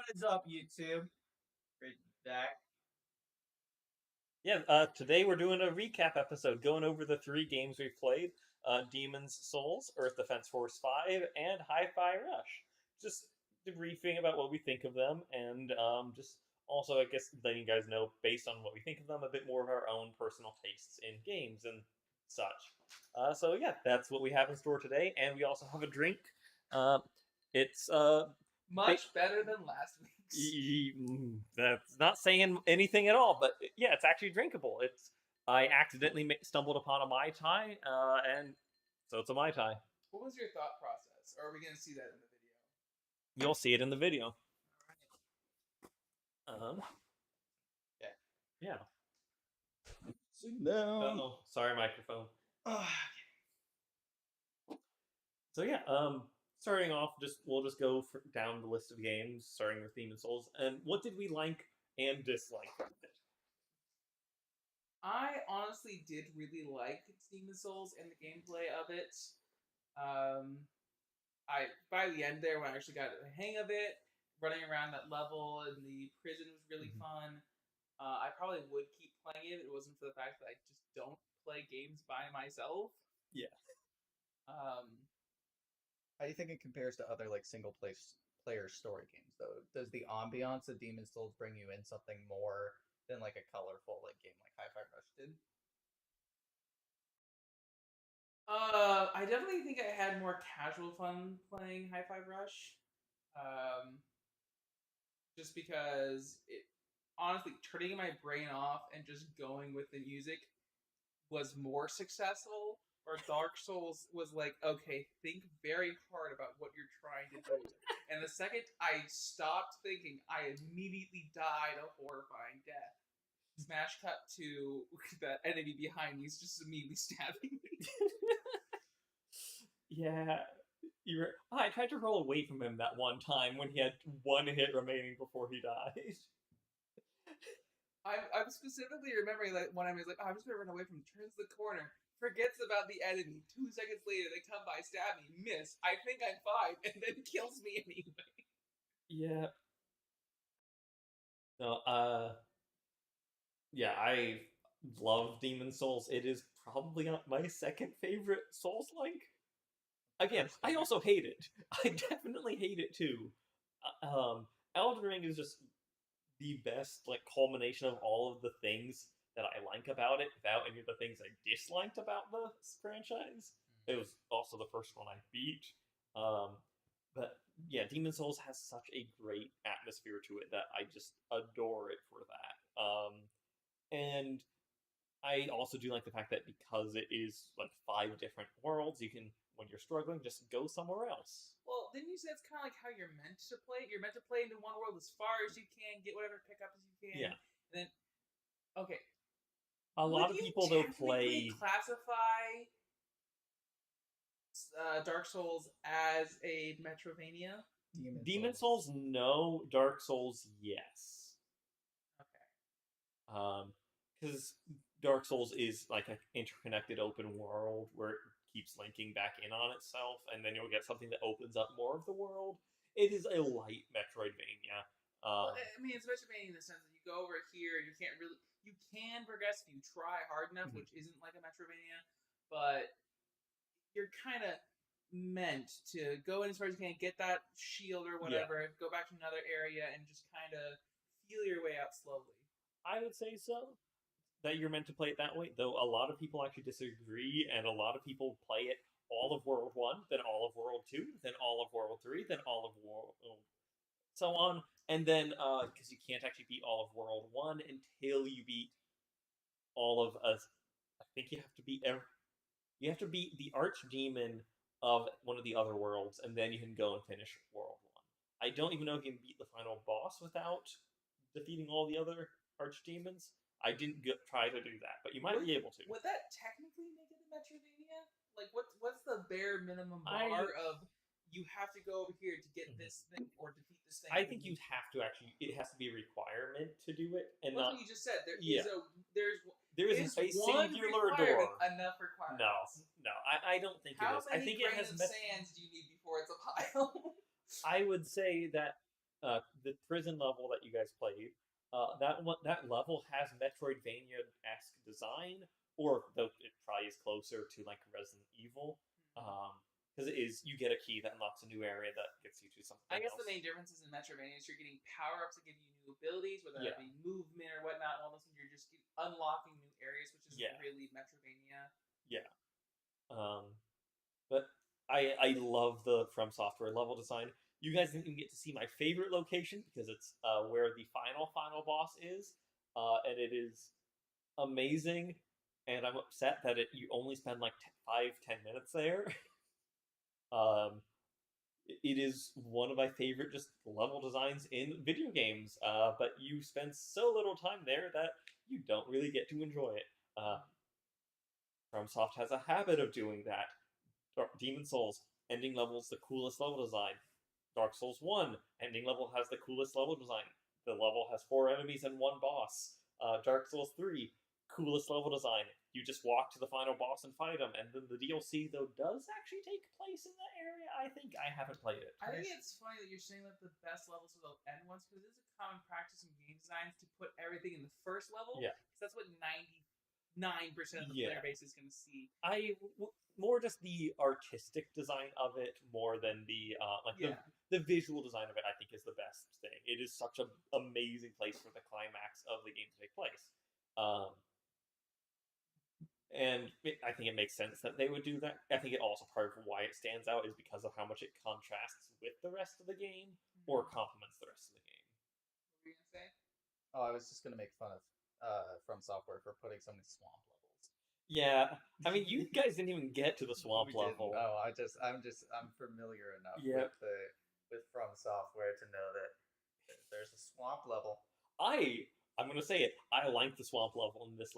What is up, YouTube? Great back. Yeah, today we're doing a recap episode, going over the three games we've played: Demon's Souls, Earth Defense Force 5, and Hi-Fi Rush. Just debriefing about what we think of them, and just also, I guess, letting you guys know, based on what we think of them, a bit more of our own personal tastes in games and such. So yeah, that's what we have in store today, and we also have a drink. Uh, it's Much better than last week's. That's not saying anything at all, but yeah, it's actually drinkable. I accidentally stumbled upon a Mai Tai, and so it's a Mai Tai. What was your thought process? Or are we going to see that in the video? You'll see it in the video. Yeah. Yeah. Sit down. Oh, sorry, microphone. Oh, So yeah, starting off, we'll just go down the list of games, starting with Demon's Souls. And what did we like and dislike from it? I honestly did really like Demon's Souls and the gameplay of it. I by the end there, when I actually got the hang of it, running around that level in the prison was really fun. I probably would keep playing it if it wasn't for the fact that I just don't play games by myself. Yeah. How do you think it compares to other single player story games though? Does the ambiance of Demon's Souls bring you in something more than a colorful game like Hi-Fi Rush did? I definitely think I had more casual fun playing Hi-Fi Rush. Just because honestly, turning my brain off and just going with the music was more successful. Or Dark Souls was like, okay, think very hard about what you're trying to do. And the second I stopped thinking, I immediately died a horrifying death. Smash cut to that enemy behind me is just immediately stabbing me. Yeah. I tried to roll away from him that one time when he had one hit remaining before he died. I'm specifically remembering that one time he's like, oh, I'm just gonna run away from him, turns the corner, forgets about the enemy. 2 seconds later, they come by, stab me, miss. I think I'm fine, and then kills me anyway. Yeah. No, yeah, I love Demon's Souls. It is probably not my second favorite Souls-like. Again, I also hate it. I definitely hate it too. Elden Ring is just the best culmination of all of the things that I like about it, without any of the things I disliked about the franchise. It was also the first one I beat. But yeah, Demon's Souls has such a great atmosphere to it that I just adore it for that. And I also do like the fact that because it is 5 different worlds, you can, when you're struggling, just go somewhere else. Well, didn't you say it's kind of like how you're meant to play? You're meant to play into one world as far as you can, get whatever pickups you can. Yeah. And then, okay. A lot of people though play classify Dark Souls as a Metrovania. Demon's Souls, no. Dark Souls, yes. Okay. Because Dark Souls is like an interconnected open world where it keeps linking back in on itself, and then you'll get something that opens up more of the world. It is a light Metroidvania. Well, I mean, it's Metroidvania in the sense that you go over here, and you can progress if you try hard enough, which isn't like a Metroidvania, but you're kind of meant to go in as far as you can, get that shield or whatever, go back to another area, and just kind of feel your way out slowly. I would say so. That you're meant to play it that way, though a lot of people actually disagree, and a lot of people play it all of World 1, then all of World 2, then all of World 3, then all of World... so on, and then, because you can't actually beat all of World 1 until you beat all of us. I think you have to beat the Archdemon of one of the other worlds, and then you can go and finish World 1. I don't even know if you can beat the final boss without defeating all the other Archdemons. I didn't try to do that, but you might be able to. Would that technically make it a Metroidvania? Like, what's the bare minimum bar of you have to go over here to get this thing or defeat this thing? I think you have to actually. It has to be a requirement to do it, and what you just said. There is a singular door. Enough requirements. No, I don't think it is. I think it has. How many grains of sands do you need before it's a pile? I would say that the prison level that you guys played, that level has Metroidvania-esque design, or though it probably is closer to like Resident Evil, because it is you get a key that unlocks a new area that gets you to something. I guess else. the main differences in Metroidvania is you're getting power-ups that give you new abilities, whether that Yeah. be movement or whatnot. While this one you're just unlocking new areas, which is Yeah. really Metroidvania. Yeah. But I love the From Software level design. You guys didn't even get to see my favorite location because it's where the final boss is, and it is amazing. And I'm upset that you only spend like 5-10 minutes there. It is one of my favorite just level designs in video games, but you spend so little time there that you don't really get to enjoy it. FromSoft has a habit of doing that. Demon Souls, ending level's the coolest level design. Dark Souls 1, ending level has the coolest level design. The level has 4 enemies and 1 boss. Dark Souls 3, coolest level design. You just walk to the final boss and fight him, and then the DLC, though, does actually take place in that area. I think I haven't played it. I think it's funny that you're saying that the best levels are the end ones, because it is a common practice in game designs to put everything in the first level. Yeah. Because that's what 99% of the player base is going to see. More just the artistic design of it more than the the visual design of it. I think is the best thing. It is such an amazing place for the climax of the game to take place, and I think it makes sense that they would do that. I think it also part of why it stands out is because of how much it contrasts with the rest of the game or complements the rest of the game. What were you gonna say? Oh, I was just gonna make fun of From Software for putting so many swamp levels. Yeah, I mean, you guys didn't even get to the swamp We level. didn't. Oh, I'm familiar enough with From Software to know that there's a swamp level. I'm gonna say it. I like the swamp level in this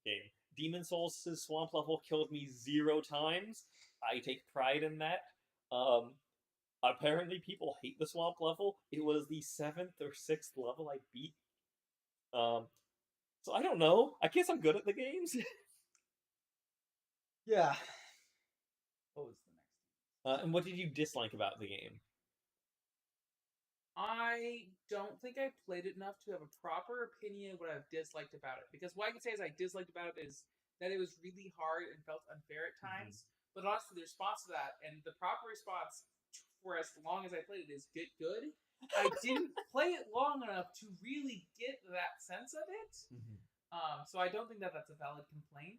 game. Demon Souls' swamp level killed me 0 times. I take pride in that. Apparently, people hate the swamp level. It was the 7th or 6th level I beat. So I don't know. I guess I'm good at the games. Yeah. What was the next? And what did you dislike about the game? I don't think I played it enough to have a proper opinion of what I've disliked about it. Because what I can say is I disliked about it is that it was really hard and felt unfair at times. But honestly, the response to that and the proper response for as long as I played it is get good. I didn't play it long enough to really get that sense of it. So I don't think that that's a valid complaint.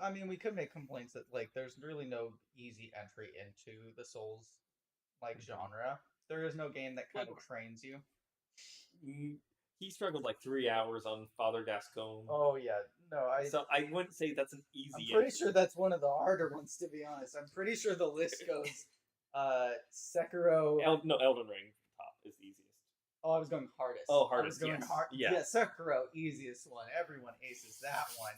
I mean, we could make complaints that like there's really no easy entry into the Souls genre. There is no game that kind of trains you. He struggled like 3 hours on Father Gascon. Oh yeah, no, So I wouldn't say that's an easy. I'm pretty sure that's one of the harder ones, to be honest. I'm pretty sure the list goes Sekiro. Elden Ring top is the easiest. Oh, I was going hardest. Oh, hardest. I was going yes. hard. Yeah. Yeah, Sekiro, easiest one. Everyone aces that one.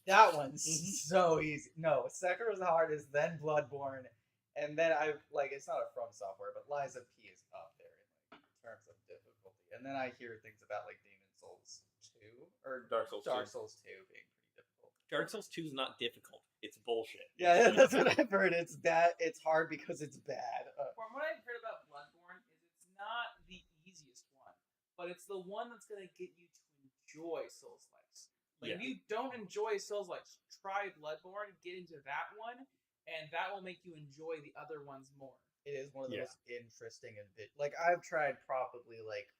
That one's so easy. No, Sekiro's the hardest, then Bloodborne, and then it's not a From Software, but Lies of P is up there in terms of difficulty. And then I hear things about like Demon Souls 2 or Dark Souls 2 being pretty difficult. Dark Souls 2 is not difficult. It's bullshit. Yeah, that's what I've heard. It's bad. It's hard because it's bad. From what I've heard about Bloodborne, is it's not the easiest one, but it's the one that's going to get you to enjoy Souls-likes. Like, if you don't enjoy Souls-likes, try Bloodborne, get into that one, and that will make you enjoy the other ones more. It is one of the most interesting and I've tried probably like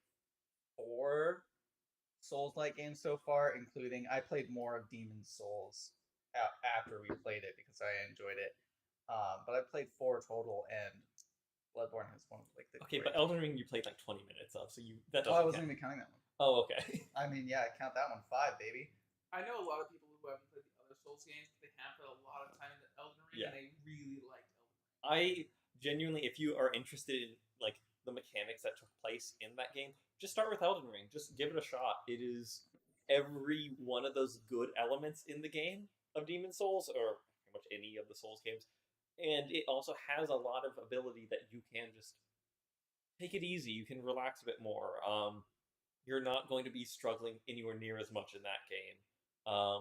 4 Souls-like games so far, including I played more of Demon Souls after we played it because I enjoyed it. But I played 4 total, and Bloodborne has one of like the. Okay, but Elden Ring you played like 20 minutes of, so that doesn't. I wasn't even counting that one. Oh, okay. I mean, yeah, count that one 5, baby. I know a lot of people who haven't played the other Souls games, but they have put a lot of time into Elden Ring, and they really liked Elden Ring. I genuinely, if you are interested in like the mechanics that took place in that game, just start with Elden Ring. Just give it a shot. It is every one of those good elements in the game of Demon Souls, or pretty much any of the Souls games, and it also has a lot of ability that you can just take it easy. You can relax a bit more. You're not going to be struggling anywhere near as much in that game.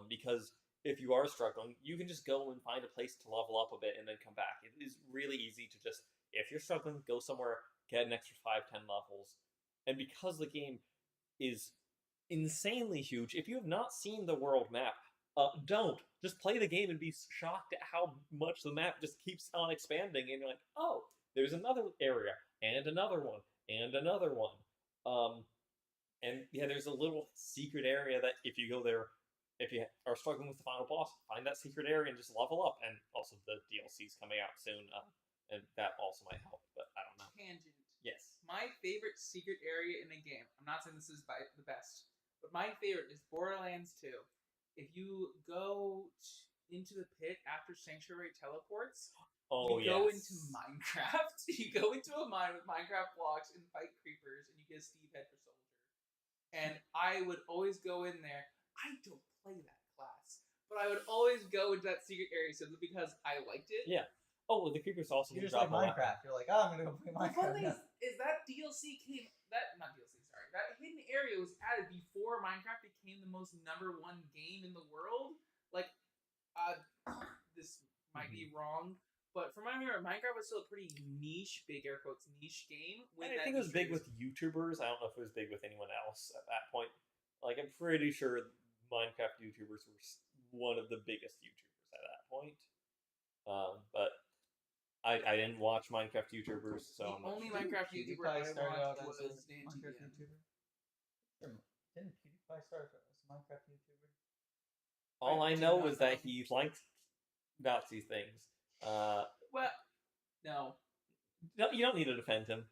Because if you are struggling, you can just go and find a place to level up a bit and then come back. It is really easy to just, if you're struggling, go somewhere, get an extra 5-10 levels. And because the game is insanely huge, if you have not seen the world map, don't. Just play the game and be shocked at how much the map just keeps on expanding, and you're like, oh, there's another area, and another one, and another one. And yeah, there's a little secret area that if you go there, if you are struggling with the final boss, find that secret area and just level up. And also the DLC's coming out soon, and that also might help, but I don't know. Tangent. Yes. My favorite secret area in a game, I'm not saying this is by the best, but my favorite is Borderlands 2. If you go into the pit after Sanctuary teleports, Oh, you go yes. into Minecraft. You go into a mine with Minecraft blocks and fight creepers, and you get a Steve head for soldier. And I would always go in there. I don't play that class, but I would always go into that secret area simply because I liked it. Yeah. Oh, well, the creepers also You just drop like a weapon. Minecraft. You're like, oh, I'm gonna go play The Minecraft. funny now. is that DLC came not DLC, sorry. That hidden area was added before Minecraft became the most #1 game in the world. Like, this might be wrong, but from what I remember, Minecraft was still a pretty niche, big air quotes, niche game. And I think it was big with YouTubers. I don't know if it was big with anyone else at that point. Like, I'm pretty sure Minecraft YouTubers were one of the biggest YouTubers at that point. But I didn't watch Minecraft YouTubers, so The I'm not only sure. Minecraft Didn't YouTuber PewDiePie I start out watched as was a Dan Minecraft TDM. YouTuber? Didn't PewDiePie start as a Minecraft YouTuber? All I do know not is that know. he likes Nazi things. Well, no. No, you don't need to defend him.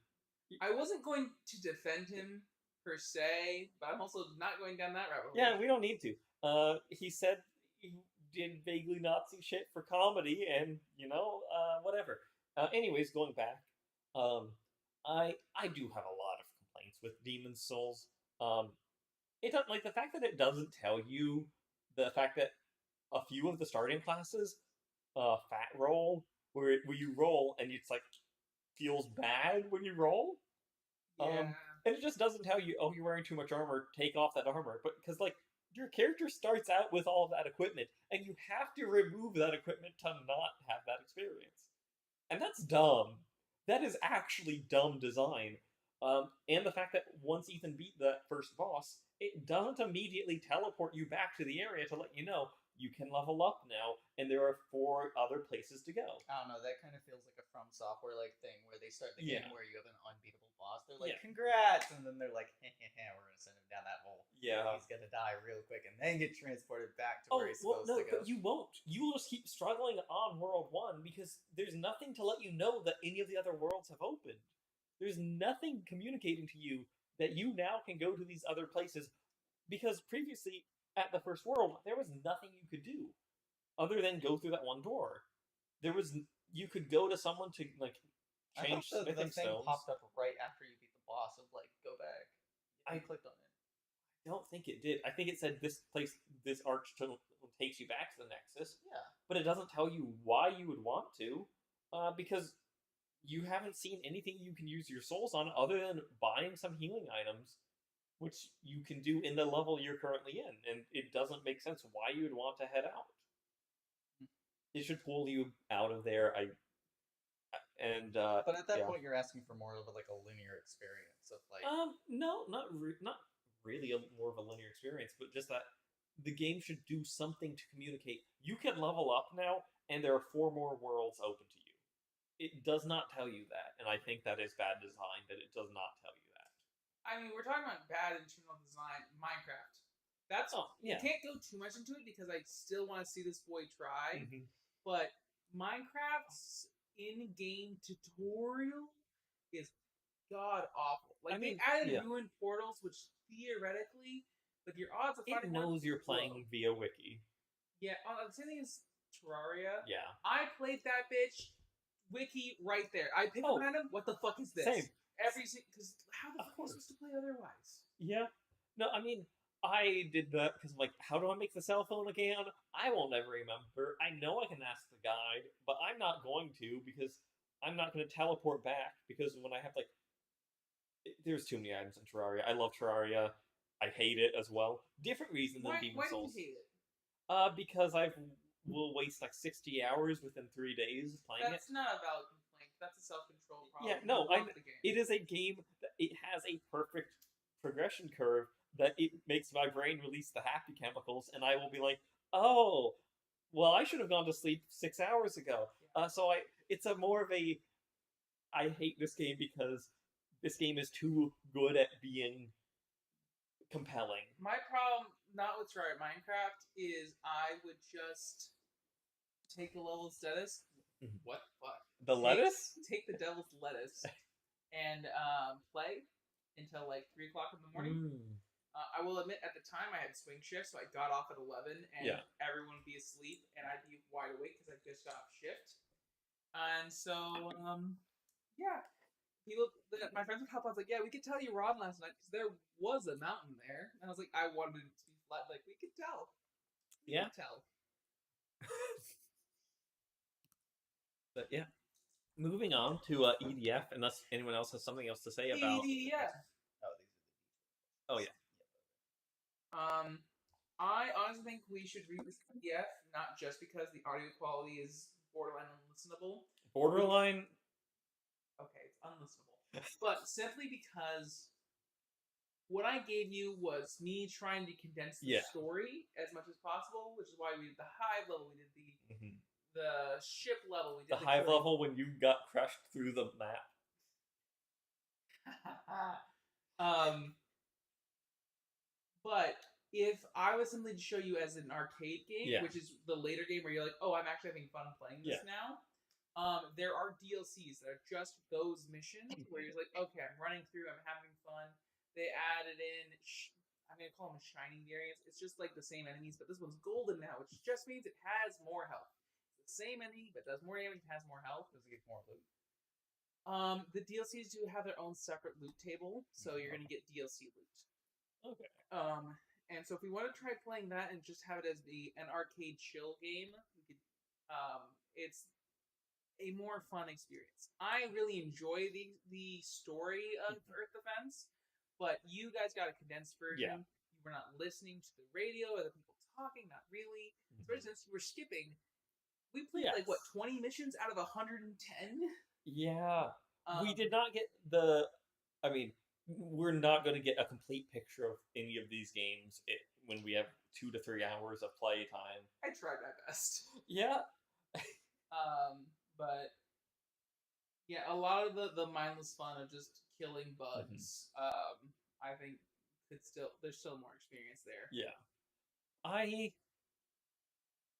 I wasn't going to defend him per se, but I'm also not going down that rabbit hole. Yeah, we don't need to. He said he did vaguely Nazi shit for comedy, and whatever. Anyways, going back, I do have a lot of complaints with Demon's Souls. It doesn't like the fact that it doesn't tell you the fact that a few of the starting classes, fat roll, where you roll and it's like feels bad when you roll. Yeah. And it just doesn't tell you, oh, you're wearing too much armor, take off that armor. But because, like, your character starts out with all of that equipment, and you have to remove that equipment to not have that experience. And that's dumb. That is actually dumb design. And the fact that once Ethan beat that first boss, it doesn't immediately teleport you back to the area to let you know you can level up now, and there are 4 other places to go. I don't know. That kind of feels like a From Software like thing where they start the Yeah. game where you have an unbeatable boss. They're like, Yeah. congrats, and then they're like, we're gonna send him down that hole. Yeah. He's gonna die real quick and then get transported back to where he's supposed no, to go. but you won't. You will just keep struggling on World 1 because there's nothing to let you know that any of the other worlds have opened. There's nothing communicating to you that you now can go to these other places because previously at the first world there was nothing you could do other than go through that one door. You could go to someone to like I change thought the smithing thing stones. popped up right after you beat the boss of like, go back. I clicked on it. I don't think it did. I think it said this arch takes you back to the Nexus. Yeah. But it doesn't tell you why you would want to, because you haven't seen anything you can use your souls on other than buying some healing items, which you can do in the level you're currently in, and it doesn't make sense why you would want to head out. It should pull you out of there. But at that yeah. point, you're asking for more of like a linear experience of like. No, not really more of a linear experience, but just that the game should do something to communicate. You can level up now, and there are 4 more worlds open to you. It does not tell you that, and I think that is bad design that it does not tell you that. I mean, we're talking about bad internal design. Minecraft. That's yeah. You can't go too much into it because I still want to see this boy try. Mhm. But Minecraft's in-game tutorial is god awful. Like I mean, they added yeah. ruined portals, which theoretically, like your odds of It finding one knows you're low. playing via wiki. Yeah, the same thing as Terraria. Yeah. I played that bitch. Wiki right there. I picked Oh. an item. What the fuck is this? Same. Because how the Of fuck are you course. supposed to play otherwise? Yeah. No, I mean, I did that because I'm like, how do I make the cell phone again? I won't ever remember. I know I can ask the guide, but I'm not going to because I'm not going to teleport back because when I have like, there's too many items in Terraria. I love Terraria. I hate it as well. Different reason than Why Demon's do you Souls. hate it? Because I will waste like 60 hours within 3 days playing That's not a valid complaint That's a self-control problem. Yeah, no, I love the game. it is a game that it has a perfect progression curve that it makes my brain release the happy chemicals, and I will be like, oh, well, I should have gone to sleep 6 hours ago. So it's a more of a, I hate this game because this game is too good at being compelling. My problem, not with Terraria Minecraft, is I would just take the level's lettuce. Mhm. What the fuck? The lettuce? Take the devil's lettuce and play until like 3 o'clock in the morning. I will admit, at the time I had swing shift, so I got off at 11, and Yeah. everyone would be asleep, and I'd be wide awake because I just got off shift. And so, yeah. My friends would help. I was like, "Yeah, we could tell you were on last night because there was a mountain there." And I was like, "I wanted it to be flat. Like we could tell. We Yeah. could tell." But yeah. Moving on to EDF, unless anyone else has something else to say about. EDF. Oh, Oh these are the yeah. I honestly think we should revisit EDF, not just because the audio quality is borderline unlistenable. Borderline. Okay, it's unlistenable, but simply because what I gave you was me trying to condense the Yeah. story as much as possible, which is why we did the hive level, we did the ship level, we did The hive level when you got crushed through the map. But if I was simply to show you as an arcade game, Yeah. which is the later game where you're like, oh, I'm actually having fun playing this now. There are DLCs that are just those missions where you're like, okay, I'm running through, I'm having fun. They added in, I'm going to call them shining variants. It's just like the same enemies, but this one's golden now, which just means it has more health. It's the same enemy, but does more damage and has more health. Does it get more loot? The DLCs do have their own separate loot table, so you're going to get DLC loot. Okay. And so if we want to try playing that and just have it as an arcade chill game, we could. It's a more fun experience. I really enjoy the story of Earth Defense, but you guys got a condensed version. You were not listening to the radio or the people talking, not really. For instance, you were skipping. We played like what 20 missions out of 110. Yeah. We did not get the. I mean, we're not going to get a complete picture of any of these games when we have 2 to 3 hours of play time. I tried my best. Yeah. But yeah, a lot of the mindless fun of just killing bugs. I think there's still more experience there. Yeah.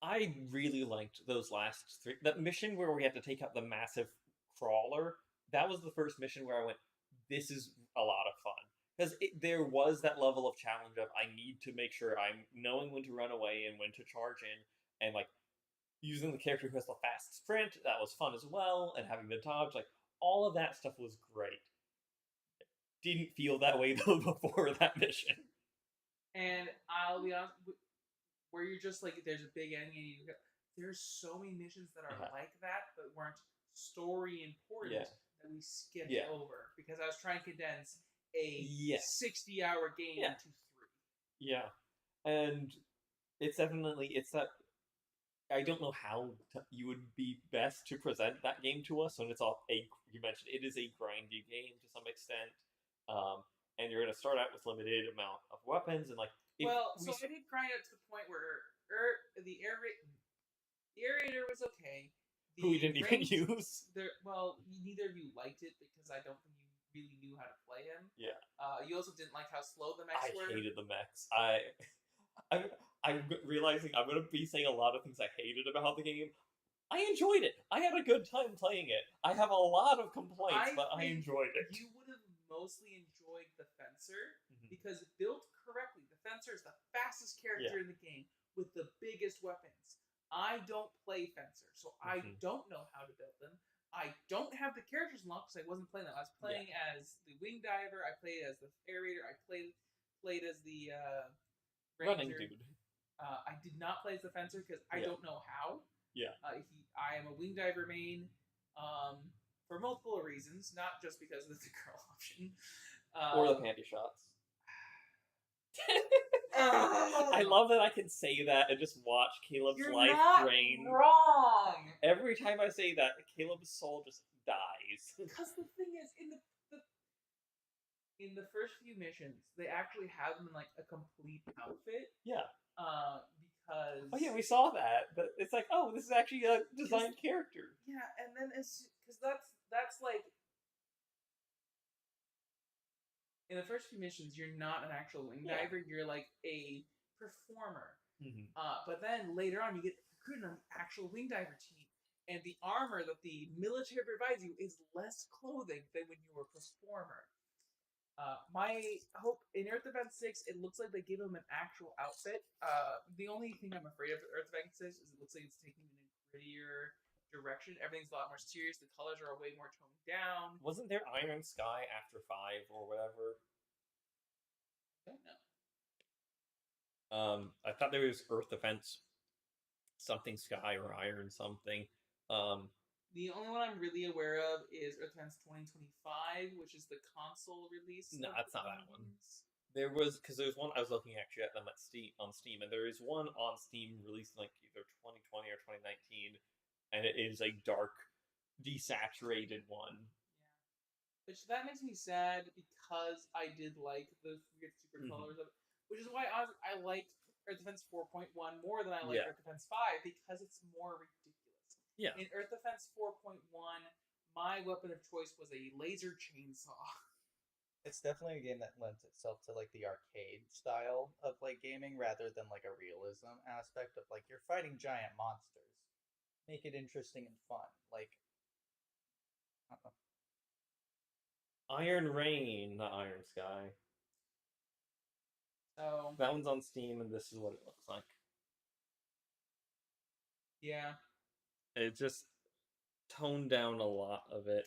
I really liked those last 3. That mission where we had to take out the massive crawler, that was the first mission where I went, this is a lot of fun. Because there was that level of challenge of I need to make sure I'm knowing when to run away and when to charge in, and like using the character who has the fast sprint, that was fun as well, and having the dodge, like all of that stuff was great. Didn't feel that way though before that mission. And I'll be honest, where you're just like, there's a big enemy, and there's so many missions that are like that, but weren't story important that we skipped over because I was trying to condense a 60-hour game into 3. Yeah, and it's definitely that. I don't know how you would be best to present that game to us when it's all you mentioned it is a grindy game to some extent, and you're going to start out with limited amount of weapons and like. So I did grind up to the point where the aerator was okay. Who we didn't even use. Neither of you liked it because I don't think you really knew how to play him. Yeah. You also didn't like how slow the mechs were. I hated the mechs. I'm realizing I'm going to be saying a lot of things I hated about the game. I enjoyed it. I had a good time playing it. I have a lot of complaints, but I enjoyed it. You would have mostly enjoyed the Fencer because built correctly, the Fencer is the fastest character in the game with the biggest weapons. I don't play Fencer, so I don't know how to build them. I don't have the characters unlocked because I wasn't playing them. I was playing as the Wing Diver, I played as the Aerator, I played as the Running dude. I did not play as the Fencer because I don't know how. Yeah. I am a Wing Diver main for multiple reasons, not just because of the girl option. Or the panty shots. I love that I can say that and just watch Caleb's life drain. Wrong. Every time I say that, Caleb's soul just dies. eyes. Because the thing is, in the first few missions, they actually have them in like a complete outfit. Yeah. Because Oh yeah, we saw that. But it's like, oh, this is actually a designed character. yeah, and then it's because that's like in the first few missions, you're not an actual wing Yeah. diver. You're like a performer. Mm-hmm. But then later on, you get recruited on the actual wing diver team, and the armor that the military provides you is less clothing than when you were a performer. My hope in Earth Defense 6, it looks like they give him an actual outfit. The only thing I'm afraid of with Earth Defense 6 is it looks like it's taking in a grittier direction. Everything's a lot more serious. The colors are way more toned down. Wasn't there Iron Sky after 5 or whatever? I don't know. I thought there was Earth Defense something Sky or Iron something. The only one I'm really aware of is Earth Defense 2025, which is the console release. No, of that's the not that one. games. There was, because there's one I was looking actually at them at on Steam, and there is one on Steam released in like either 2020 or 2019, and it is a dark, desaturated one. Yeah. Which that makes me sad because I did like the weird super colors of it. Which is why I like Earth Defense 4.1 more than I like Earth Defense 5 because it's more ridiculous. Yeah. In Earth Defense 4.1, my weapon of choice was a laser chainsaw. It's definitely a game that lends itself to like the arcade style of like gaming rather than like a realism aspect of like you're fighting giant monsters. Make it interesting and fun. Like I don't know. Iron Rain, not Iron Sky. So that one's on Steam, and this is what it looks like. Yeah. It just toned down a lot of it.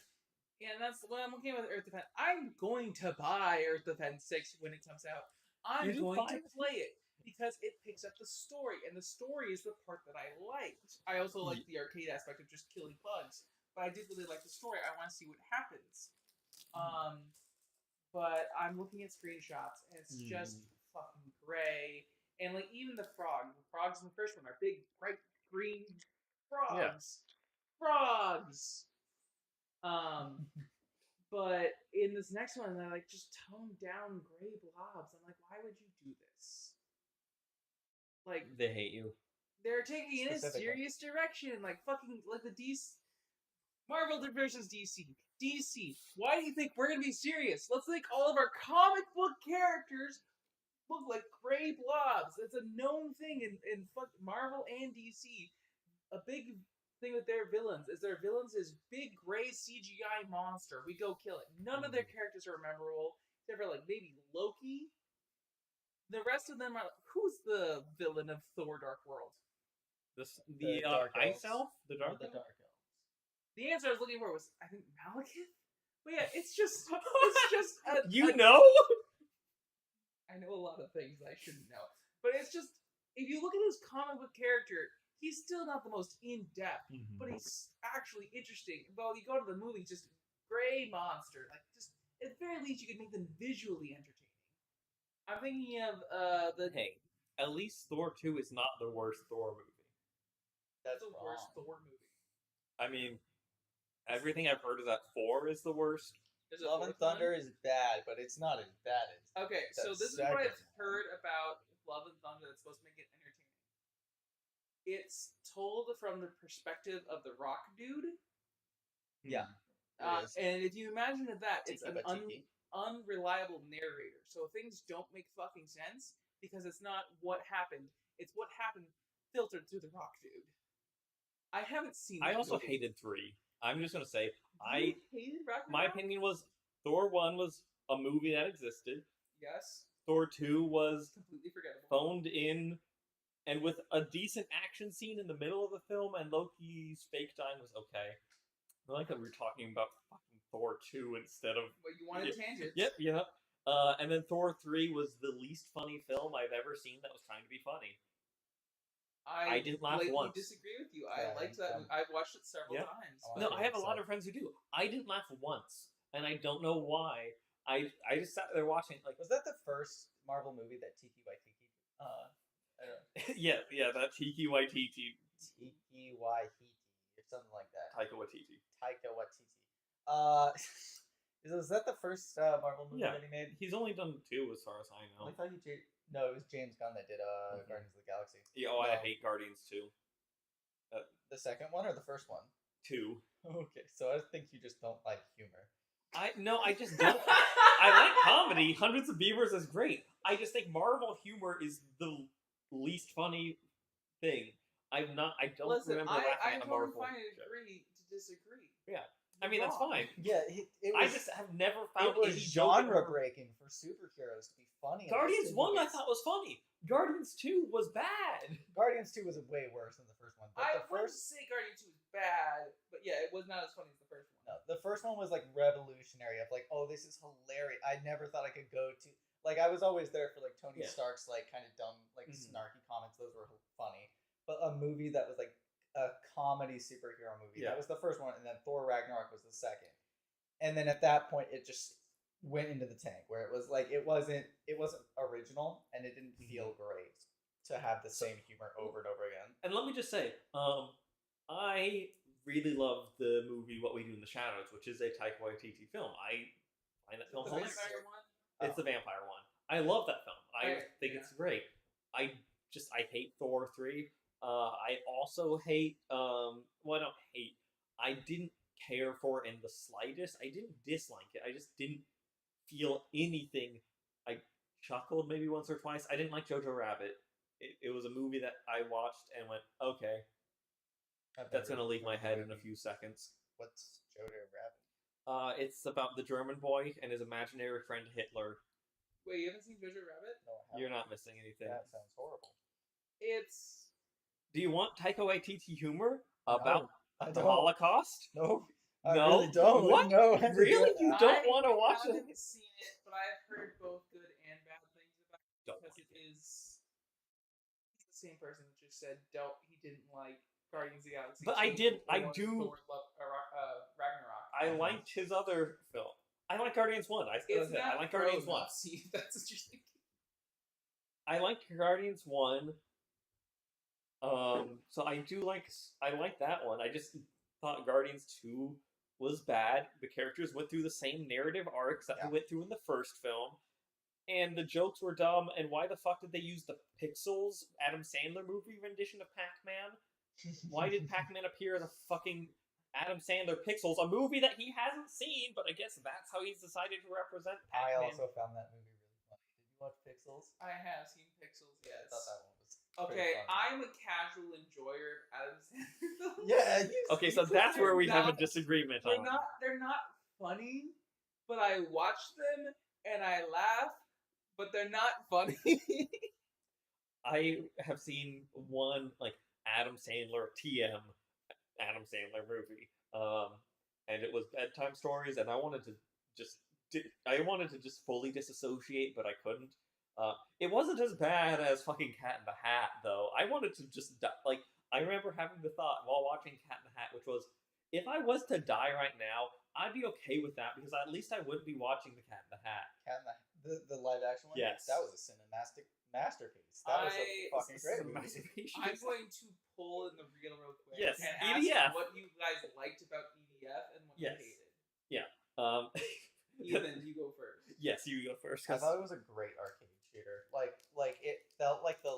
Yeah, and that's what I'm looking at with Earth Defense. I'm going to buy Earth Defense 6 when it comes out. I'm going to play it because it picks up the story, and the story is the part that I liked. I also like the arcade aspect of just killing bugs, but I did really like the story. I want to see what happens. But I'm looking at screenshots, and it's just fucking gray. And like even the frogs in the first one are big, bright green frogs. Yeah. Frogs. But in this next one, they're like just toned down gray blobs. I'm like, why would you do this? Like they hate you. They're taking in a serious direction, like fucking like the DC Marvel versus DC. DC, why do you think we're gonna be serious? Let's make all of our comic book characters look like gray blobs. It's a known thing in Marvel and DC. A big thing with their villains is big gray CGI monster. We go kill it. None of their characters are memorable, except for like maybe Loki. The rest of them are. Who's the villain of Thor: Dark World? The Dark Ice Elf? The Dark Elf? The answer I was looking for was, I think, Malekith? But yeah, it's just you know? I know a lot of things I shouldn't know. But it's just, if you look at his comic book character, he's still not the most in-depth, but he's actually interesting. But you go to the movie, just gray monster. Like, just, at the very least, you could make them visually entertaining. I'm thinking of, Hey, at least Thor 2 is not the worst Thor movie. That's the worst Thor movie. I mean, everything I've heard is that 4 is the worst. Love and Thunder is bad, but it's not as bad as okay, so this is what I've heard about Love and Thunder that's supposed to make it entertaining. It's told from the perspective of the rock dude. Yeah. And if you imagine that, it's an unreliable narrator. So things don't make fucking sense because it's not what happened. It's what happened filtered through the rock dude. I haven't seen that I also movie. hated 3. I'm just going to say, You hated Ragnarok? my opinion was Thor 1 was a movie that existed. Yes. Thor 2 was completely forgettable. Phoned in, and with a decent action scene in the middle of the film, and Loki's fake dying was okay. I like that we were talking about fucking Thor 2 instead of... Well, you wanted a tangent. Yep. And then Thor 3 was the least funny film I've ever seen that was trying to be funny. I didn't laugh once. I disagree with you. I liked that. I've watched it several times. No, I have a lot of friends who do. I didn't laugh once, and I don't know why. I just sat there watching. Like, was that the first Marvel movie that Taika Waititi? I don't know. yeah, that Taika Waititi. Taika Waititi or something like that. Taika Waititi. Is that the first Marvel movie Yeah. that he made? He's only done 2 as far as I I know. thought no, it was James Gunn that did Mhm. Guardians of the Galaxy. Yeah, oh, I No. hate Guardians 2. The second one or the first one? 2. Okay, so I think you just don't like humor. I just don't. I like comedy. Hundreds of Beavers is great. I just think Marvel humor is the least funny thing. I don't Listen, remember I laughing at a totally Marvel find it joke. agree to disagree. Yeah. I You're mean, that's wrong. fine. Yeah, it I was. just have never It found was any joke in genre Marvel. breaking for superheroes to be funny. in Guardians those 1 I movies. thought was funny. Guardians 2 was bad. Guardians 2 was way worse than the first one. But I the wouldn't first, say Guardians 2 is bad, but yeah, it was not as funny as the first one. no, the first one was like revolutionary. Of like, oh, this is hilarious. I never thought I could go to. Like, I was always there for like Tony Yeah. Stark's like kind of dumb, like Mhm. snarky comments. Those were funny. But a movie that was like a comedy superhero movie. Yeah. That was the first one, and then Thor Ragnarok was the second. And then at that point, it just went into the tank, where it was like it wasn't original, and it didn't feel great to have the same humor over and over again. And let me just say, I really love the movie What We Do in the Shadows, which is a Taika Waititi film. I find that film The hilarious. vampire one? It's the vampire one. I love that film. I think yeah. it's great. I hate Thor 3. I also hate well, I don't hate. I didn't care for it in the slightest. I didn't dislike it. I just didn't feel anything. I chuckled maybe once or twice. I didn't like Jojo Rabbit. It was a movie that I watched and went, okay, that's gonna leave my head in a few seconds. What's Jojo Rabbit? It's about the German boy and his imaginary friend Hitler. Wait, you haven't seen Jojo Rabbit? No, I You're haven't. not missing anything. That sounds horrible. It's Do you want Taika Waititi humor about I the don't. Holocaust? No, I No? really don't. What? No, Really? You don't I want to watch it? haven't seen it, but I've heard both good and bad things about it Don't because like it is. He's the same person that just said he didn't like Guardians of the Galaxy. But 2 I or do- Ragnarok. I liked his other film. I like Guardians 1. I like Guardians 1. See, that's what you're thinking. I like Guardians 1. So I like that one. I just thought Guardians 2 was bad. The characters went through the same narrative arcs that we went through in the first film. And the jokes were dumb, and why the fuck did they use the Pixels Adam Sandler movie rendition of Pac-Man? Why did Pac-Man appear as a fucking Adam Sandler Pixels, a movie that he hasn't seen, but I guess that's how he's decided to represent I Pac-Man. also found that movie really funny. Did you watch Pixels? I have seen Pixels, I yes. thought that one was Okay, pretty funny. I'm a casual enjoyer of Adam Sandler films. Yeah. Okay, so that's where we have a disagreement on. They're not funny, but I watch them and I laugh, but they're not funny. I have seen one like Adam Sandler Adam Sandler movie, and it was bedtime stories, and I wanted to just fully disassociate, but I couldn't. It wasn't as bad as fucking Cat in the Hat, though. I wanted to just like I remember having the thought while watching Cat in the Hat, which was, if I was to die right now, I'd be okay with that because at least I wouldn't be watching the Cat in the Hat. Cat in the live action one? Yes. That was a cinematic masterpiece. That was a fucking great movie. I'm going to pull in the reel real quick Yes, and ask EDF. what you guys liked about EDF and what Yes. you hated. Ethan, you go first. Yes, you go first. I thought it was a great arcade shooter. Like it felt like the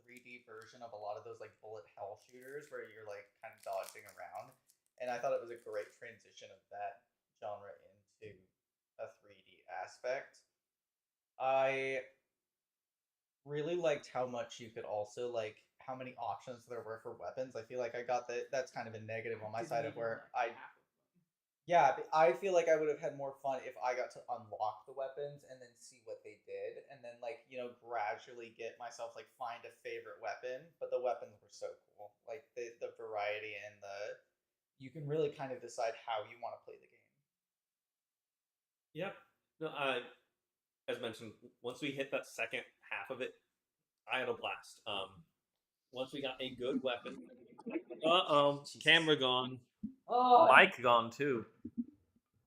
3D version of a lot of those like bullet hell shooters where you're like kind of dodging around. And I thought it was a great transition of that genre into a 3D aspect. I really liked how much you could also like how many options there were for weapons. I feel like I got that's kind of a negative on my side of where I feel like I would have had more fun if I got to unlock the weapons and then see what they did, and then like gradually get myself like find a favorite weapon. But the weapons were so cool, like the variety and you can really kind of decide how you want to play the game. Yep. No, as mentioned, once we hit that second half of it, I had a blast. Once we got a good weapon. Camera gone. Oh, Mic gone too.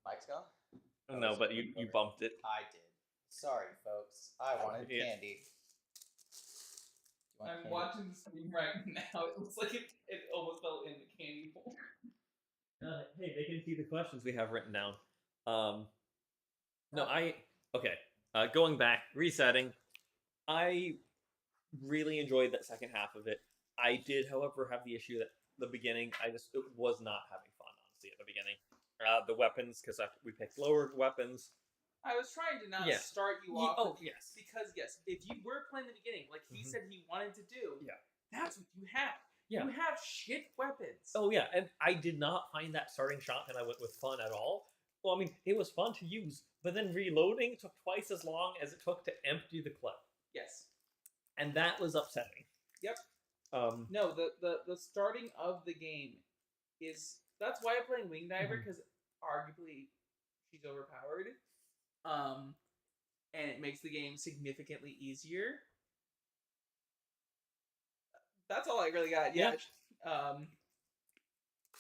Mike's gone. No, but you bumped it. I did. Sorry, folks. I wanted Yeah. candy. Do you want I'm candy? watching the stream right now. It looks like it almost fell in the candy bowl. Hey, they can see the questions we have written down. No, Oh. okay. Going back, resetting. I really enjoyed that second half of it. I did, however, have the issue that the beginning, it was not having fun, honestly, at the beginning. The weapons, because we picked lower weapons. I was trying to not Yeah. start you off. Oh, with- yes. Because yes, if you were playing the beginning, like he Mhm. said he wanted to do, Yeah. that's what you have. Yeah. You have shit weapons. Oh, yeah, and I did not find that starting shotgun I went with fun at all. Well, I mean, it was fun to use, but then reloading took twice as long as it took to empty the clip. Yes. And that was upsetting. Yep. Um, No, the starting of the game that's why I'm playing Wing Diver, Mhm. because arguably she's overpowered. And it makes the game significantly easier. That's all I really got. Yeah.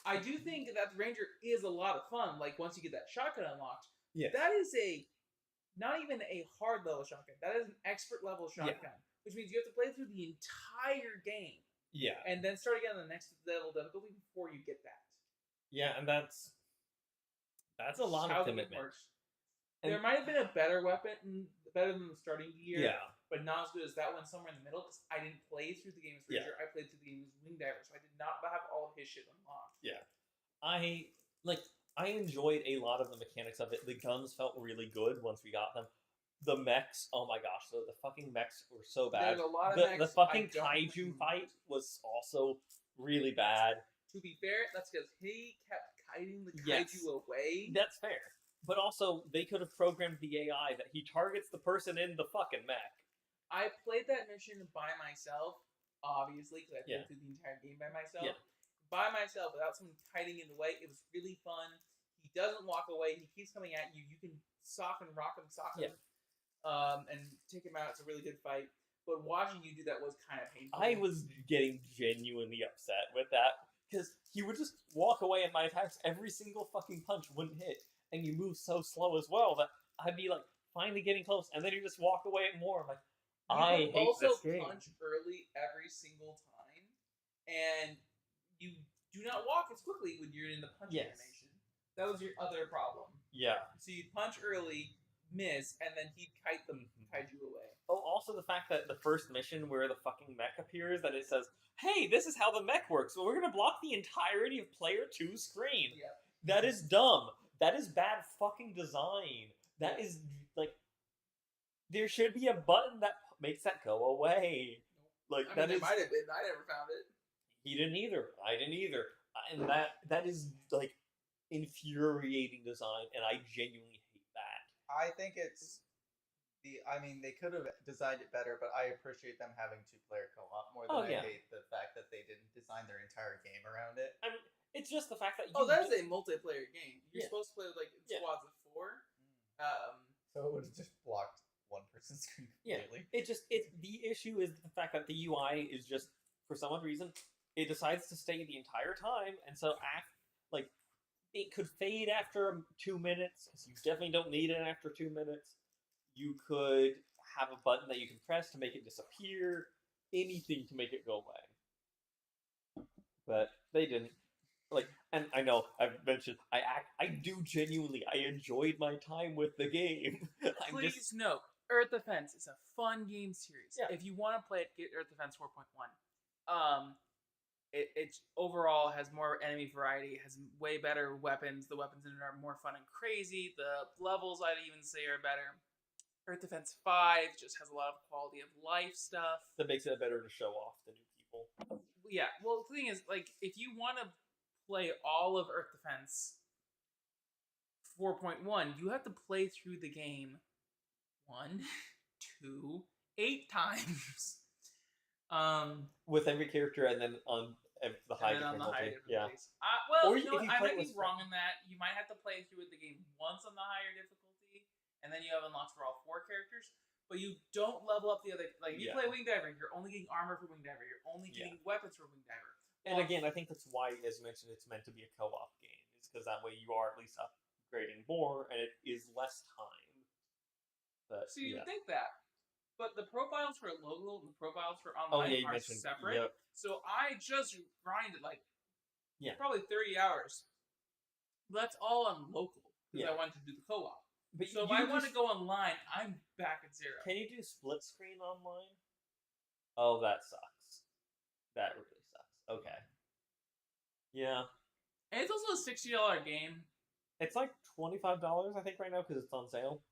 I do think that the Ranger is a lot of fun. Like once you get that shotgun unlocked, yeah. that is not even a hard level shotgun. That is an expert level shotgun, which means you have to play through the entire game Yeah. and then start again on the next level difficulty before you get that. Yeah, and that's a lot How of the game commitment. works. There might have been a better weapon, better than the starting gear, Yeah. but not as good as that one somewhere in the middle, because I didn't play through the game as Ranger. I played through the game as Wing Diver, so I did not have all of his shit unlocked. Yeah. I enjoyed a lot of the mechanics of it. The guns felt really good once we got them. The mechs, oh my gosh, the fucking mechs were so bad. There's a lot of The mechs fucking I don't- kaiju fight was also really bad. To be fair, that's because he kept kiting the kaiju Yes. away. That's fair. But also, they could have programmed the AI that he targets the person in the fucking mech. I played that mission by myself, obviously, because I played Yeah. through the entire game by myself. Yeah. By myself, without someone kiting in the way. It was really fun. He doesn't walk away. He keeps coming at you. You can sock and rock him, and take him out. It's a really good fight. But watching you do that was kind of painful. I was getting genuinely upset with that because he would just walk away and my attacks, every single fucking punch wouldn't hit, and you move so slow as well that I'd be like finally getting close, and then you just walk away more. I'm like, I You hate also this game. punch early every single time, and you do not walk as quickly when you're in the punch Yes. animation. That was your other problem. Yeah. So you'd punch early, miss, and then he'd kite the Mhm. kaiju away. Oh, also the fact that the first mission where the fucking mech appears, that it says, "Hey, this is how the mech works. So we're gonna block the entirety of player 2's screen." Yep. That is dumb. That is bad fucking design. That is like, there should be a button that makes that go away. Like I mean, that it is. might have been. I never found it. He didn't either. I didn't either. And that is like infuriating design, and I genuinely hate that. I think it's they could have designed it better, but I appreciate them having two-player co-op more than Oh, I yeah. hate the fact that they didn't design their entire game around it. I mean, it's just the fact that Oh, that is a multiplayer game. You're Yeah. supposed to play with like Yeah. squads of 4. So it would have just blocked one person's screen Yeah. completely. The issue is the fact that the UI is just, for some odd reason, it decides to stay the entire time, and so it could fade after 2 minutes. So you definitely don't need it after 2 minutes. You could have a button that you can press to make it disappear. Anything to make it go away. But they didn't. And I know I've mentioned I do genuinely I enjoyed my time with the game. Please note, Earth Defense is a fun game series. Yeah. If you want to play it, get Earth Defense 4.1. It overall has more enemy variety, has way better weapons. The weapons in it are more fun and crazy. The levels, I'd even say, are better. Earth Defense 5 just has a lot of quality of life stuff. that makes it better to show off the new people. Yeah, well, the thing is, like, if you want to play all of Earth Defense 4.1, you have to play through the game 1, 2, 8 times. With every character, and then on the high And then on the higher difficulty. Yeah. difficulties. Well, Or you know if what? you I play might it be with wrong in that. You might have to play through the game once on the higher difficulty, and then you have unlocks for all 4 characters. But you don't level up the other. Like, if you Yeah. play Wing Diver, you're only getting armor for Wing Diver. You're only getting weapons for Wing Diver. And again, I think that's why, as you mentioned, it's meant to be a co-op game. It's because that way you are at least upgrading more, and it is less time. But So you'd yeah. think that. But the profiles for local and the profiles for Oh online yeah, you are mentioned separate. Yep. So I just grinded like Yeah. probably 30 hours That's all on local because Yeah. I wanted to do the co-op. But So if you I want to just- go online, I'm back at 0. Can you do split screen online? Oh, that sucks. That really sucks. Okay. Yeah. And it's also a $60 game. It's like $25, I think, right now because it's on sale.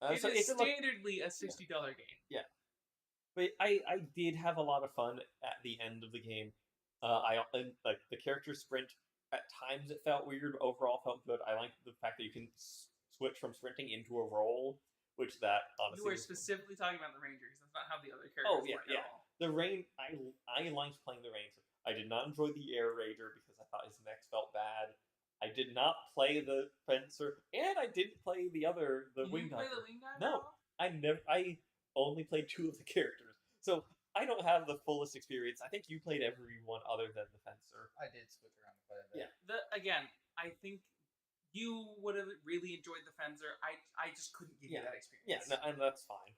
It is it's standardly a $60 game. But I did have a lot of fun at the end of the game. And, like the character sprint. At times it felt weird. Overall, felt good. I liked the fact that you can switch from sprinting into a roll, which that honestly. You were was cool. specifically talking about the Ranger because that's not how the other characters work at all. The rain. I liked playing the Ranger. I did not enjoy the Air Raider because I thought his mechs felt bad. I did not play the Fencer, and I didn't play the Wing You play Diver. the Wing Diver? No. I only played 2 of the characters, so I don't have the fullest experience. I think you played everyone other than the Fencer. I did switch around quite a bit. Yeah. Again, I think you would have really enjoyed the Fencer. I just couldn't give you Yeah. that experience. Yeah, and that's fine.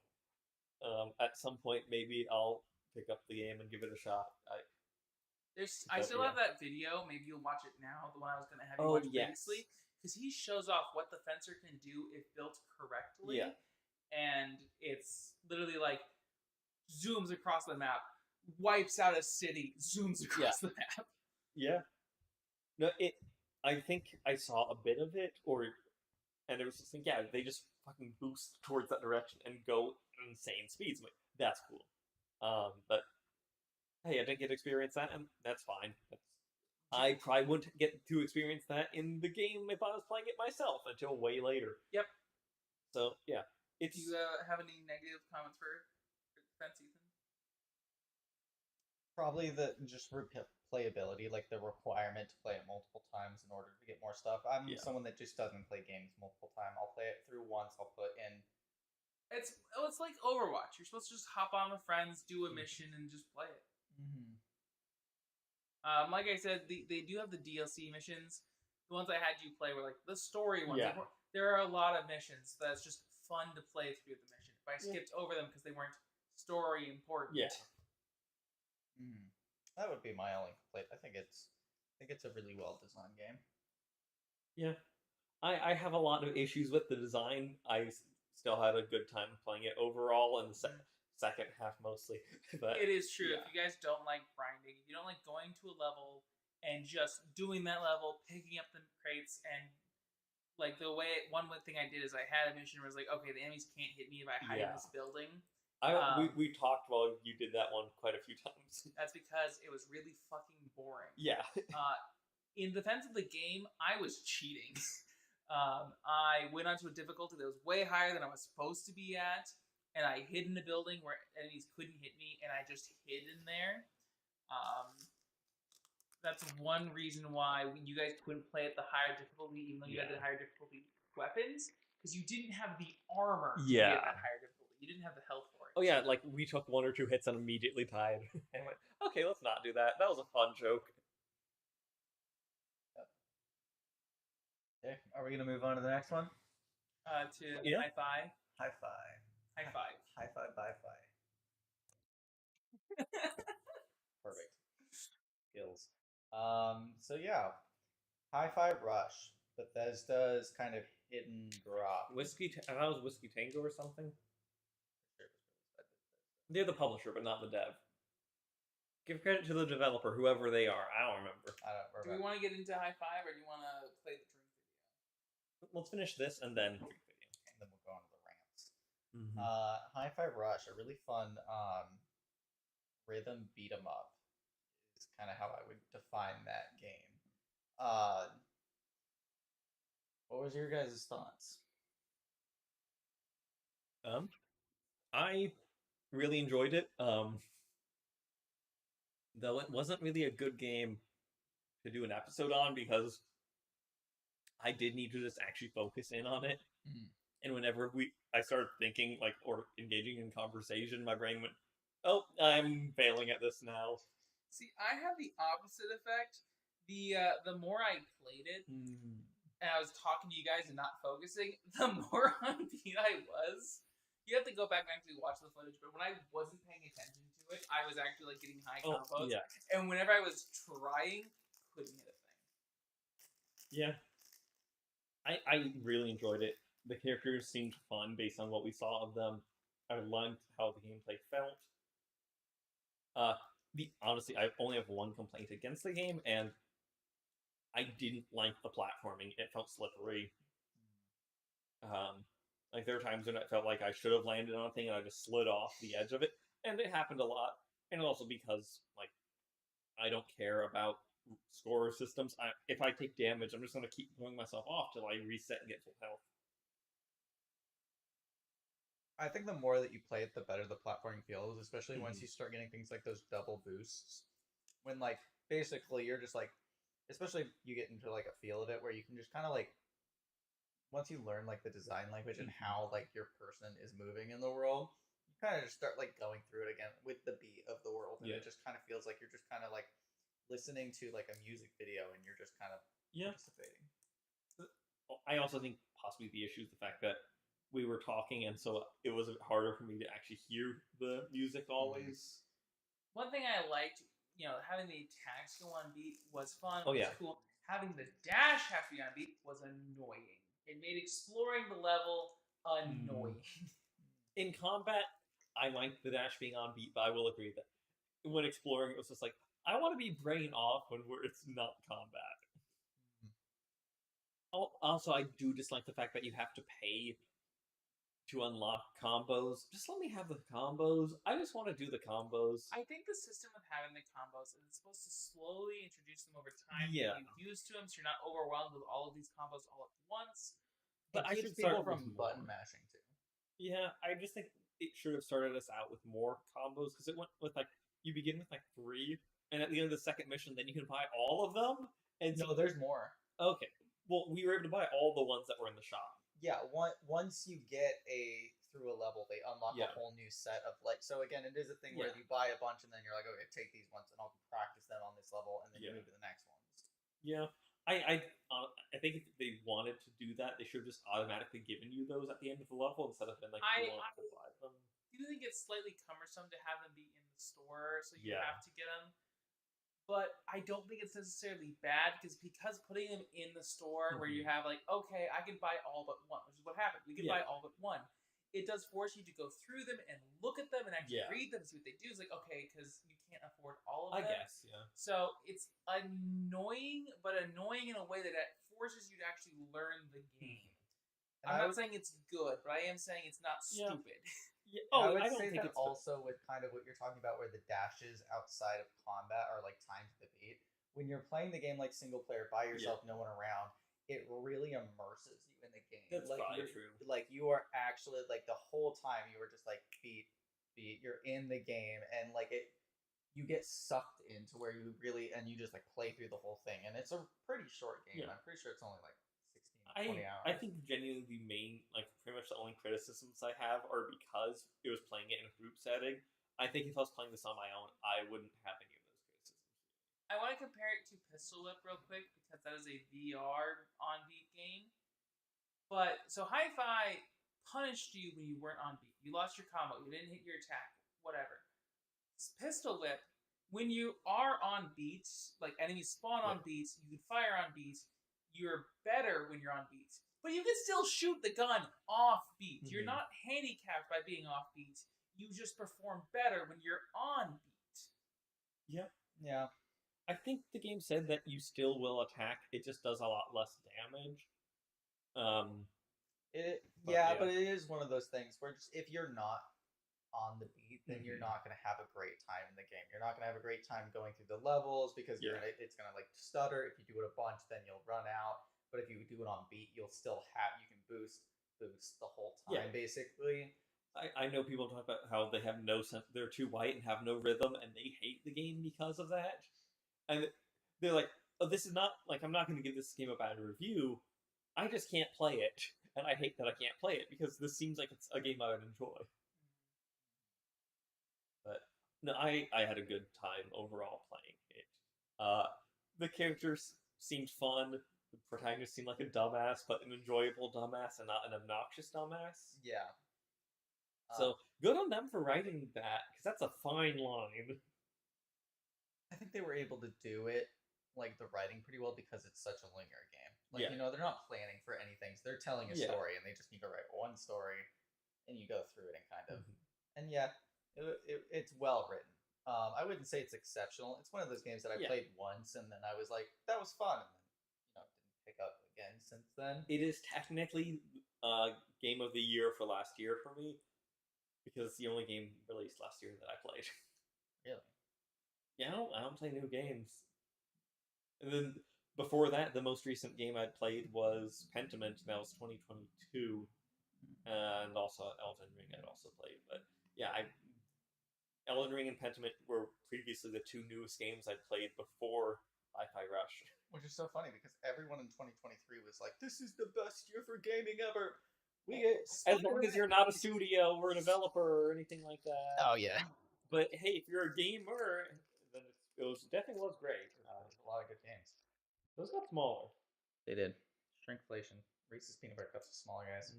At some point, maybe I'll pick up the game and give it a shot. I But, still yeah. have that video. Maybe you'll watch it now. The one I was going to have you Oh, watch yes. previously, because he shows off what the Fencer can do if built correctly. Yeah. And it's literally like zooms across the map, wipes out a city, zooms across the map. Yeah. No, I think I saw a bit of it, and it was just like, yeah, they just fucking boost towards that direction and go insane speeds. I'm like, that's cool. But hey, I didn't get to experience that, and that's fine. I probably wouldn't get to experience that in the game if I was playing it myself until way later. Yep. So yeah, Do it's you have any negative comments for Fence, Ethan? Probably the just playability, like the requirement to play it multiple times in order to get more stuff. I'm Yeah. someone that just doesn't play games multiple times. I'll play it through once. I'll put in. It's like Overwatch. You're supposed to just hop on with friends, do a mission, and just play it. Mm-hmm. Like I said, they do have the DLC missions. The ones I had you play were like the story ones. Yeah. There are a lot of missions that's just fun to play through the mission. If I skipped over them because they weren't story important. yeah. Mm. That would be my only complaint. I think it's a really well designed game. Yeah. I have a lot of issues with the design. I still had a good time playing it overall in the second half mostly. But It is true. yeah. If you guys don't like grinding, if you don't like going to a level and just doing that level, picking up the crates, and like one thing I did is I had a mission where I was like, okay, the enemies can't hit me if I hide in Yeah. this building. We talked while you did that one quite a few times. That's because it was really fucking boring. Yeah. In defense of the game, I was cheating. I went onto a difficulty that was way higher than I was supposed to be at, and I hid in a building where enemies couldn't hit me, and I just hid in there. That's one reason why you guys couldn't play at the higher difficulty, even though you had the higher difficulty weapons, because you didn't have the armor to be at that higher difficulty. You didn't have the health for it. Oh yeah, like we took 1 or 2 hits and immediately tied. And went, okay, let's not do that. That was a fun joke. Okay, are we gonna move on to the next one? To Yeah. high five. High five. High five. High five. Bye five. Perfect. Skills. So yeah, High Five Rush, Bethesda's kind of hidden drop. That was Whiskey Tango or something? They're the publisher, but not the dev. Give credit to the developer, whoever they are. I don't remember. I don't Do we remember. want to get into high five, or do you want to play the drink video? Let's finish this and then. And then we'll go on to the rants. Mhm. High Five Rush, a really fun rhythm beat 'em up is kind of how I would define that game. What was your guys' thoughts? I really enjoyed it. Though it wasn't really a good game to do an episode on because I did need to just actually focus in on it. Mhm. And whenever I started thinking or engaging in conversation, my brain went, "Oh, I'm failing at this now." See, I have the opposite effect. The more I played it, and I was talking to you guys and not focusing, the more on beat I was. You have to go back and actually watch the footage, but when I wasn't paying attention to it, I was actually getting high combos. Yeah. And whenever I was trying, couldn't hit a thing. Yeah, I really enjoyed it. The characters seemed fun based on what we saw of them. I liked how the gameplay felt. Uh, the honestly, I only have one complaint against the game, and I didn't like the platforming. It felt slippery. Like there were times when it felt like I should have landed on a thing and I just slid off the edge of it, and it happened a lot. And also because like I don't care about score systems. If I take damage, I'm just going to keep throwing myself off till I reset and get full health. I think the more that you play it, the better the platforming feels, especially once Mhm. you start getting things like those double boosts. When like basically you're just like, especially if you get into like a feel of it where you can just kind of like once you learn like the design language and Mhm. how like your person is moving in the world, you kind of just start like going through it again with the beat of the world, and Yeah. it just kind of feels like you're just kind of like listening to like a music video, and you're just kind of Yeah. participating. I also think possibly the issue is the fact that we were talking, and so it was harder for me to actually hear the music always. One thing I liked, having the attacks go on beat was fun. Oh, was yeah. cool. Having the dash have to be on beat was annoying. It made exploring the level annoying. In combat, I like the dash being on beat, but I will agree that when exploring, it was just like I want to be brain off when it's not combat. Also, I do dislike the fact that you have to pay to unlock combos. Just let me have the combos. I just want to do the combos. I think the system with having the combos is it's supposed to slowly introduce them over time. Yeah. Get you used to them, so you're not overwhelmed with all of these combos all at once. But It I keeps should people start with from more. button mashing too. Yeah, I just think it should have started us out with more combos because it went with like you begin with like 3, and at the end of the second mission, then you can buy all of them. And No, there's more. okay, well, we were able to buy all the ones that were in the shop. Yeah, once you get through a level, they unlock Yeah. a whole new set of like. So again, it is a thing where Yeah. you buy a bunch and then you're like, okay, take these ones and I'll practice them on this level, and then Yeah. you move to the next ones. Yeah, I think if they wanted to do that, they should have just automatically given you those at the end of the level instead of been like you want to buy them. Do you think it's slightly cumbersome to have them be in the store, so you Yeah. have to get them? But I don't think it's necessarily bad because putting them in the store where you Mhm. have like, okay, I can buy all but one, which is what happened. We can Yeah. buy all but one. It does force you to go through them and look at them and actually Yeah. read them and see what they do. It's like, okay, because you can't afford all of I them. guess, yeah. So it's annoying, but annoying in a way that it forces you to actually learn the game. And I'm I not would, saying it's good, but I am saying it's not Yeah. stupid. Yeah. and I Oh, would I don't say think that it's also with kind of what you're talking about, where the dashes outside of combat are like timed to the beat. When you're playing the game like single player by yourself, no one around, it really immerses you in the game. That's like probably you're, true. Like you are actually like the whole time you were just like beat. You're in the game, and like you get sucked into where you really and you just like play through the whole thing, and it's a pretty short game. Yeah. I'm pretty sure it's only like 16, 20 hours. I think genuinely the main, like, pretty much the only criticisms I have are because it was playing it in a group setting. I think if I was playing this on my own, I wouldn't have any of those criticisms. I want to compare it to Pistol Whip real quick because that is a VR on beat game. But so Hi-Fi punished you when you weren't on beat. You lost your combo. You didn't hit your attack. Whatever. Pistol Whip, when you are on beats, like enemies spawn on beats, you can fire on beats. You're better when you're on beats, but you can still shoot the gun off beat. You're Mhm. not handicapped by being off beat. You just perform better when you're on beat. Yep. Yeah. I think the game said that you still will attack. It just does a lot less damage. But it is one of those things where just if you're not on the beat, then you're not going to have a great time in the game. You're not going to have a great time going through the levels because it's going to like stutter. If you do it a bunch, then you'll run out. But if you do it on beat, you can boost the whole time basically. I know people talk about how they have no sense, they're too white and have no rhythm, and they hate the game because of that. And they're like, oh, this is not, like, I'm not going to give this game a bad review. I just can't play it. And I hate that I can't play it because this seems like it's a game I would enjoy. But no, I had a good time overall playing it. The characters seemed fun. The protagonist seemed like a dumbass, but an enjoyable dumbass and not an obnoxious dumbass. Yeah. So good on them for writing that, because that's a fine line. I think they were able to do it, like the writing, pretty well because it's such a linear game. Like, Yeah. they're not planning for anything. So they're telling a Yeah. story, and they just need to write one story, and you go through it and kind of. Mhm. And yeah, it's well written. I wouldn't say it's exceptional. It's one of those games that I Yeah. played once, and then I was like, that was fun, and then didn't pick up again since then. It is technically game of the year for last year for me because it's the only game released last year that I played. Really. Yeah, I don't play new games. And then before that, the most recent game I played was Pentiment, and that was 2022, and also Elden Ring I'd also played. But yeah, Elden Ring and Pentiment were previously the two newest games I'd played before Hi-Fi Rush. Which is so funny because everyone in 2023 was like, "This is the best year for gaming ever." As long as you're not a studio or a developer or anything like that. Oh yeah. But hey, if you're a gamer, then it definitely was great. There's a lot of good games. Those got smaller. They did. Shrinkflation. Reese's peanut butter cups are smaller, guys.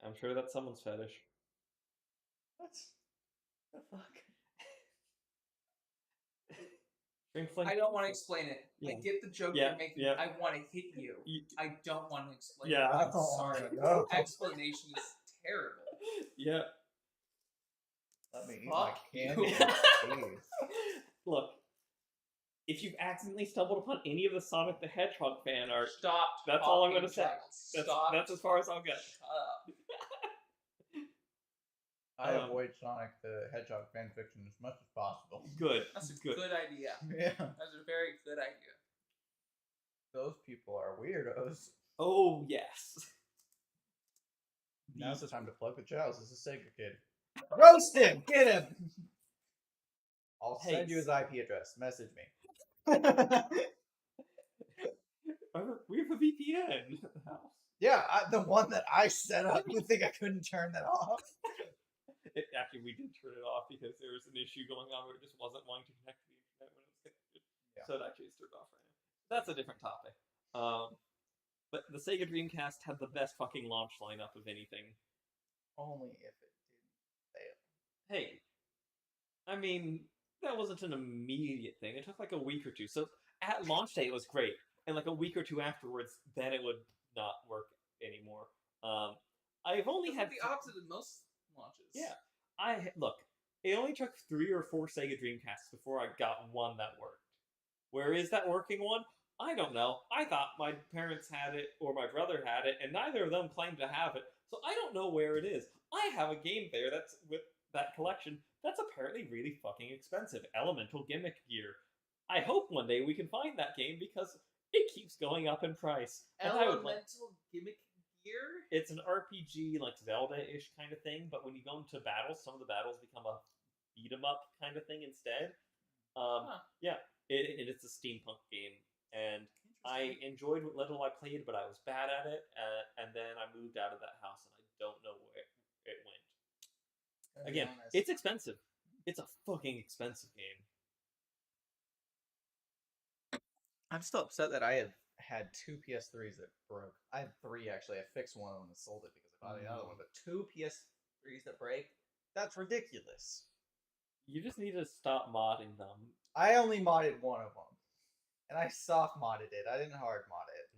I'm sure that's someone's fetish. What the fuck? Shrinkflation. I don't want to explain it. Yeah. I get the joke Yeah, you're making. yeah. I want to hit you. I don't want to explain Yeah. it. I'm sorry. no. Explanation is terrible. Yeah. Let me eat Fuck my you. candy. Jeez. Look, if you've accidentally stumbled upon any of the Sonic the Hedgehog fan art, Stop. That's all I'm talking, gonna say. Giles. Stop. that's as far as I'll go. Shut up. I Um, avoid Sonic the Hedgehog fanfiction as much as possible. Good. That's a Good. good idea. Yeah. That's a very good idea. Those people are weirdos. Oh yes. Now's the time to plug the Giles as a Sega kid. Roast him! Get him! I'll Hey. send you his IP address. Message me. We have a VPN. Yeah, the one that I set up. You think I couldn't turn that off? Actually, we did turn it off because there was an issue going on where it just wasn't wanting to connect to the internet when it was connected. Yeah. So it actually is turned off right now. That's a different topic. But the Sega Dreamcast had the best fucking launch lineup of anything. Only if it didn't fail. Hey, I mean, that wasn't an immediate thing. It took like a week or two. So at launch day, it was great. And like a week or two afterwards, then it would not work anymore. I've only That's had the opposite of most launches. Yeah, look. It only took 3 or 4 Sega Dreamcasts before I got one that worked. Where is that working one? I don't know. I thought my parents had it or my brother had it, and neither of them claimed to have it. So I don't know where it is. I have a game there that's with that collection that's apparently really fucking expensive. Elemental Gimmick Gear. I hope one day we can find that game because it keeps going up in price. And I would like. Elemental Gimmick Gear? It's an RPG, like Zelda-ish kind of thing, but when you go into battles, some of the battles become a beat-em-up kind of thing instead. Yeah, it's a steampunk game, and I enjoyed what little I played, but I was bad at it, and then I moved out of that house, and I don't know where it went. Gotta be Again, honest. it's expensive. It's a fucking expensive game. I'm still upset that I had 2 PS3s that broke. I had 3 actually. I fixed one of them and sold it because I bought another one. But 2 PS3s that break? That's ridiculous. You just need to stop modding them. I only modded one of them, and I soft modded it. I didn't hard mod it.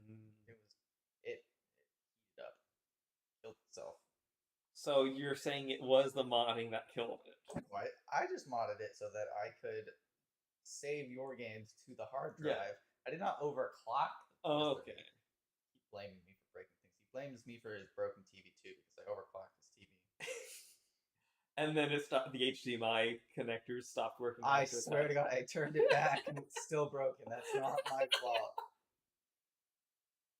It heated up, killed itself. So you're saying it was the modding that killed it? What? I just modded it so that I could save your games to the hard drive. Yeah. I did not overclock. Oh, okay. He's blaming me for breaking things. He blames me for his broken TV too because I overclocked his TV. And then it stopped. The HDMI connectors stopped working. I swear to God, I turned it back and it's still broken. That's not my fault.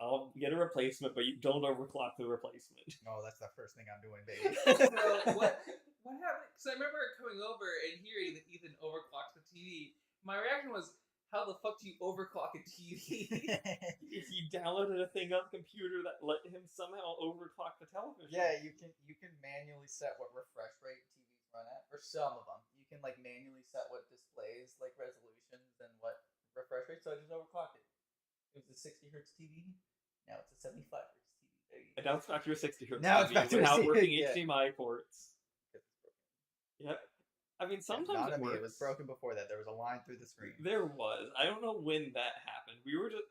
I'll get a replacement, but you don't overclock the replacement. No, that's the first thing I'm doing, baby. So what happened? Because I remember coming over and hearing that Ethan overclocked the TV. My reaction was, how the fuck do you overclock a TV? If you downloaded a thing on the computer that let him somehow overclock the television. Yeah, you can manually set what refresh rate TVs run at, or some of them. You can like manually set what displays, like resolutions and what refresh rate. So I just overclocked it. It was a 60 hertz TV. Now it's a 75 hertz TV. Baby. And now it's back to a 60 hertz Now it's TV back to a without 60, working yeah. HDMI ports. Yep. I mean, Yeah, sometimes not it on me. works. It was broken before that. There was a line through the screen. There was. I don't know when that happened. We were just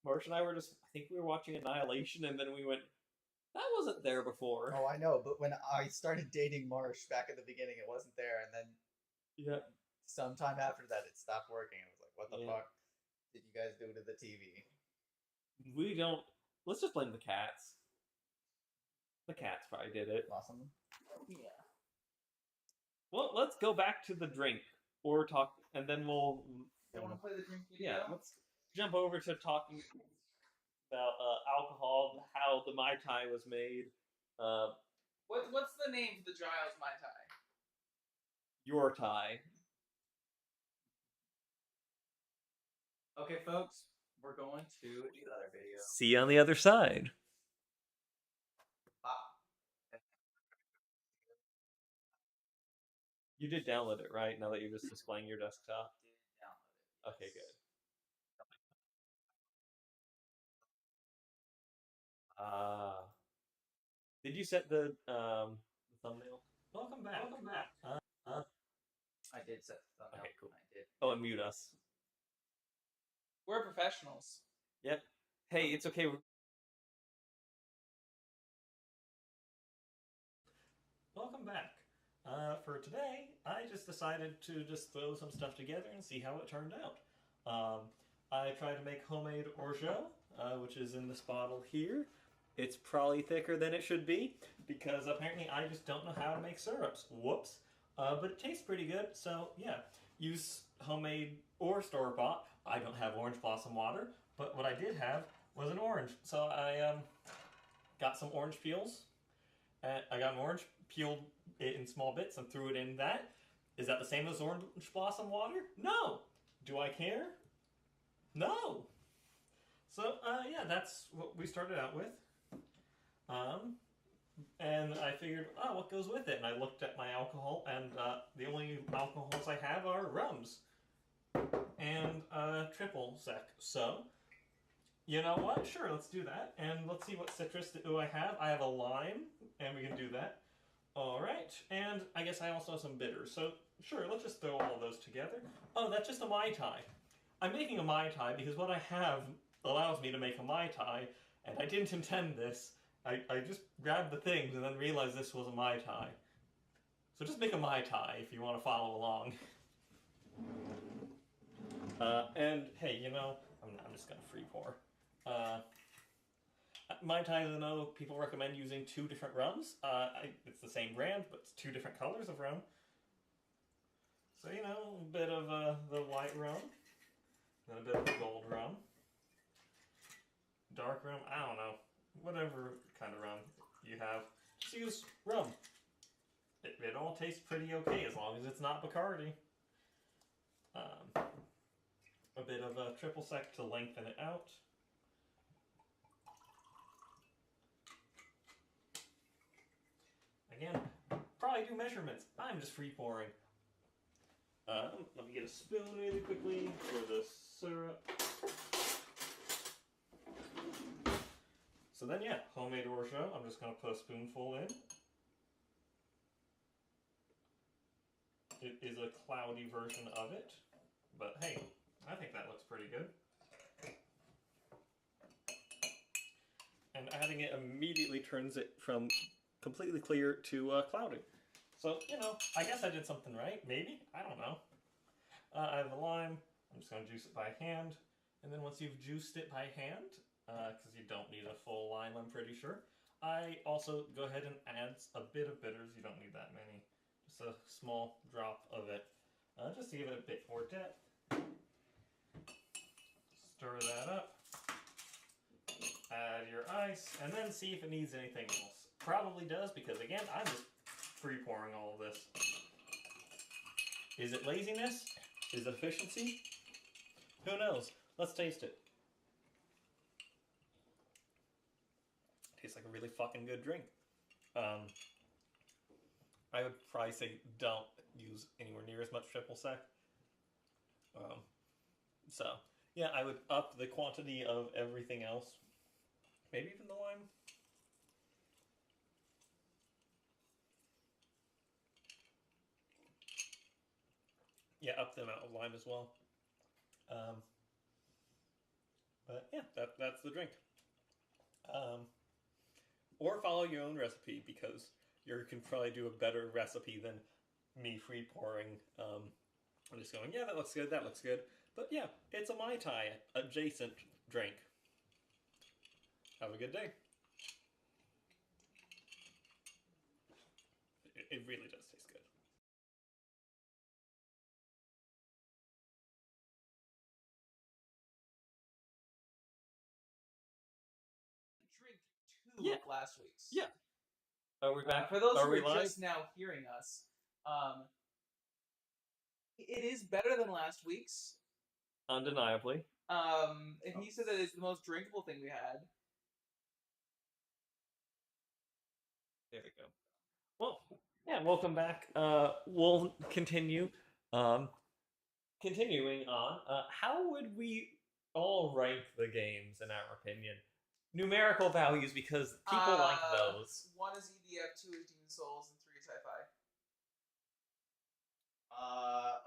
Marsh and I were just. I think we were watching Annihilation, and then we went. That wasn't there before. Oh, I know. But when I started dating Marsh back at the beginning, it wasn't there, and then Yeah. sometime after that, it stopped working. I was like, "What the Yeah. fuck did you guys do to the TV?" We don't. Let's just blame the cats. The cats probably did it. Awesome. Yeah. Well, let's go back to the drink or talk, and then we'll. You want to play the drink video? Yeah, let's jump over to talking about alcohol, how the Mai Tai was made. What's the name for the Giles Mai Tai? Your Thai. Okay, folks, we're going to the other video. See you on the other side. You did download it, right? Now that you're just displaying your desktop? Okay, good. Did you set the thumbnail? Welcome back. Welcome back. I did set the thumbnail. Okay, cool. I did. Oh, and mute us. We're professionals. Yep. Hey, it's okay. Welcome back. For today, I just decided to just throw some stuff together and see how it turned out. I tried to make homemade orgeat, which is in this bottle here. It's probably thicker than it should be, because apparently I just don't know how to make syrups. Whoops. But it tastes pretty good, so yeah. Use homemade or store-bought. I don't have orange blossom water, but what I did have was an orange. So I got some orange peels. I got an orange, peeled it in small bits and threw it in that. Is that the same as orange blossom water? No! Do I care? No! So, yeah, that's what we started out with. And I figured, oh, what goes with it? And I looked at my alcohol, and the only alcohols I have are rums. And triple sec. So, you know what? Sure, let's do that. And let's see what citrus do I have. I have a lime, and we can do that. Alright, and I guess I also have some bitters. So, sure, let's just throw all of those together. Oh, that's just a Mai Tai. I'm making a Mai Tai because what I have allows me to make a Mai Tai, and I didn't intend this. I just grabbed the things and then realized this was a Mai Tai. So just make a Mai Tai if you want to follow along. And hey, you know, I'm just gonna free pour. Mai Tais, I know people recommend using 2 different rums. It's the same brand, but it's 2 different colors of rum. So, you know, a bit of the white rum, then a bit of the gold rum. Dark rum, I don't know. Whatever kind of rum you have, just use rum. It all tastes pretty okay as long as it's not Bacardi. A bit of a triple sec to lengthen it out. Again, probably do measurements. I'm just free pouring. Let me get a spoon really quickly for the syrup. So then, yeah, homemade orgeat. I'm just going to put a spoonful in. It is a cloudy version of it, but hey, I think that looks pretty good. And adding it immediately turns it from completely clear to cloudy. So, you know, I guess I did something right, maybe? I don't know. I have the lime. I'm just going to juice it by hand. And then once you've juiced it by hand, because you don't need a full lime, I'm pretty sure, I also go ahead and add a bit of bitters. You don't need that many. Just a small drop of it. Just to give it a bit more depth. Stir that up. Add your ice, and then see if it needs anything else. Probably does, because again, I'm just free pouring all of this. Is it laziness? Is it efficiency? Who knows? Let's taste it. Tastes like a really fucking good drink. I would probably say don't use anywhere near as much triple sec. So, yeah, I would up the quantity of everything else. Maybe even the lime. up the amount of lime as well. But yeah, that's the drink. Or follow your own recipe, because you can probably do a better recipe than me free pouring. I'm just going, yeah, that looks good, that looks good. But yeah, it's a Mai Tai adjacent drink. Have a good day. It really does taste good. Drink two of last week's. Yeah. Are we back? For those Are who we are live? just now hearing us, it is better than last week's. Undeniably. And he said that it's the most drinkable thing we had. There we go. Well, yeah, welcome back. We'll continue. Continuing on, how would we all rank the games in our opinion? Numerical values, because people like those. 1 is EDF, 2 is Demon Souls, and 3 is Hi-Fi.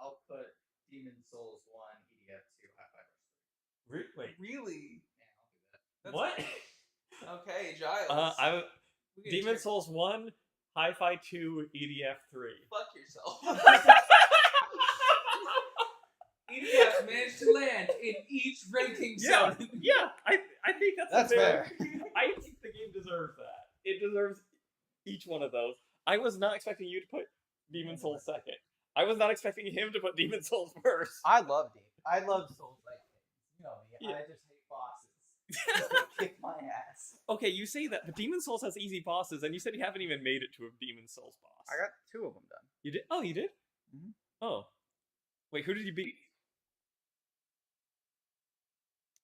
I'll put Demon Souls 1, EDF 2, Hi-Fi Rush 3. Wait. Really? Yeah, I'll do that. What? Okay, Giles. We can Demon check- Souls 1, Hi-Fi 2, EDF 3. Fuck yourself. EDF managed to land in each ranking zone. Yeah, I think That's fair. I think the game deserves that. It deserves each one of those. I was not expecting you to put Demon Souls second. I was not expecting him to put Demon Souls first. I love Souls like games. You know me. Yeah. I just hate bosses. They kick my ass. Okay, you say that, but Demon Souls has easy bosses, and you said you haven't even made it to a Demon Souls boss. I got 2 of them done. You did? Oh, you did? Mhm. Oh. Wait, who did you beat?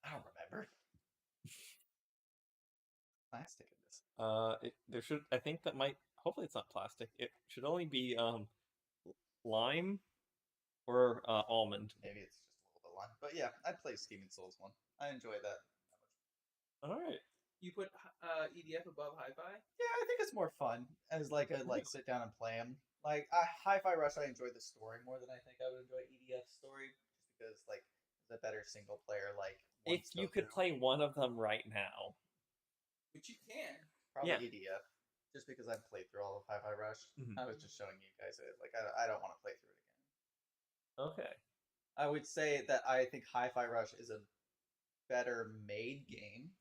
I don't remember. Plastic in this. There should. I think that might. Hopefully, it's not plastic. It should only be lime or almond. Maybe it's just a little bit lime. But yeah, I'd play Demon Souls 1. I enjoy that. All right. You put EDF above Hi-Fi? Yeah, I think it's more fun as like a sit down and play them. Like Hi-Fi Rush, I enjoy the story more than I think I would enjoy EDF story, just because like it's a better single player. Like If you could play one of them right now. Which you can. probably yeah. EDF, just because I've played through all of Hi-Fi Rush. Mhm. I was just showing you guys it. Like I don't want to play through it again. Okay. I would say that I think Hi-Fi Rush is a better made game.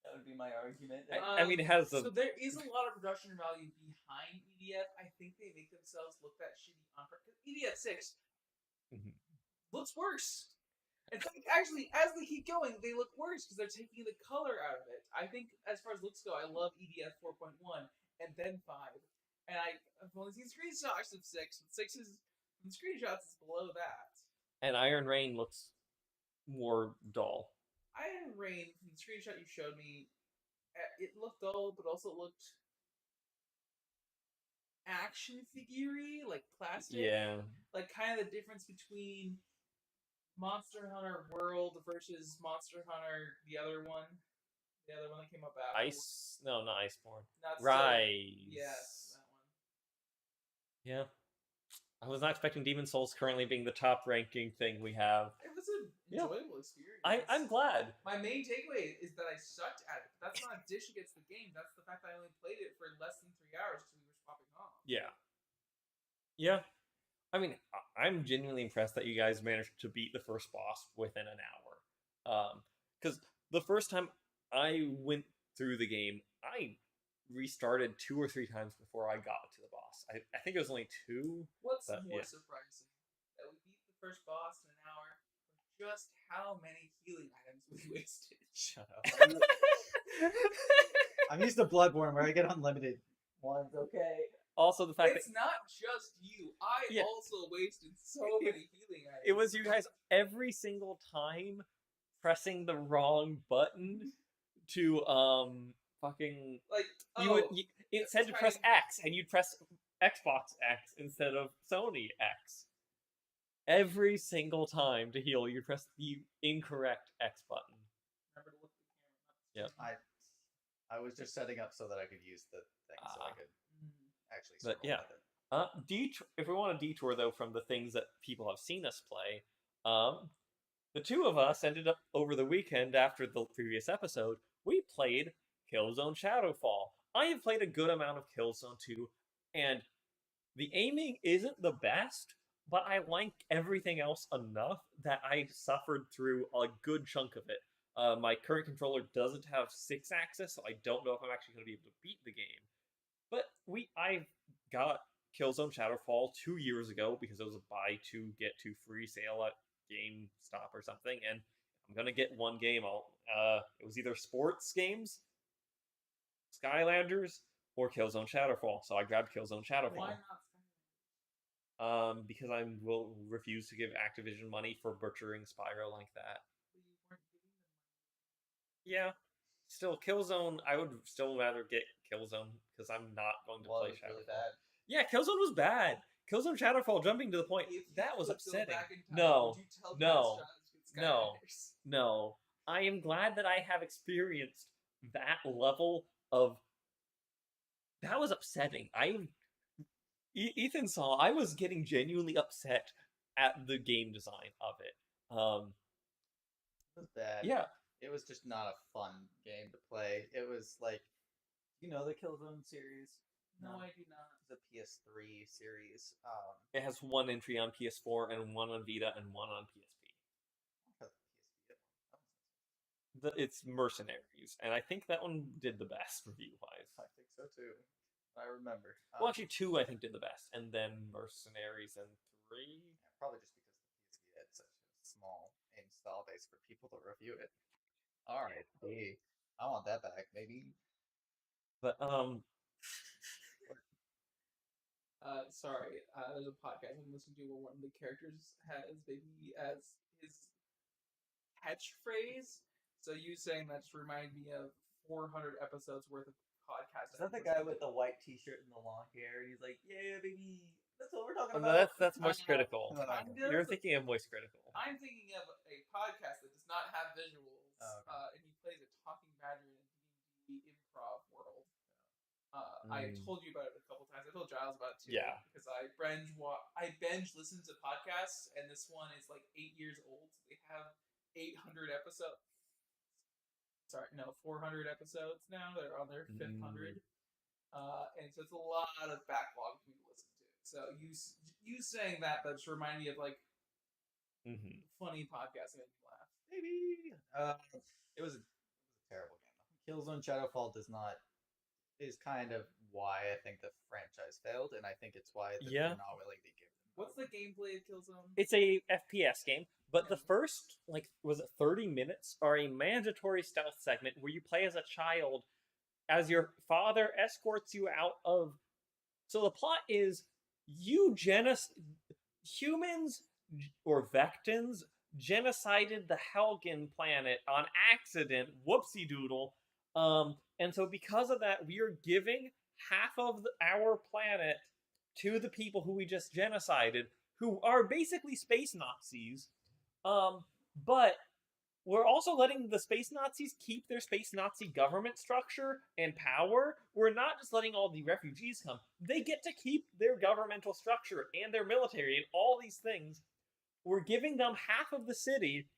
That would be my argument. I mean, it has a. So there is a lot of production value behind EDF. I think they make themselves look that shitty on purpose. EDF 6 Mhm. looks worse. It's like, actually, as they keep going, they look worse because they're taking the color out of it. I think, as far as looks go, I love EDF 4.1 and then 5. And I've only seen screenshots of 6, and 6 is, the screenshots is below that. And Iron Rain looks more dull. Iron Rain, from the screenshot you showed me, it looked dull, but also looked action figure-y, like plastic. Yeah. Like kind of the difference between Monster Hunter World versus Monster Hunter, the other one that came up after. No, not Iceborne. Not still- Rise. Yes, that one. Yeah. I was not expecting Demon Souls currently being the top ranking thing we have. It was an Yeah. enjoyable experience. I'm glad. My main takeaway is that I sucked at it. That's not a dish against the game. That's the fact that I only played it for less than 3 hours because we were swapping off. Yeah. Yeah. I mean, I'm genuinely impressed that you guys managed to beat the first boss within an hour. Because the first time I went through the game, I restarted 2 or 3 times before I got to the boss. I think it was only 2. What's But, more yeah. surprising? That we beat the first boss in an hour for just how many healing items we wasted. Shut up. I'm used to Bloodborne where I get unlimited ones. Okay. Also, the fact It's not just you. I Yeah. also wasted so many healing items. it was you guys every single time pressing the wrong button to fucking like it said to press X and you'd press Xbox X instead of Sony X. Every single time to heal, you press the incorrect X button. Remember to look at the camera. Yep. I was just setting up so that I could use the thing so I could actually. But scroll yeah. with it. If we want to detour though from the things that people have seen us play, the two of us ended up over the weekend after the previous episode. We played Killzone Shadowfall. I have played a good amount of Killzone 2, and the aiming isn't the best, but I like everything else enough that I suffered through a good chunk of it. My current controller doesn't have 6-axis, so I don't know if I'm actually going to be able to beat the game. But I got Killzone Shadowfall 2 years ago because it was a buy two get two free sale at GameStop or something, and I'm gonna get one game. It was either sports games, Skylanders, or Killzone Shadowfall. So I grabbed Killzone Shadowfall. Why not? Because I will refuse to give Activision money for butchering Spyro like that. You weren't giving them money. Yeah. Still, Killzone, I would still rather get Killzone because I'm not going to play Was Shadowfall. really bad. Yeah, Killzone was bad. Killzone Shadowfall, jumping to the point, If you that was could go upsetting. back in time, No, would you tell no, Travis no. Skylanders? No. I am glad that I have experienced that level of. That was upsetting. Ethan saw I was getting genuinely upset at the game design of it. It was bad. Yeah. It was just not a fun game to play. It was like, the Killzone series? No, I do not. It's a PS3 series. It has one entry on PS4 and one on Vita and one on PSP. It's Mercenaries, and I think that one did the best review-wise. I think so too. I remember. Well, actually, 2 I think did the best, and then Mercenaries and 3. Yeah, probably just because the PSP had such a small install base for people to review it. All right, hey, I want that back, maybe. But Sorry. There's a podcast I'm listening to where one of the characters has baby as his catchphrase. So you saying that just reminded me of 400 episodes worth of podcast. Is that the guy with the white T-shirt and the long hair? And he's like, "Yeah, baby, that's what we're talking no, about." that's Moist Critical. Kind of. You're thinking of Moist Critical. I'm thinking of a podcast that does not have visuals, Oh, okay. and he plays a talking badger in a D&D improv world. I told you about it a couple times. I told Giles about it too. Yeah. Because I binge listen to podcasts, and this one is like 8 years old. They have 800 episodes. Sorry, no, 400 episodes now. They're on their 500. And so it's a lot of backlog for me to listen to. So you saying that just reminded me of like funny podcasts that make me laugh. Maybe. It was a terrible game. Killzone Shadowfall is kind of why I think the franchise failed, and I think it's why they're not willing to give them. What's the gameplay of Killzone? It's a FPS game, but the first, 30 minutes are a mandatory stealth segment where you play as a child as your father escorts you out of. So the plot is humans or Vectans genocided the Helgen planet on accident. Whoopsie doodle. And so because of that, we are giving half of our planet to the people who we just genocided, who are basically space Nazis. But we're also letting the space Nazis keep their space Nazi government structure and power. We're not just letting all the refugees come. They get to keep their governmental structure and their military and all these things. We're giving them half of the city,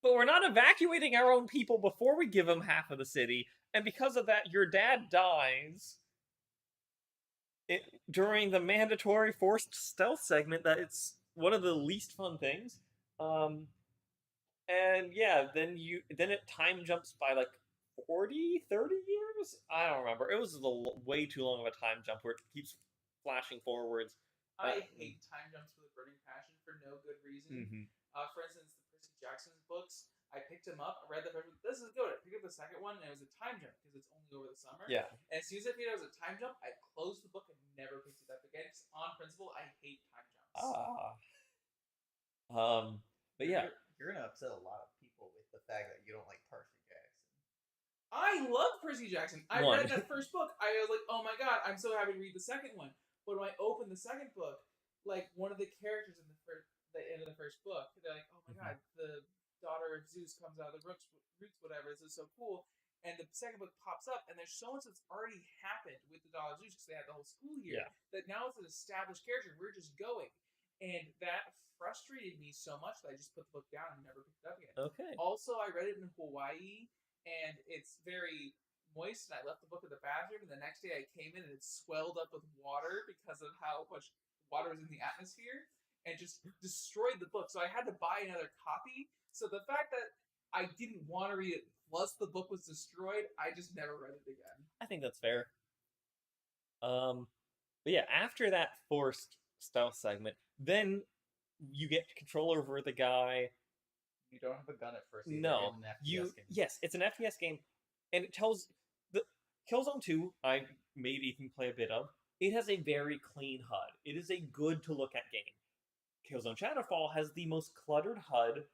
but we're not evacuating our own people before we give them half of the city. And because of that, your dad dies during the mandatory forced stealth segment. That it's one of the least fun things. And yeah, then it time jumps by 40, 30 years? I don't remember. It was way too long of a time jump where it keeps flashing forwards. I hate time jumps with a burning passion for no good reason. For instance, the Percy Jackson's books, I picked them up, I read the first one, this is good. I picked up the second one, and it was a time jump because it's only over the summer. Yeah. And as soon as I figured out it was a time jump, I closed the book and never picked it up again. Because on principle, I hate time jumps. But yeah. You're gonna upset a lot of people with the fact that you don't like Percy Jackson. I love Percy Jackson. I read that first book. I was like, oh my god, I'm so happy to read the second one. But when I opened the second book, one of the characters in the end of the first book, they're like, oh my god, the daughter of Zeus comes out of the roots, whatever. This is so cool. and the second book pops up, and there's so much that's already happened with the Dollar Zeus because they had the whole school year. Yeah. That now it's an established character. We're just going, and that frustrated me so much that I just put the book down and never picked it up again. Okay. Also, I read it in Hawaii, and it's very moist, and I left the book in the bathroom, and the next day I came in and it swelled up with water because of how much water was in the atmosphere, and just destroyed the book. So I had to buy another copy. So the fact that I didn't want to read it, plus the book was destroyed, I just never read it again. I think that's fair. But yeah, after that forced stealth segment, then you get control over the guy. You don't have a gun at first. Either No, in an FPS you game. yes, it's an FPS game, and it tells the Killzone 2. I made Ethan play a bit of. It has a very clean HUD. It is a good to look at game. Killzone Shadowfall has the most cluttered HUD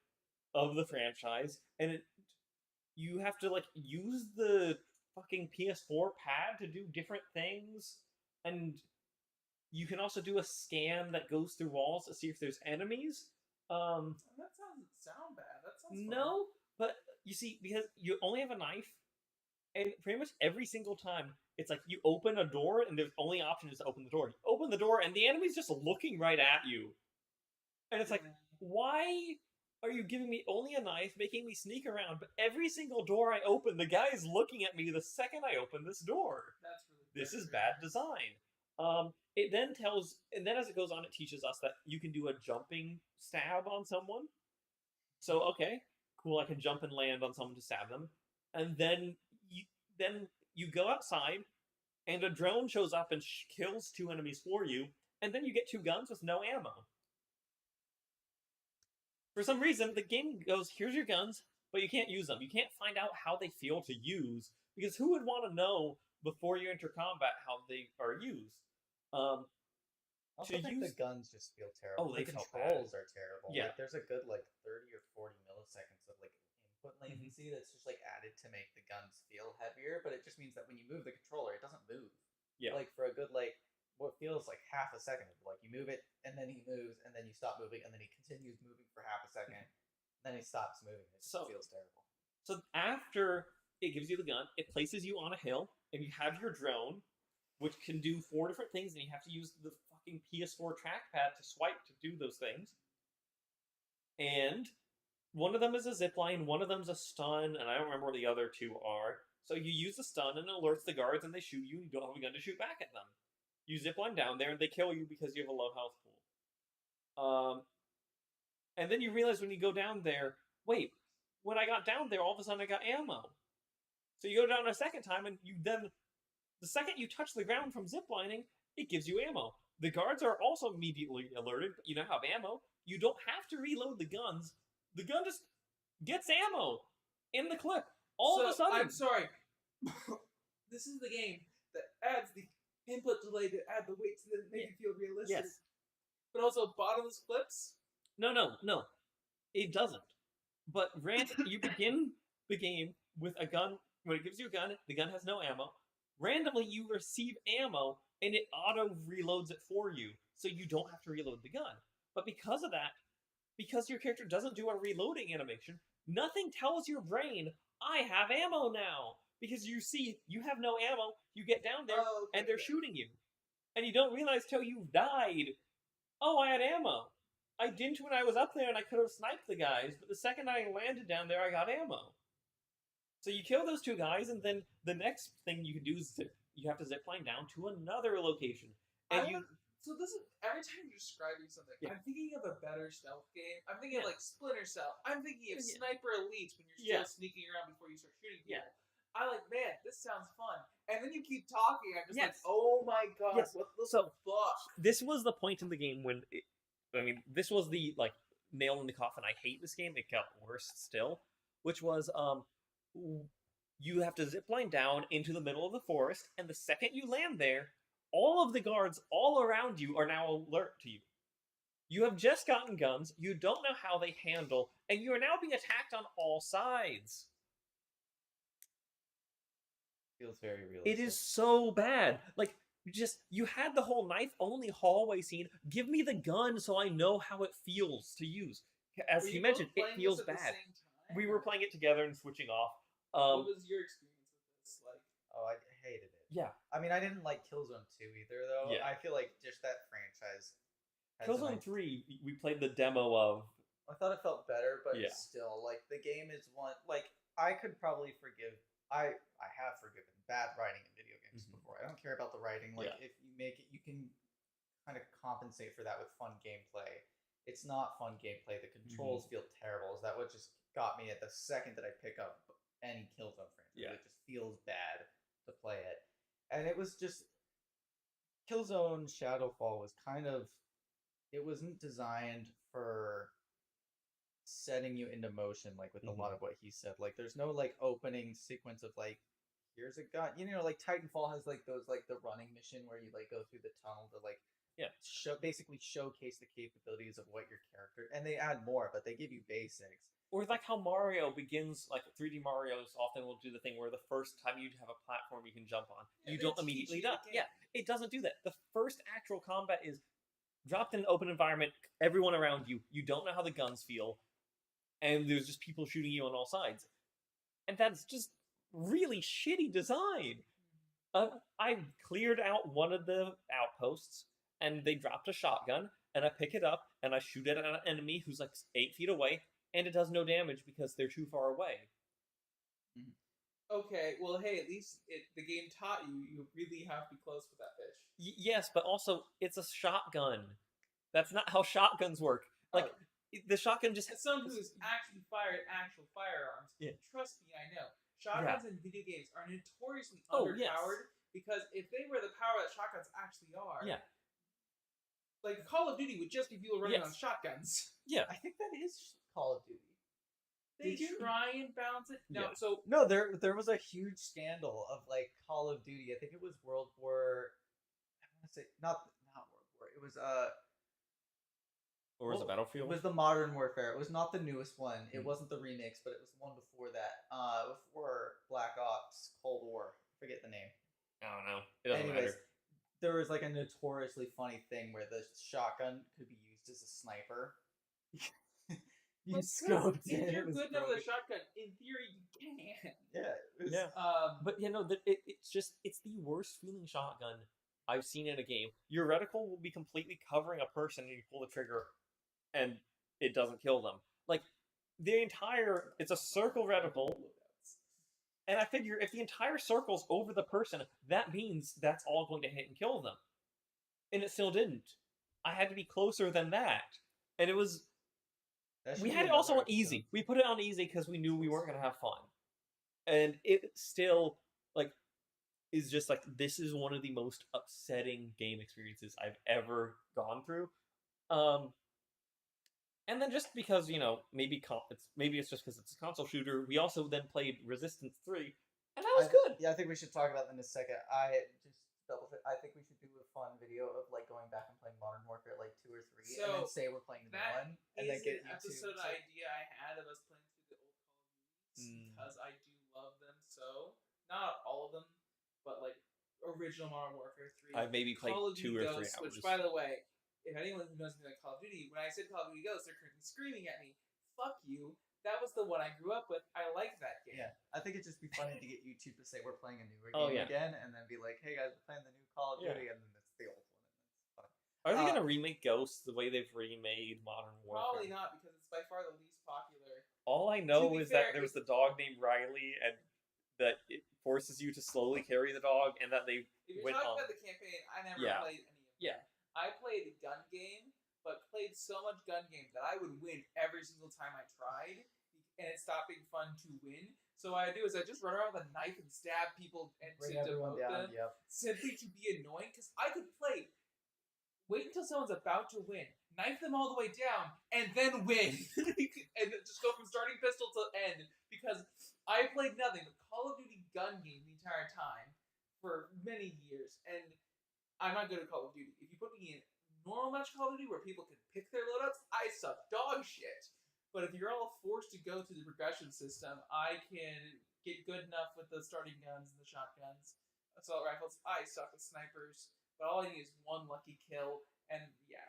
of the franchise, and you have to like use the fucking PS4 pad to do different things, and you can also do a scan that goes through walls to see if there's enemies. That doesn't sound bad. That sounds fun. No, but you see, because you only have a knife, and pretty much every single time, it's like you open a door, and the only option is to open the door. You open the door, and the enemy's just looking right at you. And it's like, why are you giving me only a knife, making me sneak around, but every single door I open, the guy is looking at me the second I open this door? That's really This is bad design. It then tells, and then as it goes on, it teaches us that you can do a jumping stab on someone. So, okay, cool, I can jump and land on someone to stab them. And then you go outside, and a drone shows up and kills 2 enemies for you, and then you get 2 guns with no ammo. For some reason, the game goes, here's your guns, but you can't use them. You can't find out how they feel to use, because who would want to know before you enter combat how they are used? I also think the guns just feel terrible. Oh, they the felt controls are terrible. Yeah. Like, there's a good 30 or 40 milliseconds of input Mm-hmm. latency that's just added to make the guns feel heavier, but it just means that when you move the controller, it doesn't move. Yeah. For a good what feels like half a second. You move it, and then he moves, and then you stop moving, and then he continues moving for half a second, and then he stops moving. It just feels terrible. So after it gives you the gun, it places you on a hill, and you have your drone, which can do 4 different things, and you have to use the fucking PS4 trackpad to swipe to do those things. And one of them is a zipline, one of them's a stun, and I don't remember what the other 2 are. So you use the stun, and it alerts the guards, and they shoot you, and you don't have a gun to shoot back at them. You zipline down there, and they kill you because you have a low health pool. And then you realize when you go down there, wait, when I got down there, all of a sudden I got ammo. So you go down a second time, and the second you touch the ground from ziplining, it gives you ammo. The guards are also immediately alerted, but you now have ammo. You don't have to reload the guns. The gun just gets ammo in the clip. All of a sudden. I'm sorry. This is the game that adds the input delay to add the weight to make it feel realistic. Yes. But also bottomless clips? No. It doesn't. But you begin the game with a gun. When it gives you a gun, the gun has no ammo. Randomly, you receive ammo, and it auto-reloads it for you, so you don't have to reload the gun. But because of that, because your character doesn't do a reloading animation, nothing tells your brain, I have ammo now! Because you see, you have no ammo, you get down there, and they're shooting you. And you don't realize till you've died, oh, I had ammo. I didn't when I was up there, and I could have sniped the guys, but the second I landed down there, I got ammo. So you kill those 2 guys, and then the next thing you can do is you have to zipline down to another location. And So this is, every time you're describing something, Yeah. I'm thinking of a better stealth game. I'm thinking of Splinter Cell. I'm thinking of Yeah. Sniper Elite when you're still sneaking around before you start shooting people. Yeah. I'm like, man, this sounds fun. And then you keep talking, I'm just Yes. oh my god, Yes. what the So- fuck? this was the point in the game when this was the nail in the coffin. I hate this game. It got worse still, which was you have to zipline down into the middle of the forest, and the second you land there, all of the guards all around you are now alert to you. You have just gotten guns, you don't know how they handle, and you are now being attacked on all sides. Feels very realistic. It is so bad. You had the whole knife-only hallway scene. Give me the gun so I know how it feels to use. As Were you both mentioned, it playing feels this at the bad. same time, We were or playing it together and switching off. What was your experience was like. Oh, I hated it. Yeah, I mean, I didn't like Killzone 2 either, though. Yeah. I feel like just that franchise. has an Killzone idea- 3, we played the demo of. I thought it felt better, but Yeah. still, like the game is one. Like I could probably forgive. I have forgiven bad writing in video games Mhm. before. I don't care about the writing. Like Yeah. if you make it, you can kind of compensate for that with fun gameplay. It's not fun gameplay. The controls feel terrible. Is that what just got me at the second that I pick up any Killzone franchise? Yeah. It just feels bad to play it, and it was just Killzone Shadowfall was kind of. It wasn't designed for setting you into motion like with a lot of what he said. Like there's no like opening sequence of like here's a gun. You know, like Titanfall has like those like the running mission where you like go through the tunnel to like basically showcase the capabilities of what your character, and they add more, but they give you basics. Or like how Mario begins, like 3D Mario's often will do the thing where the first time you have a platform you can jump on, Yeah, you they don't teach immediately you the die. game. Yeah, it doesn't do that. The first actual combat is dropped in an open environment, everyone around you, you don't know how the guns feel, and there's just people shooting you on all sides. And that's just really shitty design. I cleared out one of the outposts, and they dropped a shotgun, and I pick it up, and I shoot at an enemy who's like 8 feet away, and it does no damage because they're too far away. Okay, well, hey, at least the game taught you really have to be close with that fish. Yes, but also, it's a shotgun. That's not how shotguns work. Like, the shotgun just... As someone who's actually fired actual firearms, Yeah. trust me, I know. Shotguns in video games are notoriously Oh, yes. underpowered because if they were the power that shotguns actually are, Yeah. like Call of Duty would just be people running Yes. on shotguns. Yeah. I think that is Call of Duty. They Did you- try and balance it. No, Yeah. so No, there was a huge scandal of like Call of Duty. I think it was World War. I want to say not World War. It was Or was it Well, Battlefield? It was the Modern Warfare. It was not the newest one. It Hmm. wasn't the remix, but it was the one before that. Before Black Ops Cold War. I forget the name. I don't know. It doesn't Anyways, matter. there was like a notoriously funny thing where the shotgun could be used as a sniper. You But scoped if it. you're It was good enough with a broken. shotgun, in theory, you can. Yeah. It was, Yeah. But But you know, it's the worst feeling shotgun I've seen in a game. Your reticle will be completely covering a person and you pull the trigger and it doesn't kill them. Like, it's a circle reticle, and I figure if the entire circle's over the person, that means that's all going to hit and kill them. And it still didn't. I had to be closer than that. And it was... that should We be had it another also on episode. easy. We put it on easy because we knew we weren't going to have fun. And it still, like, is just like, this is one of the most upsetting game experiences I've ever gone through. And then just because, you know, maybe it's just because it's a console shooter, we also then played Resistance 3, and that was good. Yeah, I think we should talk about that in a second. I think we should do a fun video of like going back and playing Modern Warfare like 2 or 3, and So, then say we're playing the new that one, and then is get an you episode to. idea I had of us playing through the old Call of Duties because I do love them so. Not all of them, but like original Modern Warfare 3. I've maybe played Call of 2 Duty or 3 Ghosts, hours. which, by the way, if anyone who knows anything about Call of Duty, when I said Call of Duty Ghosts, they're currently screaming at me, "Fuck you! That was the one I grew up with. I like that game." Yeah, I think it'd just be funny to get YouTube to say we're playing a newer Oh, game yeah. again, and then be like, "Hey guys, we're playing the new Call of Yeah. Duty," and then it's the old one, and it's fun. Are they Uh, going to remake Ghosts the way they've remade Modern Warfare? Probably not because it's by far the least popular. All I know be is fair, that there's the dog named Riley, and that it forces you to slowly carry the dog, and that they If you're went talking on. about the campaign, I never Yeah. played any of them. Yeah. I played a gun game, but played so much gun game that I would win every single time I tried, and it stopped being fun to win. So what I do is I just run around with a knife and stab people and Bring to everyone demote down. them, Yep. simply to be annoying, because I could play. Wait until someone's about to win, knife them all the way down, and then win, and just go from starting pistol to end. Because I played nothing but Call of Duty gun game the entire time for many years, and I'm not good at Call of Duty. If you put me in normal match Call of Duty where people can pick their loadouts, I suck dog shit. But if you're all forced to go through the progression system, I can get good enough with the starting guns and the shotguns, assault rifles. I suck with snipers, but all I need is one lucky kill, and yeah.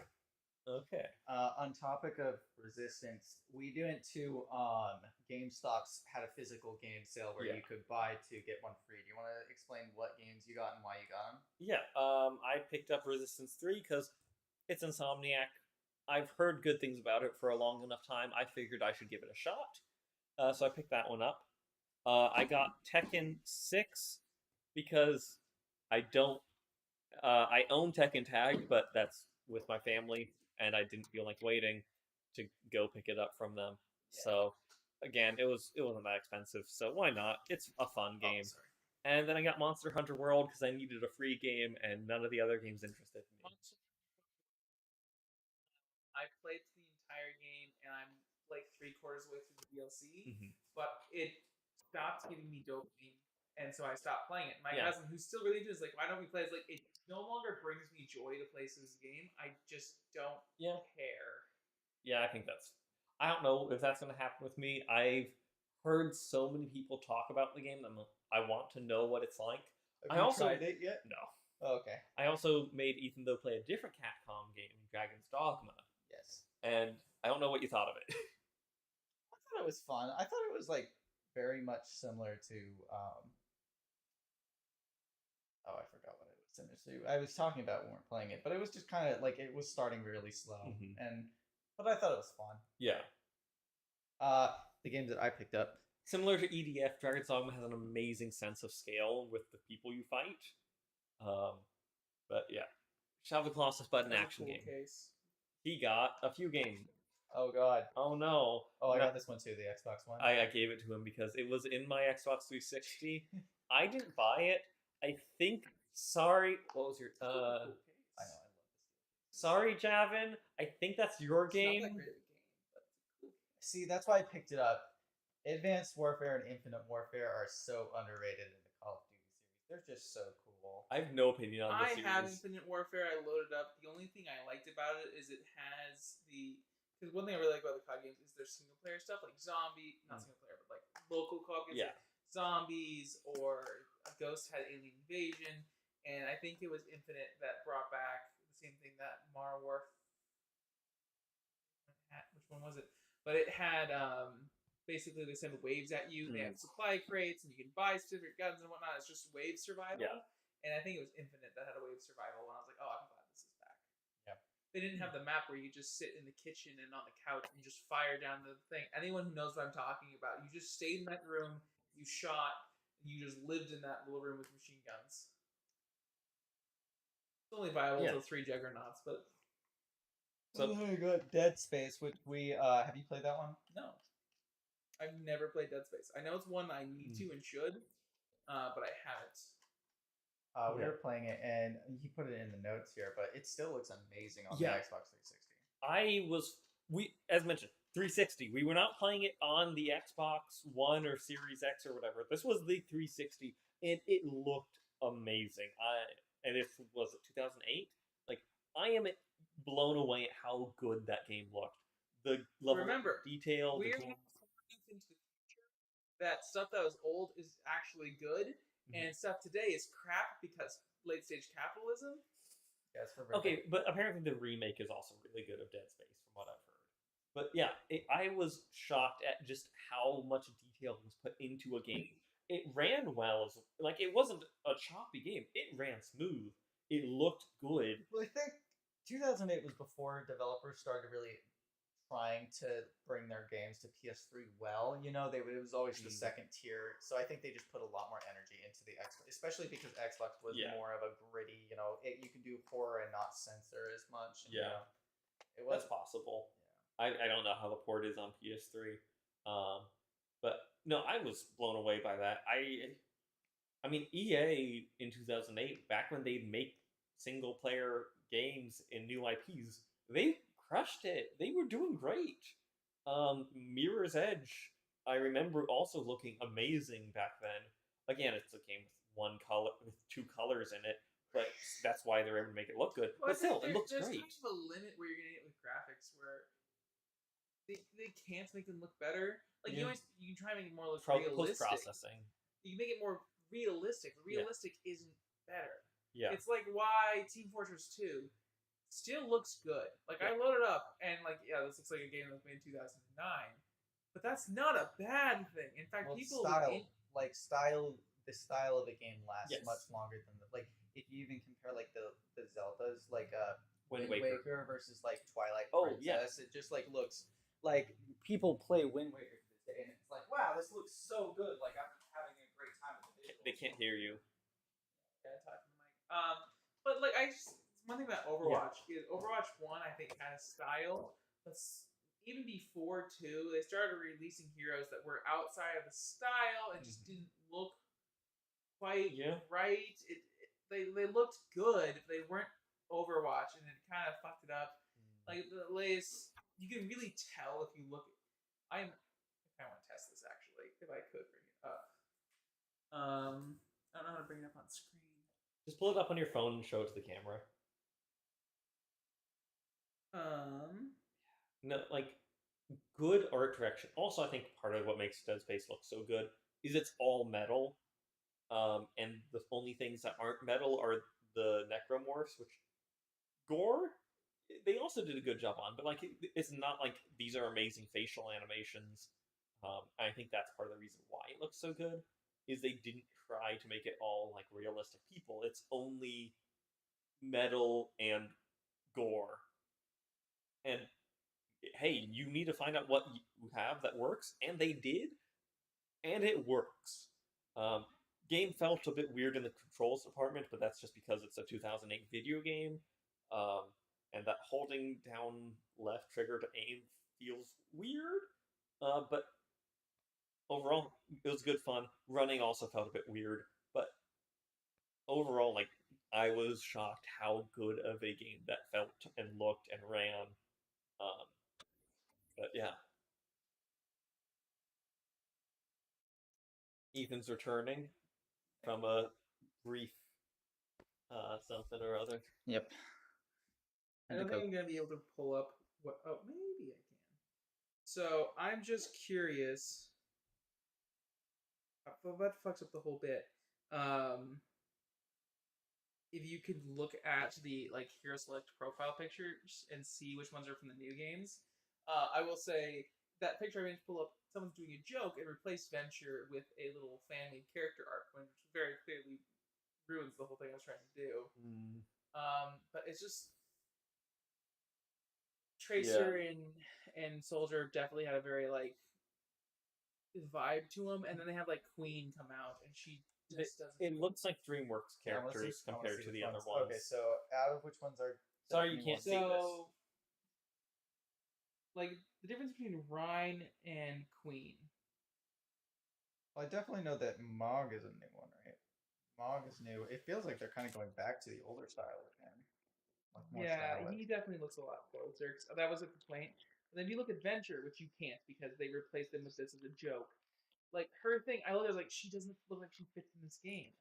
Okay. On topic of Resistance, we went to GameStop's had a physical game sale where Yeah. you could buy two get one free. Do you want to explain what games you got and why you got them? Yeah. I picked up Resistance 3 because it's Insomniac. I've heard good things about it for a long enough time. I figured I should give it a shot. So I picked that one up. I got Tekken 6 because I don't. I own Tekken Tag, but that's with my family, and I didn't feel like waiting to go pick it up from them. Yeah. So again, it wasn't that expensive, so why not? It's a fun Oh, game. sorry. And then I got Monster Hunter World because I needed a free game, and none of the other games interested me. I played the entire game, and I'm like 3/4 way through the DLC, Mhm. but it stopped giving me dopamine, and so I stopped playing it. My Yeah. cousin, who's still really into it, is like, "Why don't we play?" It's like it no longer brings me joy to play this game. I just don't Yeah. care. Yeah, I think that's. I don't know if that's going to happen with me. I've heard so many people talk about the game that I want to know what it's like. Have I you also- tried it yet? No. Oh, okay. I also made Ethan though play a different Capcom game, Dragon's Dogma, Yes. and I don't know what you thought of it. I thought it was fun. I thought it was like very much similar to oh, I forgot what it was similar to. I was talking about when we weren't playing it, but it was just kind of like it was starting really slow, Mhm. but I thought it was fun. Yeah. The games that I picked up, Similar to EDF, Dragon's Dogma has an amazing sense of scale with the people you fight. But yeah, Shadow of the Colossus, but an That's a action cool game. case. He got a few games. oh god, Oh no! oh I No, got this one too, the Xbox One. I gave it to him because it was in my Xbox 360. I didn't buy it. I think. Sorry, what was your? Cool case. I know, I love this. Sorry, Javin. I think that's your It's not that game. great of a game, but it's a cool case. See, that's why I picked it up. Advanced Warfare and Infinite Warfare are so underrated in the Call of Duty series. They're just so cool. I have no opinion on I this have series. Infinite Warfare. I loaded up. The only thing I liked about it is it has the. Because one thing I really like about the COD games is their single player stuff, like not single player, but like local COD games, Yeah. like zombies or Ghost had Alien Invasion, and I think it was Infinite that brought back the same thing that Modern Warfare. Which one was it? But it had basically they send waves at you. They have supply crates, and you can buy specific guns and whatnot. It's just wave survival. Yeah. And I think it was Infinite that had a wave survival, and I was like, oh, I'm glad this is back. Yeah. They didn't have the map where you just sit in the kitchen and on the couch and just fire down the thing. Anyone who knows what I'm talking about, you just stayed in that room, you shot, and you just lived in that little room with machine guns. It's only viable Yeah. until 3 Juggernauts, but So- So you got Dead Space, which we have you played that one? no. I've never played Dead Space. I know it's one I need to and should, but I haven't. We Yeah. were playing it, and he put it in the notes here, but it still looks amazing on Yeah. the Xbox 360. As mentioned, 360. We were not playing it on the Xbox One or Series X or whatever. This was the 360, and it looked amazing. And this was it 2008. Like I am blown away at how good that game looked. The level Remember, of detail. We're The into game, the future. That stuff that was old is actually good, and stuff today is crap because late stage capitalism. Yes, for Okay, but apparently the remake is also really good of Dead Space, from what I've heard. But yeah, I was shocked at just how much detail was put into a game. It ran well, like it wasn't a choppy game. It ran smooth. It looked good. Well, I think 2008 was before developers started really trying to bring their games to PS3 well. You know, it was always the second tier. So I think they just put a lot more energy into the Xbox, especially because Xbox was Yeah. more of a gritty, you know, you can do horror and not censor as much. And, Yeah. You know, it was That's possible. I don't know how the port is on PS3. But no, I was blown away by that. I mean, EA in 2008, back when they'd make single player games in new IPs, they crushed it. They were doing great. Mirror's Edge, I remember also looking amazing back then. Again, it's a game with two colors in it, but that's why they're able to make it look good. Well, I But still, think it looks there's great. kind of a limit where you're gonna get with graphics where they can't make them look better. Like Yeah. you can try and make it more look Post realistic. processing. You can make it more realistic. Realistic isn't better. Yeah. It's like why Team Fortress 2 still looks good. Like I loaded up and like yeah, this looks like a game that was made in 2009, but that's not a bad thing. In fact, Well, people the style of the game lasts Yes. much longer than like if you even compare like the Zeldas, like Wind Wind Waker. Waker versus like Twilight Oh, yeah. Princess, it just like looks like people play Wind Waker to this day, and it's like, wow, this looks so good. Like I'm having a great time with the visuals. They can't hear you. Yeah, talking to Mike. But like I just one thing about Overwatch is Overwatch 1 I think had a style, but even before 2, they started releasing heroes that were outside of the style and just didn't look quite right. They looked good, but they weren't Overwatch, and it kind of fucked it up. Like the latest, you can really tell if you look. I want to test this actually, if I could bring it up. I don't know how to bring it up on screen. Just pull it up on your phone and show it to the camera. No, like good art direction. Also, I think part of what makes Dead Space look so good is it's all metal, and the only things that aren't metal are the necromorphs, which Gore they also did a good job on, but like it's not like these are amazing facial animations. I think that's part of the reason why it looks so good is they didn't try to make it all like realistic people. It's only metal and gore. And hey, you need to find out what you have that works, and they did, and it works. Game felt a bit weird in the controls department, but that's just because it's a 2008 video game, and that holding down left trigger to aim feels weird. But overall, it was good fun. Running also felt a bit weird, but overall, like I was shocked how good of a game that felt and looked and ran. But yeah. Ethan's returning from a brief something or other. Yep. I don't think I'm gonna be able to pull up what. Oh, maybe I can. So I'm just curious. Well, that fucks up the whole bit. If you could look at the like hero select profile pictures and see which ones are from the new games, I will say that picture I managed to pull up. Someone's doing a joke and replaced Venture with a little fan-made character art, which very clearly ruins the whole thing I was trying to do. But it's just Tracer and Soldier definitely had a very like vibe to them, and then they have like Queen come out, and she just doesn't. It looks like DreamWorks characters compared to the other ones. Okay, so out of which ones are? Sorry, you can't see this. Like the difference between Rhine and Queen. Well, I definitely know that Mog is a new one, right? Mog is new. It feels like they're kind of going back to the older style again. Like more stylish. He definitely looks a lot closer. That was a complaint. And then you look at Venture, which you can't because they replaced them with this as a joke. Like her thing, I look at it like she doesn't look like she fits in this game.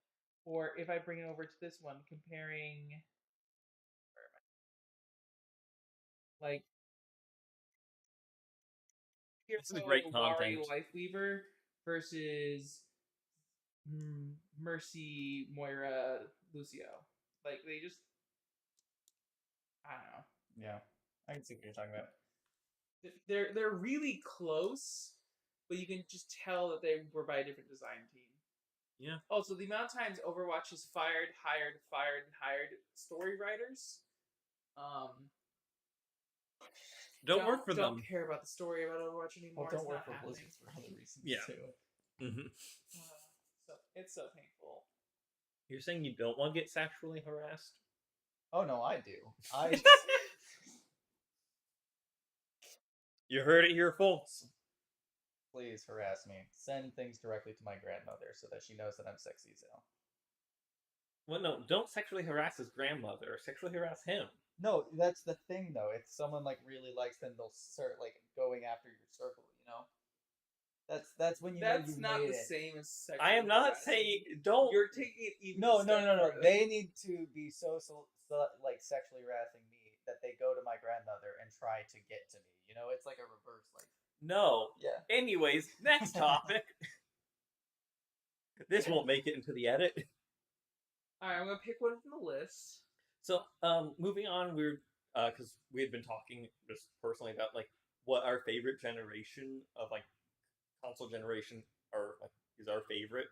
Or if I bring it over to this one, comparing, where am I? Like, this is great content. Lifeweaver versus Mercy Moira Lucio. Like they just, I don't know. Yeah, I can see what you're talking about. They're really close, but you can just tell that they were by a different design team. Yeah. Also, the amount of times Overwatch has hired story writers. Don't work for them. Don't care about the story about Overwatch anymore. Well, don't it's work for happening. Blizzard for other reasons too. So it's so painful. You're saying you don't want to get sexually harassed? Oh no, I do. You heard it here, folks. Please harass me. Send things directly to my grandmother so that she knows that I'm sexy as hell. Well, no, don't sexually harass his grandmother. Sexually harass him. No, that's the thing though. If someone like really likes them, they'll start like going after your circle. You know. That's when you. That's know you not made the it. same as sexual. I am not saying don't. You're taking it even. No. They need to be so like sexually harassing me that they go to my grandmother and try to get to me. You know, it's like a reverse like. No. Yeah. Anyways, next topic. This won't make it into the edit. All right, I'm gonna pick one from the list. So, moving on, we're because we had been talking just personally about like what our favorite generation of like console generation or like is our favorite.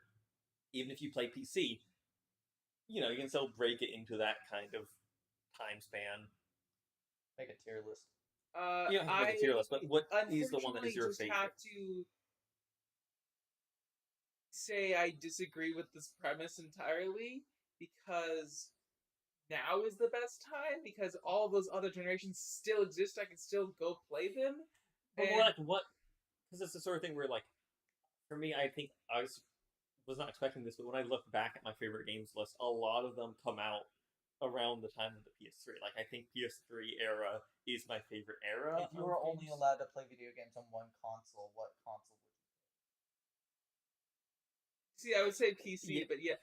Even if you play PC, you know, you can still break it into that kind of time span. Make a tier list. You don't have to make a tier list, but what is the one that is your just favorite? have to say I disagree with this premise entirely because now is the best time because all those other generations still exist. I can still go play them. But And more like what? Because it's the sort of thing where, like, for me, I think I was not expecting this, but when I look back at my favorite games list, a lot of them come out around the time of the PS3. Like, I think PS3 era is my favorite era. If you of were only games. allowed to play video games on one console, what console would you see, I would say PC, Yeah. but yeah.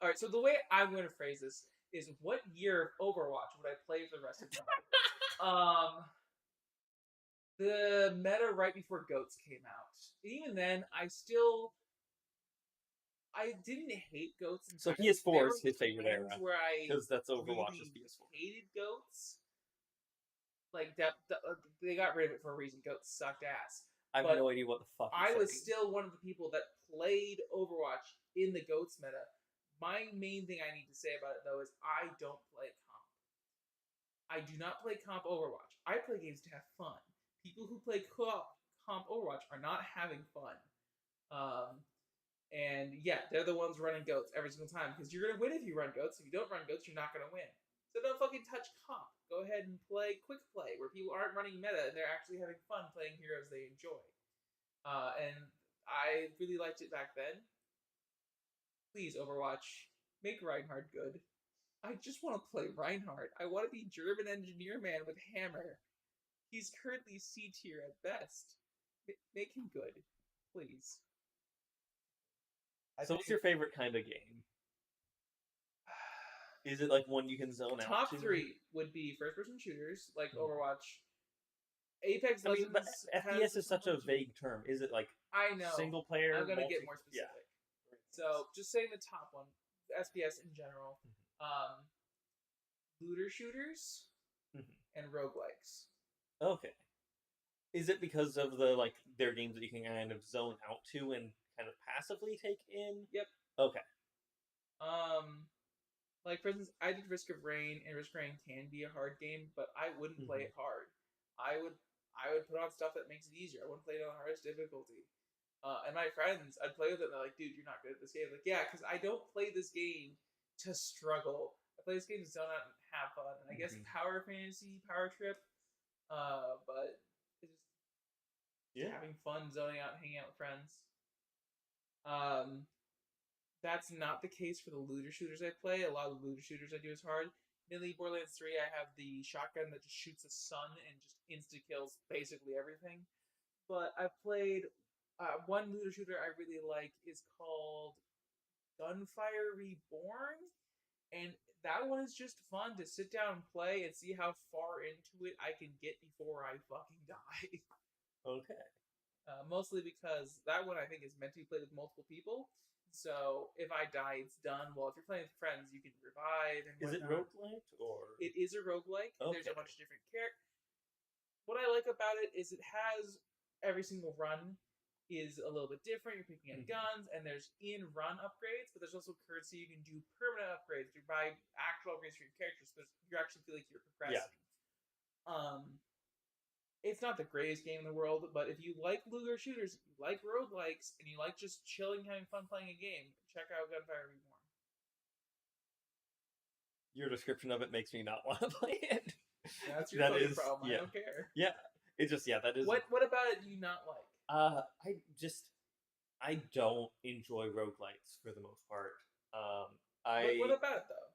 All right. So the way I'm going to phrase this is, what year of Overwatch would I play for the rest of my life? The meta right before Goats came out. Even then, I didn't hate Goats. So entirely. PS4 There is were his favorite times era where I because that's Overwatch's really PS4. hated Goats. Like that, they got rid of it for a reason. Goats sucked ass. I have But no idea what the fuck. I you're was saying. still one of the people that played Overwatch in the Goats meta. My main thing I need to say about it though is I don't play comp. I do not play comp Overwatch. I play games to have fun. People who play comp Overwatch are not having fun. And yeah, they're the ones running Goats every single time because you're gonna win if you run Goats. If you don't run Goats, you're not gonna win. So don't fucking touch comp. Go ahead and play quick play where people aren't running meta and they're actually having fun playing heroes they enjoy. And I really liked it back then. Please, Overwatch, make Reinhardt good. I just want to play Reinhardt. I want to be German engineer man with hammer. He's currently C tier at best. Make him good, please. I So, what's your favorite kind of game? Is it like one you can zone out Top to? 3 would be first-person shooters like Mhm. Overwatch. Apex I mean, but Legends. FPS is such a has- vague term. Is it like I know. single player? I'm gonna get multi- more Yeah. specific. So just saying the top one, SPS in general, looter shooters Mhm. and roguelikes. Okay. Is it because of the like their games that you can kind of zone out to and kind of passively take in? Yep. Okay. Like for instance, I did Risk of Rain, and Risk of Rain can be a hard game, but I wouldn't play it hard. I would put on stuff that makes it easier. I wouldn't play it on the hardest difficulty. And my friends, I'd play with them. They're like, "Dude, you're not good at this game." I'm like, yeah, because I don't play this game to struggle. I play this game to zone out and have fun. And I guess Power Fantasy, Power Trip, but it's just having fun, zoning out, and hanging out with friends. That's not the case for the looter shooters I play. A lot of the looter shooters I do is hard. Mainly Borderlands 3, I have the shotgun that just shoots a sun and just insta-kills basically everything. But I've played... one looter shooter I really like is called Gunfire Reborn. And that one is just fun to sit down and play and see how far into it I can get before I fucking die. Okay. Mostly because that one I think is meant to be played with multiple people. So if I die, it's done. Well, if you're playing with friends, you can revive and Is it whatnot. roguelike or? It is a roguelike. Okay. There's a bunch of different characters. What I like about it is it has every single run is a little bit different. You're picking up guns, and there's in-run upgrades, but there's also currency. You can do permanent upgrades. You buy actual upgrades for your characters, so you actually feel like you're progressing. Yeah. It's not the greatest game in the world, but if you like looter shooters, you like roguelikes, and you like just chilling, having fun playing a game, check out Gunfire Reborn. Your description of it makes me not want to play it. That's your fucking problem. Yeah. I don't care. Yeah, it's just that is. What about it do you not like? I don't enjoy roguelikes for the most part. What about it though?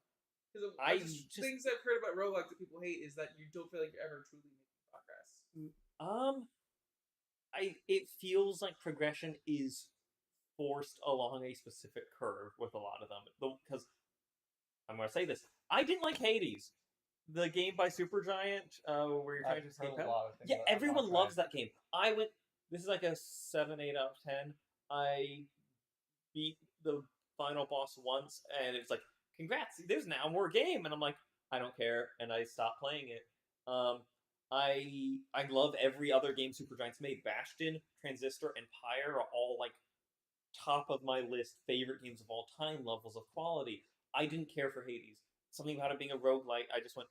Because just things I've heard about roguelikes that people hate is that you don't feel like you're ever truly making progress. It feels like progression is forced along a specific curve with a lot of them. Because I'm going to say this, I didn't like Hades, the game by Supergiant, where you're trying to escape hell. Yeah, everyone loves that game. This is like a 7, 8 out of 10. I beat the final boss once, and it's like, congrats, there's now more game, and I'm like, I don't care, and I stopped playing it. I love every other game Supergiant's made. Bastion, Transistor, and Pyre are all like top of my list favorite games of all time levels of quality. I didn't care for Hades. Something about it being a roguelike, I just went,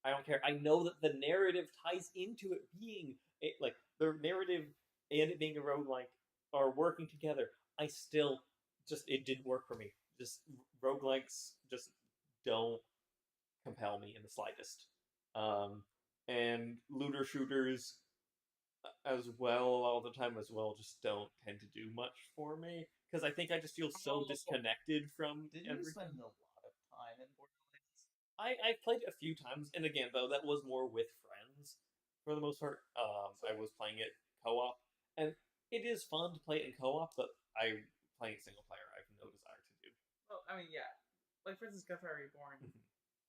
I don't care. I know that the narrative ties into it being like the narrative and it being a roguelike are working together. I still just it didn't work for me. Just roguelikes just don't compel me in the slightest. And looter shooters as well all the time as well just don't tend to do much for me because I think I just feel so disconnected from Didn't you everything. spend a lot of time in Borderlands? I played a few times, and again though that was more with friends for the most part. I was playing it co-op, and it is fun to play it in co-op, but I playing single player I have no desire to do. Well, I mean, yeah. Like, for instance, Gunfire Reborn. Mhm.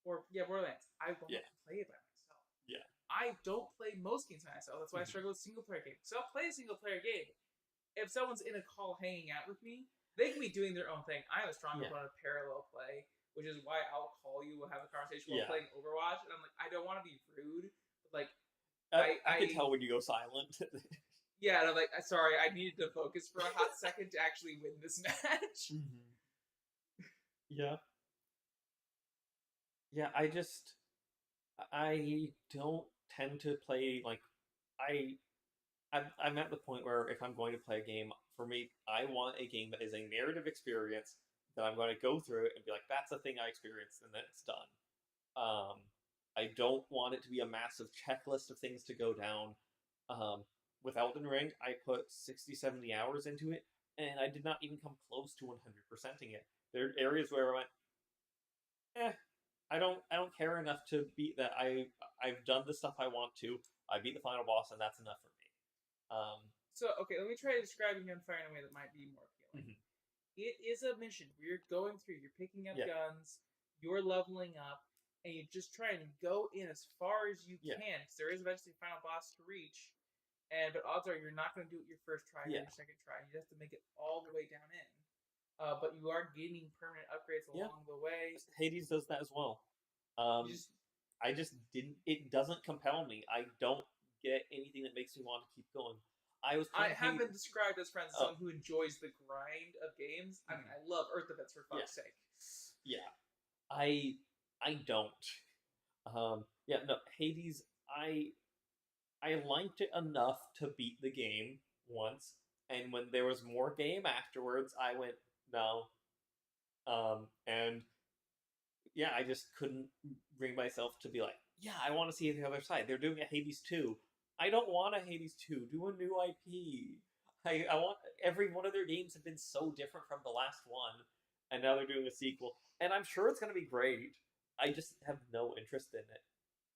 Or, yeah, Borderlands. I want Yeah. to play it by myself. Yeah. I don't play most games by myself. That's why I Mhm. struggle with single player games. So I'll play a single player game. If someone's in a call hanging out with me, they can be doing their own thing. I have a strong Yeah. opponent of parallel play, which is why I'll call you, we'll have a conversation while Yeah. playing Overwatch. And I'm like, I don't want to be rude, but like, I can tell when you go silent. yeah, and I'm like, sorry, I needed to focus for a hot second to actually win this match. Yeah. Yeah, I don't tend to play like I'm at the point where if I'm going to play a game, for me, I want a game that is a narrative experience that I'm going to go through it and be like, that's the thing I experienced, and then it's done. I don't want it to be a massive checklist of things to go down. With Elden Ring, I put 60, 70 hours into it, and I did not even come close to 100%ing it. There are areas where I went, I don't care enough to beat that. I've done the stuff I want to. I beat the final boss, and that's enough for me. So, okay, let me try describing Gunfire in a way that might be more appealing. It is a mission where you're going through, you're picking up Yeah. guns, you're leveling up, and you're just trying to go in as far as you Yeah. can, because there is eventually a final boss to reach. But odds are you're not going to do it your first try or Yeah. your second try. You have to make it all the way down in. But you are gaining permanent upgrades Yeah. along the way. Hades does that as well. You just I just didn't. It doesn't compel me. I don't get anything that makes me want to keep going. I have been described as friends as Oh. someone who enjoys the grind of games. I mean, I love Earth Defense for fuck's sake. Yeah, I don't. Yeah, no, Hades. I liked it enough to beat the game once, and when there was more game afterwards, I went no. And yeah, I just couldn't bring myself to be like, yeah, I want to see the other side. They're doing a Hades 2. I don't want a Hades 2. Do a new IP. I want every one of their games have been so different from the last one, and now they're doing a sequel, and I'm sure it's gonna be great. I just have no interest in it.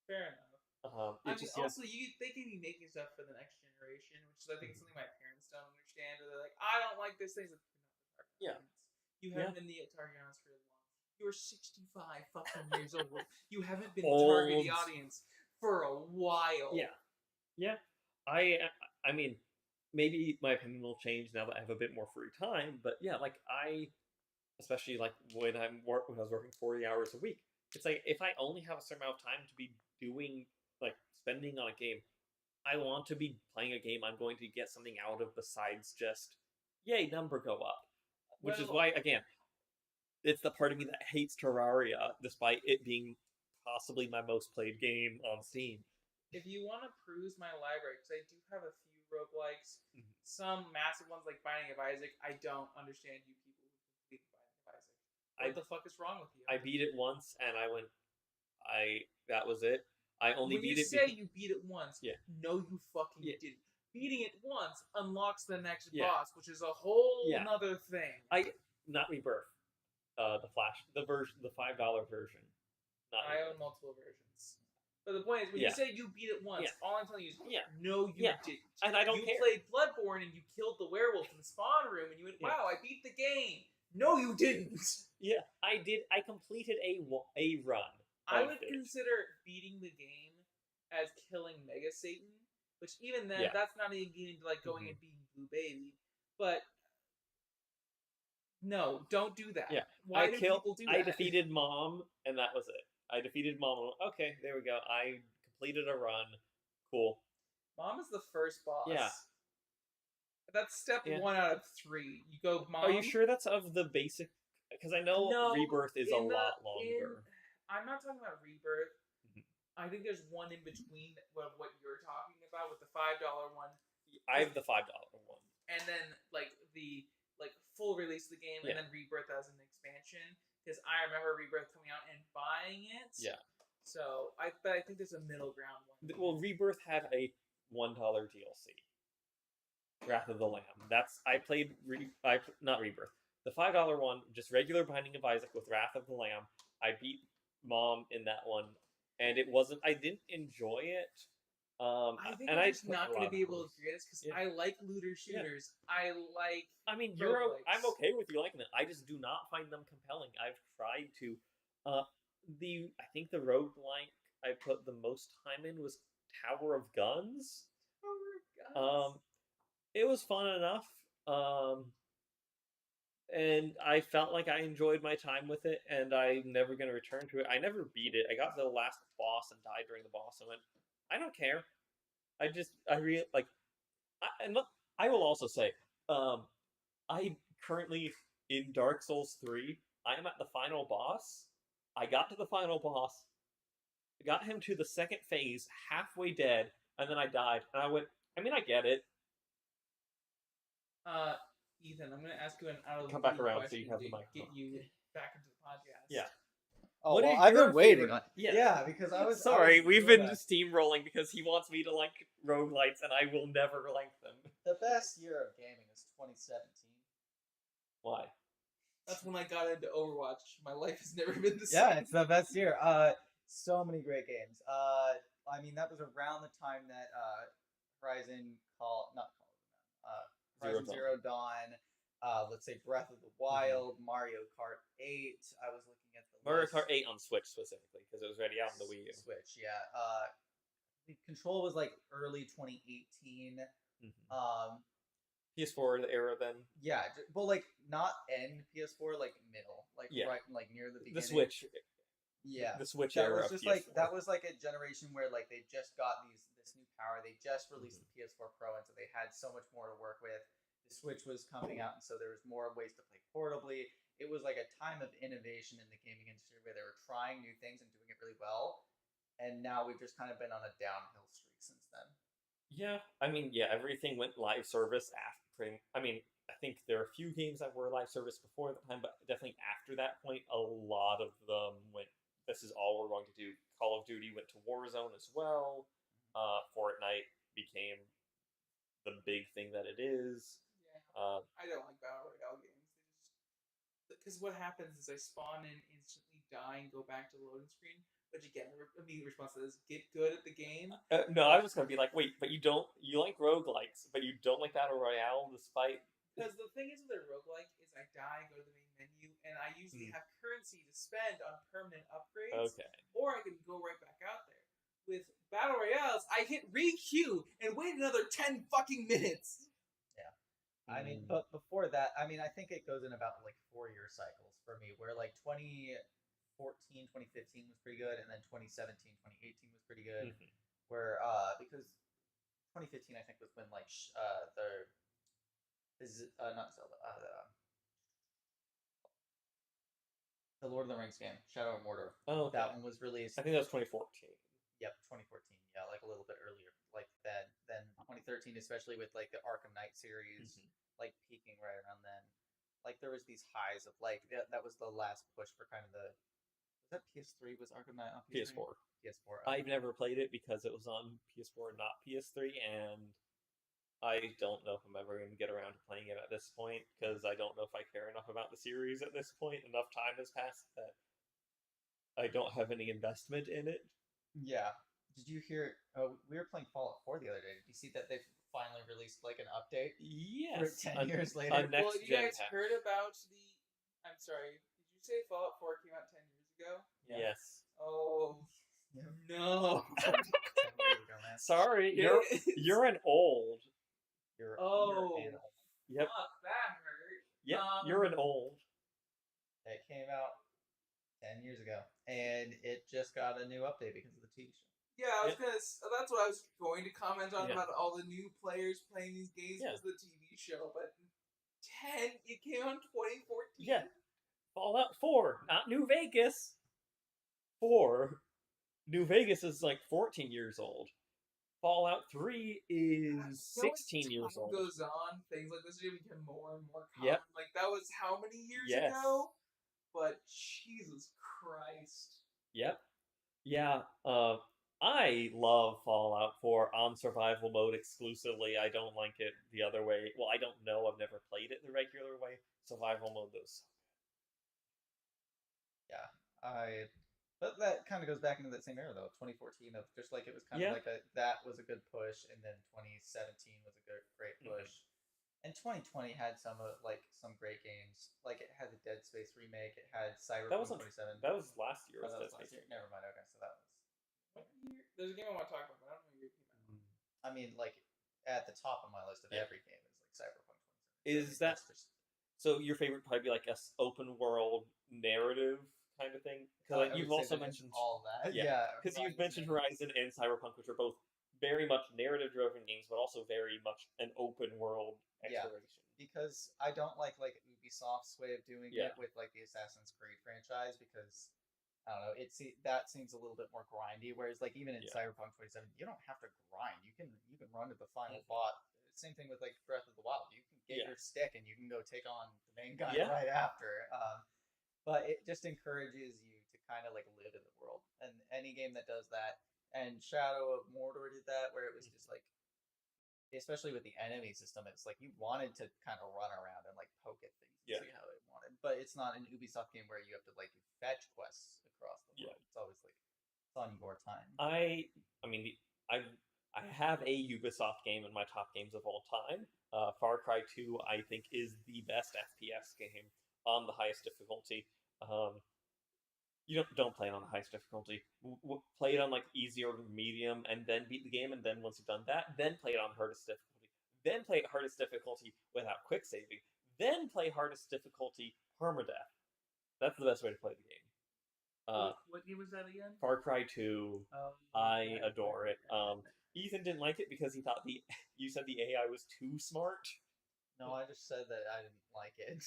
Fair enough. It I mean, just also, they can be making stuff for the next generation, which is, I think, something my parents don't understand. Or they're like, I don't like this thing. It's like, you're not the target audience. You haven't been the target audience for long. You're 65 fucking years old. You haven't been targeting the audience for a while. Yeah. I mean, maybe my opinion will change now that I have a bit more free time. But yeah, like especially like when I was working 40 hours a week, it's like if I only have a certain amount of time to be doing like spending on a game, I want to be playing a game I'm going to get something out of besides just yay number go up, which is why again it's the part of me that hates Terraria despite it being possibly my most played game on Steam. If you want to peruse my library, because I do have a few roguelikes, some massive ones like Binding of Isaac, I don't understand you people who complete Binding of Isaac. What the fuck is wrong with you? I beat it once and I went, that was it. I only when beat you it. Say you beat it once, yeah. No, you fucking didn't. Beating it once unlocks the next Yeah. boss, which is a whole nother thing. Not Rebirth. The Flash, the version, the $5 version. I own multiple versions. But the point is, when you say you beat it once, all I'm telling you is, no, you didn't. And I don't care. You played Bloodborne and you killed the werewolf in the spawn room, and you went, wow, I beat the game. No, you didn't. Yeah, I did. I completed a run. I would consider beating the game as killing Mega Satan, which even then, that's not even getting to like going and beating Blue Baby. But no, don't do that. Yeah, Why do people do that? I defeated Mom, and that was it. I defeated Mom. Okay, there we go. I completed a run. Cool. Mom is the first boss. Yeah. That's step Yeah. 1 out of 3. You go Mom. Are you sure that's of the basic? Because I know No, Rebirth is a in the- lot longer. I'm not talking about Rebirth. Mhm. I think there's one in between of what you're talking about with the $5 one, I have the $5 one. and then like the full release of the game, Yeah. and then Rebirth as an expansion. Because I remember Rebirth coming out and buying it. Yeah. So but I think there's a middle ground one. Well, Rebirth had a $1 DLC. Wrath of the Lamb. I played not Rebirth. The $5 one, just regular Binding of Isaac with Wrath of the Lamb. I beat Mom in that one, and it wasn't. I didn't enjoy it. I think and I'm I just put not a going lot to be of able to hours. agree this because Yeah. I like looter shooters. I like. I mean, roguelikes. I'm okay with you liking it. I just do not find them compelling. I've tried to. I think the roguelike I put the most time in was Tower of Guns. It was fun enough. And I felt like I enjoyed my time with it, and I'm never going to return to it. I never beat it. I got to the last boss and died during the boss, and went, I don't care. I really like. I will also say, I currently in Dark Souls 3. I am at the final boss. I got to the final boss, got him to the second phase, halfway dead, and then I died. And I went, I mean, I get it. Ethan, I'm going to ask you an out of the Come back blue around so question you have the to microphone. get you back into the podcast. Yeah. Oh, What well, is I've your been waiting favorite- on. Yeah. Yeah, because I was Sorry, I was we've doing been that. steamrolling because he wants me to like roguelites, and I will never like them. The best year of gaming is 2017. Why? That's when I got into Overwatch. My life has never been the Yeah, same. it's the best year. So many great games. I mean that was around the time that Horizon Zero Zero Dawn. Let's say Breath of the Wild, Mario Kart 8. I was looking at the Mario list. Kart 8 on Switch specifically because it was ready out on the Wii U. Switch, yeah. The Control was like early 2018. PS4 era then. Yeah, well, like not end PS4, like middle, like Yeah. right, like near the beginning. The Switch. Yeah, The Switch that era was of just PS4. like that was like a generation where like they just got this new power. They just released the PS4 Pro, and so they had so much more to work with. The Switch was coming out, and so there was more ways to play portably. It was like a time of innovation in the gaming industry where they were trying new things and doing it really well. And now we've just kind of been on a downhill streak since then. Yeah, I mean, yeah, everything went live service after. I mean, I think there are a few games that were live service before that time, but definitely after that point, a lot of them went. This is all we're going to do. Call of Duty went to Warzone as well. Fortnite became the big thing that it is. Yeah. I don't like Battle Royale games. Because what happens is I spawn in, instantly die, and go back to the loading screen. But you get immediate response to this: get good at the game. No, I was going to be like, wait, but you like roguelikes, but you don't like Battle Royale despite. Because the thing is with a roguelike is I die, go to the main menu, and I usually have currency to spend on permanent upgrades. Okay. Or I can go right back out there. With Battle Royales, I hit re-queue and wait another 10 fucking minutes. Yeah. I mean, but before that, I mean, I think it goes in about like 4-year cycles for me, where like 2014, 2015 was pretty good, and then 2017, 2018 was pretty good. Where because 2015 I think was when like not Zelda, the Lord of the Rings game, Shadow of Mordor. Oh, okay. That one was released. I think that was 2014. Yep, 2014. Yeah, like a little bit earlier, like that. Then 2013, especially with like the Arkham Knight series, like peaking right around then. Like there was these highs of like that was the last push for kind of the. Was that PS3? Was Arkham Knight on PS3? PS4. PS4. I've never played it because it was on PS4 and not PS3, and I don't know if I'm ever going to get around to playing it at this point because I don't know if I care enough about the series at this point. Enough time has passed that I don't have any investment in it. Yeah. Did you hear? We were playing Fallout 4 the other day. Did you see that they finally released like an update? Yes. For 10 years later. Well, you guys heard about the? I'm sorry. Did you say Fallout 4 came out 10 years ago? Yeah. Yes. Oh Yeah. no! 10 years ago, man. Sorry, you're an old. You're an old. Yep. Fuck, that hurt. Yep. You're an old. It came out 10 years ago, and it just got a new update because of the TV show. Yeah, that's what I was going to comment on Yeah. about all the new players playing these games Yeah. because the TV show. But 10, it came out in 2014. Yeah. Fallout 4, not New Vegas. 4. New Vegas is like 14 years old. Fallout 3 is 16 years Time old. goes on, things like this are going to become more and more common. Yep. Like that was how many years Yes. ago? But Jesus Christ. Yep. Yeah. I love Fallout 4 on survival mode exclusively. I don't like it the other way. Well, I don't know. I've never played it the regular way. Survival mode, though. But that kind of goes back into that same era though, 2014 of just like it was kind Yeah. of like that was a good push, and then 2017 was a great Mhm. push, and 2020 had some great games. Like it had the Dead Space remake, it had Cyberpunk wasn't- 27. That was last year. Oh, Was that was Dead last Space. year. Never mind. Okay, so that was. What year? There's a game I want to talk about, but I don't know what year it came out. I mean, like at the top of my list of Yeah. every game is like Cyberpunk 27. Is that- That's just So your favorite probably be like a open world narrative kind of thing? Because I you've would say also that it's mentioned all that. Yeah, Yeah, because you've Horizon mentioned and- Horizon and Cyberpunk, which are both very much narrative-driven games, but also very much an open world Yeah. exploration. because I don't like Ubisoft's way of doing Yeah. it with like the Assassin's Creed franchise because I don't know that seems a little bit more grindy. Whereas like even in Yeah. Cyberpunk 27, you don't have to grind. You can run to the final Mhm. boss. Same thing with like Breath of the Wild. You can get Yeah. your stick and you can go take on the main guy Yeah. right after. But it just encourages you to kind of like live in the world. And any game that does that, and Shadow of Mordor did that, where it was just like, especially with the enemy system, it's like you wanted to kind of run around and like poke at things and Yeah. see how they wanted. But it's not an Ubisoft game where you have to like fetch quests across the world. Yeah. It's always like it's on your time. I mean, I have a Ubisoft game in my top games of all time. Far Cry 2, I think, is the best FPS game on the highest difficulty. You don't play it on the highest difficulty. Play it on like easy or medium, and then beat the game. And then once you've done that, then play it on hardest difficulty. Then play it hardest difficulty without quick saving. Then play hardest difficulty permadeath. That's the best way to play the game. What game was that again? Far Cry 2. Oh, I adore it. Ethan didn't like it because he thought you said the AI was too smart. No, I just said that I didn't like it.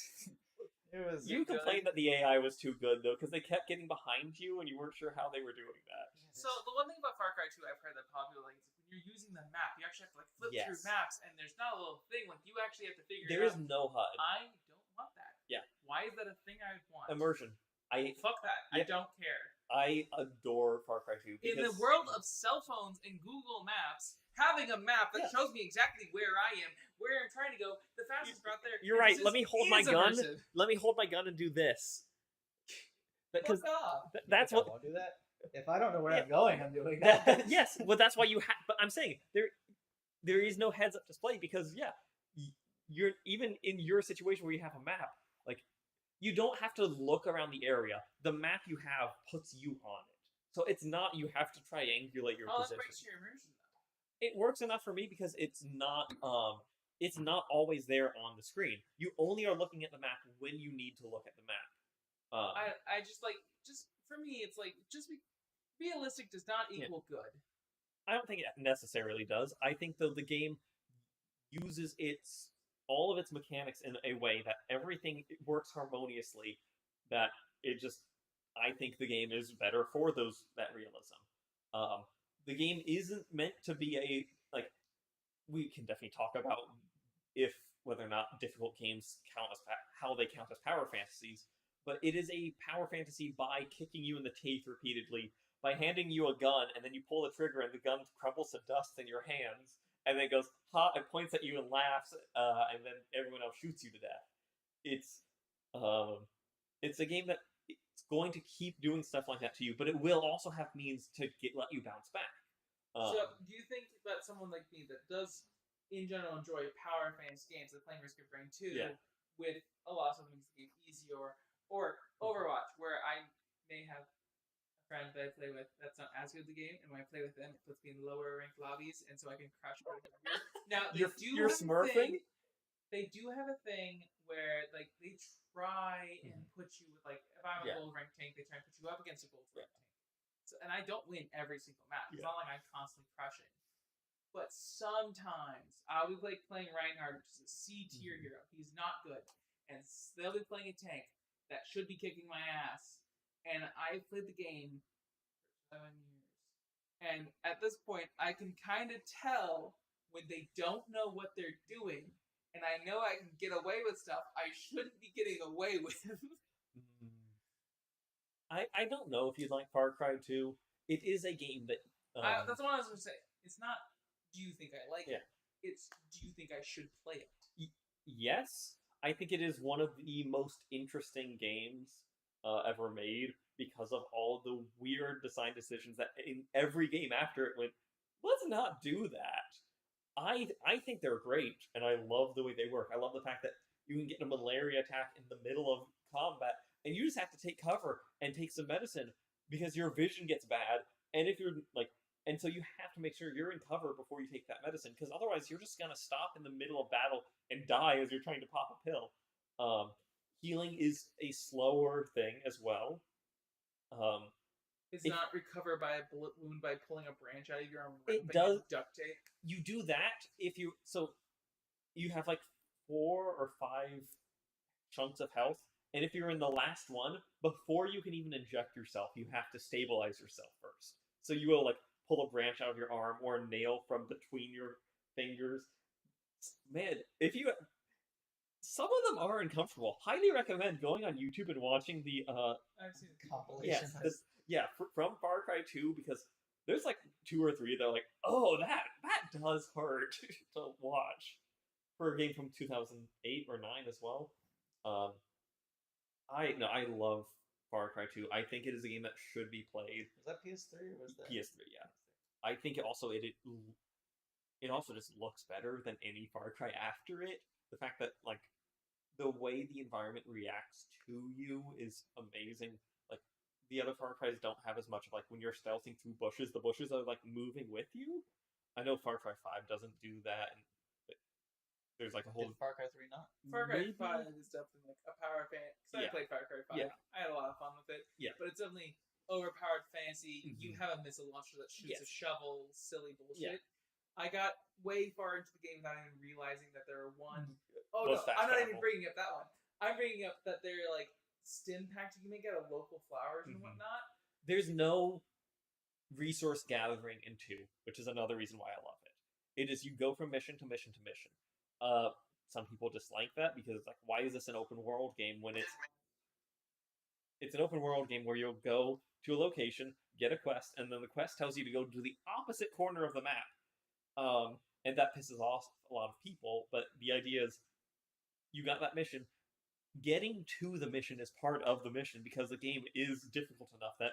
It was You complained that the AI was too good though, because they kept getting behind you and you weren't sure how they were doing that. So the one thing about Far Cry 2 I've heard that popular like is when you're using the map, you actually have to like flip through Yes. maps, and there's not a little thing like you actually have to figure There it is out. no HUD. I don't want that. Yeah. Why is that a thing I would want? Immersion. Fuck that. I Yeah. don't care. I adore Far Cry 2 In the because world of cell phones and Google Maps, having a map that Yeah. shows me exactly where I am, where I'm trying to go, the fastest route there. You're it right. just Let me hold my is gun. immersive. let me hold my gun and do this. Because Fuck off. that's I what won't do that. If I don't know where Yeah. I'm going, I'm doing that. yes, well that's why you have. But I'm saying there is no heads up display because you're even in your situation where you have a map, like you don't have to look around the area. The map you have puts you on it, so it's not you have to triangulate your Oh, that position. breaks your immersion though. It works enough for me because it's not always there on the screen. You only are looking at the map when you need to look at the map. I just for me it's like realistic does not equal good. I don't think it necessarily does. I think though the game uses all of its mechanics in a way that everything works harmoniously. That I think the game is better for that realism. The game isn't meant to be we can definitely talk about whether or not difficult games how they count as power fantasies, but it is a power fantasy by kicking you in the teeth repeatedly, by handing you a gun, and then you pull the trigger and the gun crumbles to dust in your hands, and then it goes, ha, it points at you and laughs, and then everyone else shoots you to death. It's a game that it's going to keep doing stuff like that to you, but it will also have means to let you bounce back. So, do you think that someone like me that does, in general, enjoy power fantasy games, like playing Risk of Rain 2, Yeah. with a lot of stuff that makes the game easier, or Overwatch, where I may have a friend that I play with that's not as good at the game, and when I play with them, it puts me in lower ranked lobbies, and so I can crash over here. Now, they You're have a smurfing? thing- They do have a thing where, like, they try and put you with, like, if I'm a Yeah. gold ranked tank, they try and put you up against a gold ranked tank. and I don't win every single match. It's Yeah. not like I'm constantly crushing. But sometimes I'll be playing Reinhardt, which is a C tier Mhm. hero. He's not good, and they'll be playing a tank that should be kicking my ass. And I've played the game for 7 years, and at this point, I can kind of tell when they don't know what they're doing, and I know I can get away with stuff I shouldn't be getting away with. Mm. I don't know if you'd like Far Cry 2. It is a game that That's what I was going to say. It's not, do you think I like Yeah. it? It's, do you think I should play it? Yes, I think it is one of the most interesting games ever made because of all the weird design decisions that in every game after it went, let's not do that. I think they're great, and I love the way they work. I love the fact that you can get a malaria attack in the middle of combat, and you just have to take cover and take some medicine because your vision gets bad, and if you're like, and so you have to make sure you're in cover before you take that medicine, because otherwise you're just gonna stop in the middle of battle and die as you're trying to pop a pill. Healing is a slower thing as well. It's If- not recover by a bullet wound by pulling a branch out of your arm. It wrapping does- duct tape. You do that if you so you have like 4 or 5 chunks of health, and if you're in the last one, before you can even inject yourself, you have to stabilize yourself first. So you will like pull a branch out of your arm or a nail from between your fingers. Man, if you some of them are uncomfortable. Highly recommend going on YouTube and watching the I've seen it. Compilation. from Far Cry 2 because there's like 2 or 3 that are like, oh, that does hurt to watch for a game from 2008 or 9 as well. I love Far Cry 2. I think it is a game that should be played. Was that PS3 or was that PS3? Yeah. I think it also just looks better than any Far Cry after it. The fact that like the way the environment reacts to you is amazing. Like the other Far Cries don't have as much of like when you're stealthing through bushes, the bushes are like moving with you. I know Far Cry 5 doesn't do that, and there's like a whole Did Far Cry 3 not? Far Cry maybe- 5 is definitely like a power fan. Because Yeah. I played Far Cry 5. Yeah. I had a lot of fun with it. Yeah. But it's definitely overpowered fantasy. You Mhm. have a missile launcher that shoots a Yes. shovel, silly bullshit. Yeah. I got way far into the game without even realizing that there are one. Oh Those no, fast I'm not even travel. bringing up that one. I'm bringing up that they're like stim packs you can make out of local flowers and Mhm. whatnot. There's no resource gathering in 2, which is another reason why I love it. It is you go from mission to mission to mission. Some people dislike that because it's like, why is this an open world game when it's an open world game where you'll go to a location, get a quest, and then the quest tells you to go to the opposite corner of the map. And that pisses off a lot of people, but the idea is you got that mission. Getting to the mission is part of the mission because the game is difficult enough that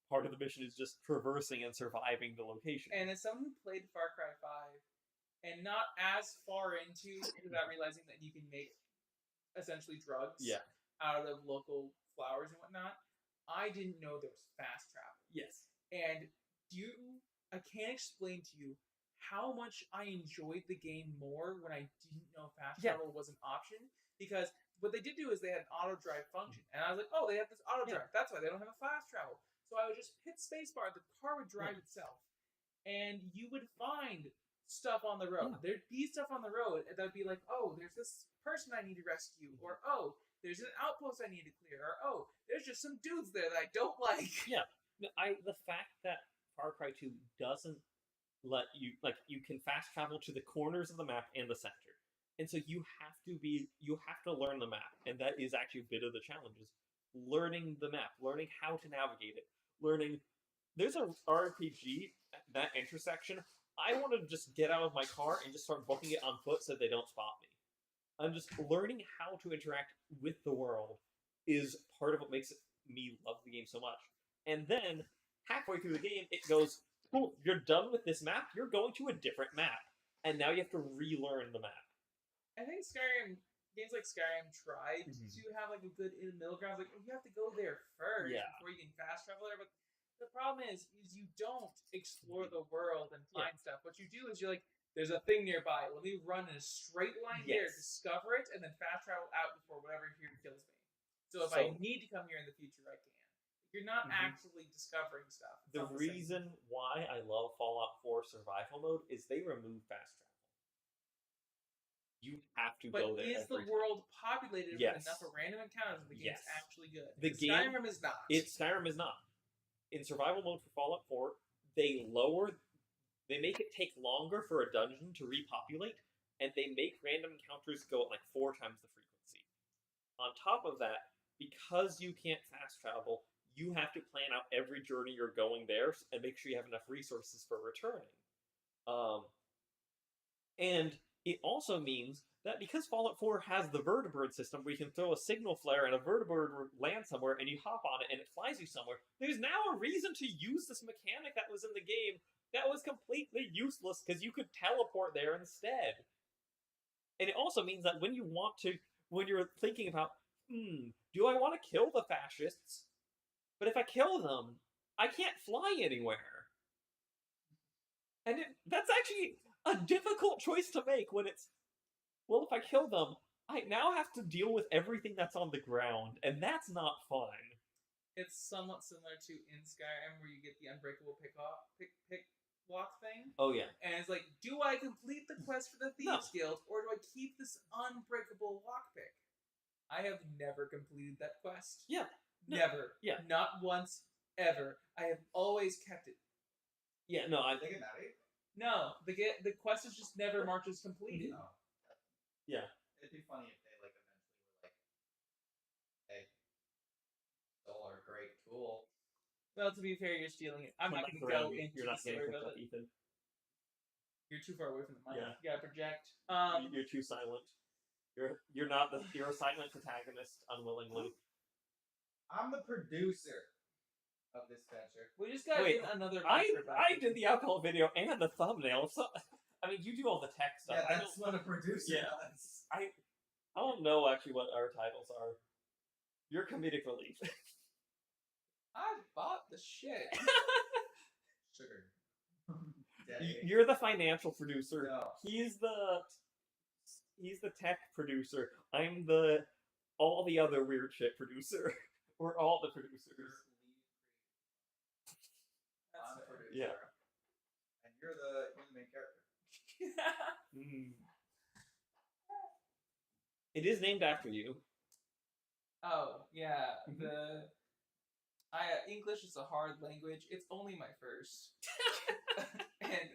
part of the mission is just traversing and surviving the location. And as someone who played Far Cry 5 and not as far into without realizing that you can make essentially drugs Yeah. out of local flowers and whatnot, I didn't know there was fast travel. Yes. And I can't explain to you how much I enjoyed the game more when I didn't know fast Yeah. travel was an option. Because what they did do is they had an auto drive function. And I was like, oh, they have this auto Yeah. drive. That's why they don't have a fast travel. So I would just hit spacebar, the car would drive itself. And you would find stuff on the road. Yeah. There'd be stuff on the road that would be like, oh, there's this person I need to rescue. Or, oh, there's an outpost I need to clear. Or, oh, there's just some dudes there that I don't like. Yeah. The fact that Far Cry 2 doesn't let you you can fast travel to the corners of the map and the center. And so you have to learn the map, and that is actually a bit of the challenge is learning the map, learning how to navigate it, learning there's a RPG that intersection. I want to just get out of my car and just start booking it on foot so they don't spot me. I'm just learning how to interact with the world is part of what makes me love the game so much. And then halfway through the game, it goes, cool, you're done with this map, you're going to a different map. And now you have to relearn the map. I think games like Skyrim tried Mhm. to have like a good in middle ground. Like, you have to go there first Yeah. before you can fast travel there. But the problem is you don't explore the world and find stuff. What you do is you're like, there's a thing nearby. Let me run in a straight line here, Yes. discover it, and then fast travel out before whatever here kills me. So if I need to come here in the future, I can. You're not Mhm. actually discovering stuff. It's The not same. reason why I love Fallout 4 survival mode is they remove fast travel. You have to But go there is the every time. world populated with Yes. enough of random encounters that the game's Yes. actually good? The Because game- Skyrim is not. Skyrim is not. In survival mode for Fallout 4, they make it take longer for a dungeon to repopulate, and they make random encounters go at like 4 times the frequency. On top of that, because you can't fast travel, you have to plan out every journey you're going there and make sure you have enough resources for returning. And it also means that because Fallout 4 has the vertibird system where you can throw a signal flare and a vertibird lands somewhere and you hop on it and it flies you somewhere, there's now a reason to use this mechanic that was in the game that was completely useless because you could teleport there instead. And it also means that when you're thinking about, do I want to kill the fascists? But if I kill them, I can't fly anywhere. And that's actually a difficult choice to make when it's, well, if I kill them, I now have to deal with everything that's on the ground, and that's not fun. It's somewhat similar to in Skyrim where you get the unbreakable pick lock thing. Oh, yeah. And it's like, do I complete the quest for the Thieves Guild, or do I keep this unbreakable lockpick? I have never completed that quest. Yeah. Never. Yeah. Not once, ever. I have always kept it. Yeah, no, I They get mad at you? No, the quest is just never marked as completed. No. Yeah. It'd be funny if they like eventually were like, "Hey, stole our great tool." Well, to be fair, you're stealing it. I'm not going to go into You're the not getting story picked of up, it. Ethan. You're too far away from the mic. Yeah. You gotta project. You're too silent. You're not you're a silent protagonist unwillingly. I'm the producer of this venture. We just got Wait, in another. I did the alcohol video and the thumbnail. So I mean, you do all the tech stuff. Yeah, that's what a producer does. I don't know actually what our titles are. You're comedic relief. I bought the shit. Sugar. Daddy. You're the financial producer. No. He's the tech producer. I'm all the other weird shit producer. We're all the producers. That's I'm the fair. producer. Yeah. And you're the main character. It is named after you. Oh yeah, Mhm. English is a hard language. It's only my first, and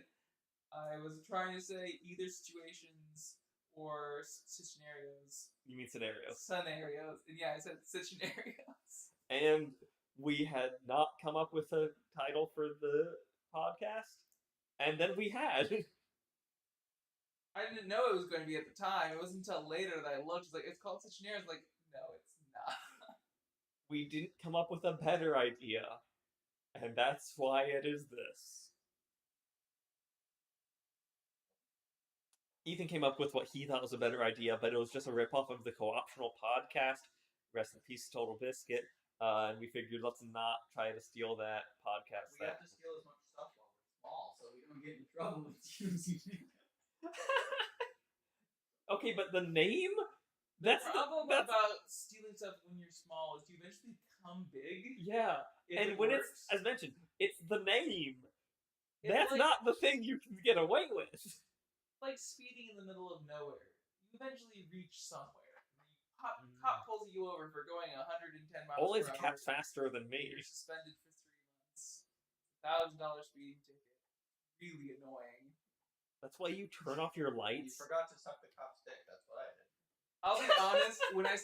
I was trying to say either situations or scenarios. You mean scenarios. Scenarios, and yeah, I said scenarios. And we had not come up with a title for the podcast, and then we had. I didn't know it was going to be at the time. It wasn't until later that I looked. It's like, it's called Scenarios. Like, no, it's not. We didn't come up with a better idea, and that's why it is this. Ethan came up with what he thought was a better idea, but it was just a ripoff of the Co-optional podcast. Rest in peace, Total Biscuit. And we figured let's not try to steal that podcast. We have to steal as much stuff while we're small, so we don't get in trouble with using it. Okay, but the name? The problem about stealing stuff when you're small is you eventually become big. Yeah. If And it when works. it's, as mentioned, it's the name. It's That's like- not the thing you can get away with. like speeding in the middle of nowhere. You eventually reach somewhere. And cop pulls you over for going 110 miles Only per if hour. Cap's faster than and me. You're suspended for 3 months. $1,000 speeding ticket. Really annoying. That's why you turn off your You lights. forgot to suck the cop's dick. That's what I did. I'll be honest. When I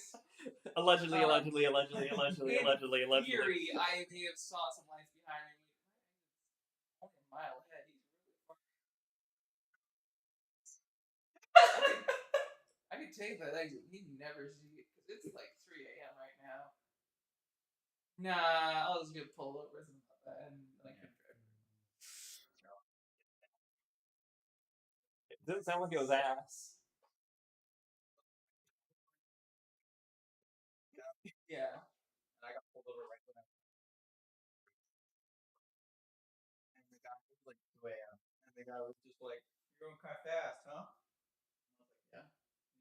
Allegedly, Uh, allegedly, allegedly, allegedly, in allegedly, allegedly. theory, I may have saw some lights behind me. Only a mile ahead. He's really far. I could take that exit. He'd never see it because it's like 3 a.m. right now. Nah, I'll just get pulled over and about that, and then I can drive. It doesn't sound like it was ass. Yeah. And I got pulled over right when and the guy was like 2 a.m. And the guy was just like, "You're going kind of fast, huh?" And I was like, "Yeah."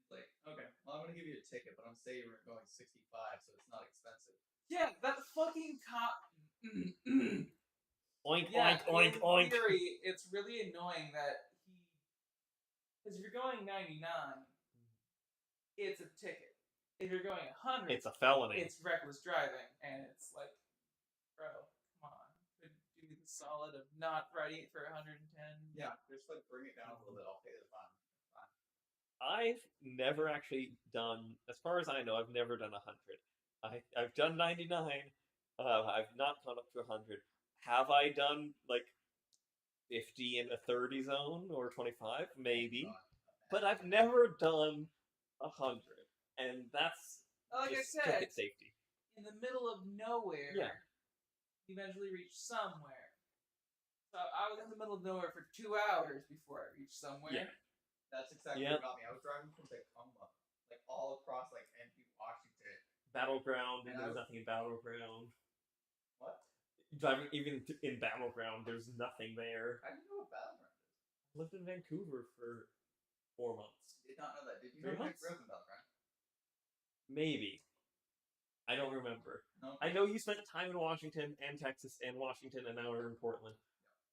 He's like, "Okay, well, I'm gonna give you a ticket, but I'm saying you were going 65, so it's not expensive." Yeah, that fucking cop. Oink, Yeah, oink, oink, in oink. theory, it's really annoying that because if you're going 99, it's a ticket. If you're going 100, It's a felony. it's reckless driving, and it's like, bro, come on, could do me the solid of not writing it for 110. Yeah, just like bring it down a little bit. I'll pay the fine. I've never actually done, as far as I know, I've never done 100. I've done 99. I've not gone up to 100. Have I done like 50 in a 30 zone or 25? Maybe. But I've never done 100. And that's Like I just said, ticket safety. in the middle of nowhere, Yeah. you eventually reach somewhere. So I was in the middle of nowhere for 2 hours before I reached somewhere. Yeah. That's exactly Yep. what got me. I was driving from Tacoma, like all across like NP Washington. Battleground, and And there's I- nothing in Battleground. What? Driving even in Battleground, there's nothing there. How do you know what Battleground is? I lived in Vancouver for 4 months. Did not know that. Did you 3 know Nick months? Rose in Battleground? Maybe. I don't remember. No. I know you spent time in Washington and Texas and Washington, and now you're in Portland.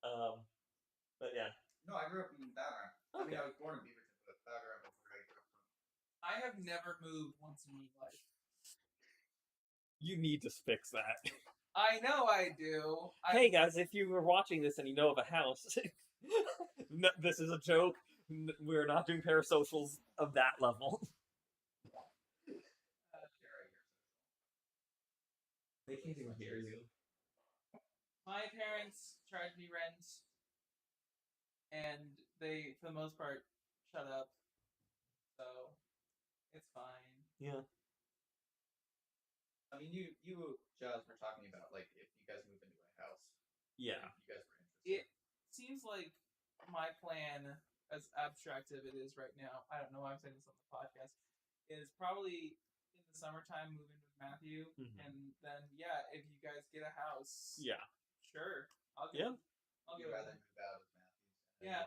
But yeah. No, I grew up in Battleground. I mean, Okay. I was born in Beaverton, but Battleground was where I grew up from. I have never moved once in my life. You need to fix that. I know I do. Hey guys, if you were watching this and you know of a house, no, this is a joke. We're not doing parasocials of that level. They can't even hear you. My parents tried to be rent, and they, for the most part, shut up. So it's fine. Yeah. I mean, you Jazz, were talking about like if you guys move into a house. Yeah. If you guys were interested. It seems like my plan, as abstract as it is right now, I don't know why I'm saying this on the podcast, is probably in the summertime move in with Matthew, and then if you guys get a house, Yeah. sure, I'll get. Yeah. I'll You'd get. rather move out of Matthews. Yeah.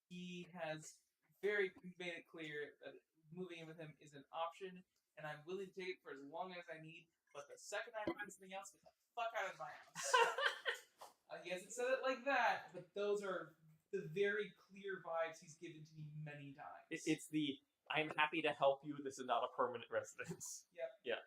He has very made it clear that moving in with him is an option, and I'm willing to take it for as long as I need. But the second I find something else, get the fuck out of my house. He hasn't said it like that, but those are the very clear vibes he's given to me many times. It's the I'm happy to help you. This is not a permanent residence. Yep. Yeah.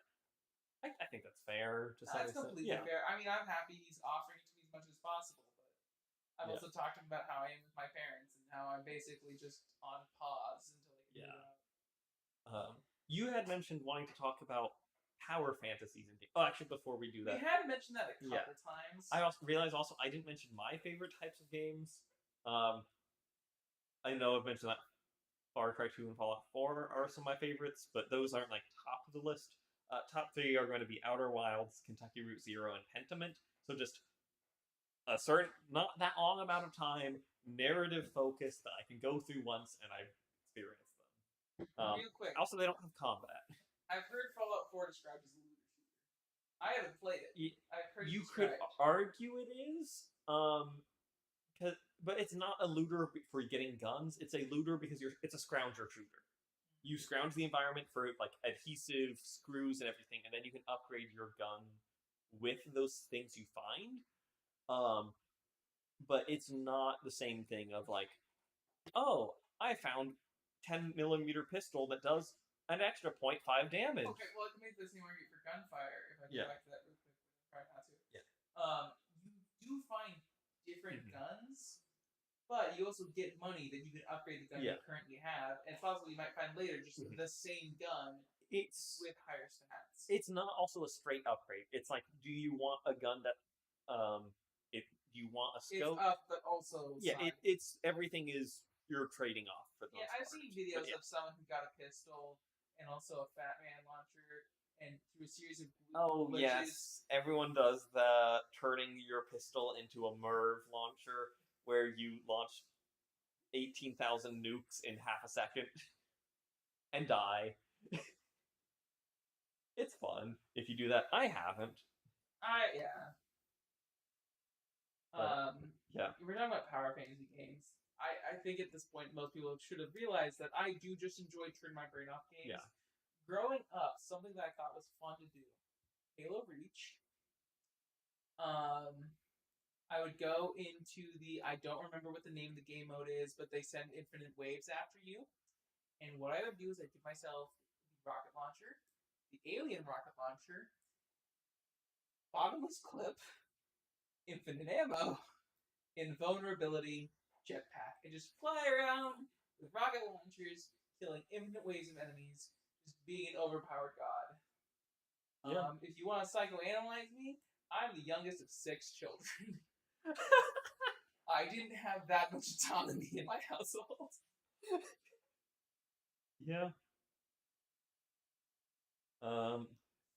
I think that's fair. To some That's extent. completely Yeah. fair. I mean, I'm happy he's offering it to me as much as possible, but I've Yeah. also talked to him about how I am with my parents and how I'm basically just on pause until I can move out. You had mentioned wanting to talk about power fantasies and games. Oh, actually, before we do We that, had mentioned that a couple Yeah. times. I also realized I didn't mention my favorite types of games. I know I've mentioned that Far Cry 2 and Fallout 4 are some of my favorites, but those aren't like top of the list. Top 3 are going to be Outer Wilds, Kentucky Route Zero, and Pentiment. So just a certain, not that long amount of time, narrative focused that I can go through once and I've experienced them. Real quick, Also, they don't have combat. I've heard Fallout 4 described as a looter shooter. I haven't played it. I've heard You it could described. argue it is, but it's not a looter for getting guns. It's a looter because it's a scrounger shooter. You scrounge the environment for like adhesive, screws, and everything, and then you can upgrade your gun with those things you find. But it's not the same thing of like, oh, I found 10mm pistol that does an extra 0.5 damage. Okay, well, I can make the same argument for gunfire if I go Yeah. back to that real quick. Try not to. Yeah. You do find different guns, but you also get money that you can upgrade the gun Yeah. you currently have, and it's possible you might find later just the same gun It's with higher stats. it's not also a straight upgrade. It's like, do you want a gun that do you want a It's scope? up, but also Yeah, side. it's everything is you're trading off for those. Yeah, I've seen parts. videos But yeah. of someone who got a pistol and also a Fat Man launcher, and through a series of Oh glitches, yes, everyone does the turning your pistol into a MIRV launcher, where you launch 18,000 nukes in half a second and die. It's fun if you do that. I haven't. Yeah. We're talking about power fantasy games. I think at this point most people should have realized that I do just enjoy turn my brain off games. Yeah. growing up, something that I thought was fun to do, Halo Reach. I would go into I don't remember what the name of the game mode is, but they send infinite waves after you. And what I would do is I'd give myself the rocket launcher, the alien rocket launcher, bottomless clip, infinite ammo, invulnerability, jetpack, and just fly around with rocket launchers, killing infinite waves of enemies, just being an overpowered god. Yeah. If you want to psychoanalyze me, I'm the youngest of 6 children. I didn't have that much autonomy in my household. Yeah.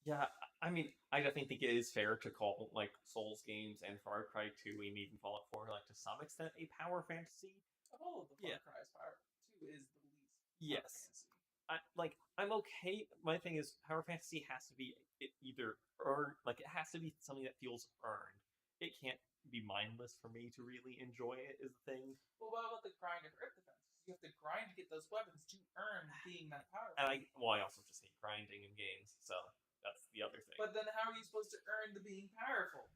Yeah, I mean, I definitely think it is fair to call like Souls games and Far Cry 2 and even Fallout 4 like to some extent a power fantasy. Of all of the Far Yeah. Cry's, Power 2 is the least Yes. fantasy. I'm okay. My thing is power fantasy has to be either earned, like it has to be something that feels earned. It can't be mindless for me to really enjoy it. Is the thing. Well, what about the grind of Earth Defense? You have to grind to get those weapons to earn being that powerful. And I also just hate grinding in games, so that's the other thing. But then how are you supposed to earn the being powerful?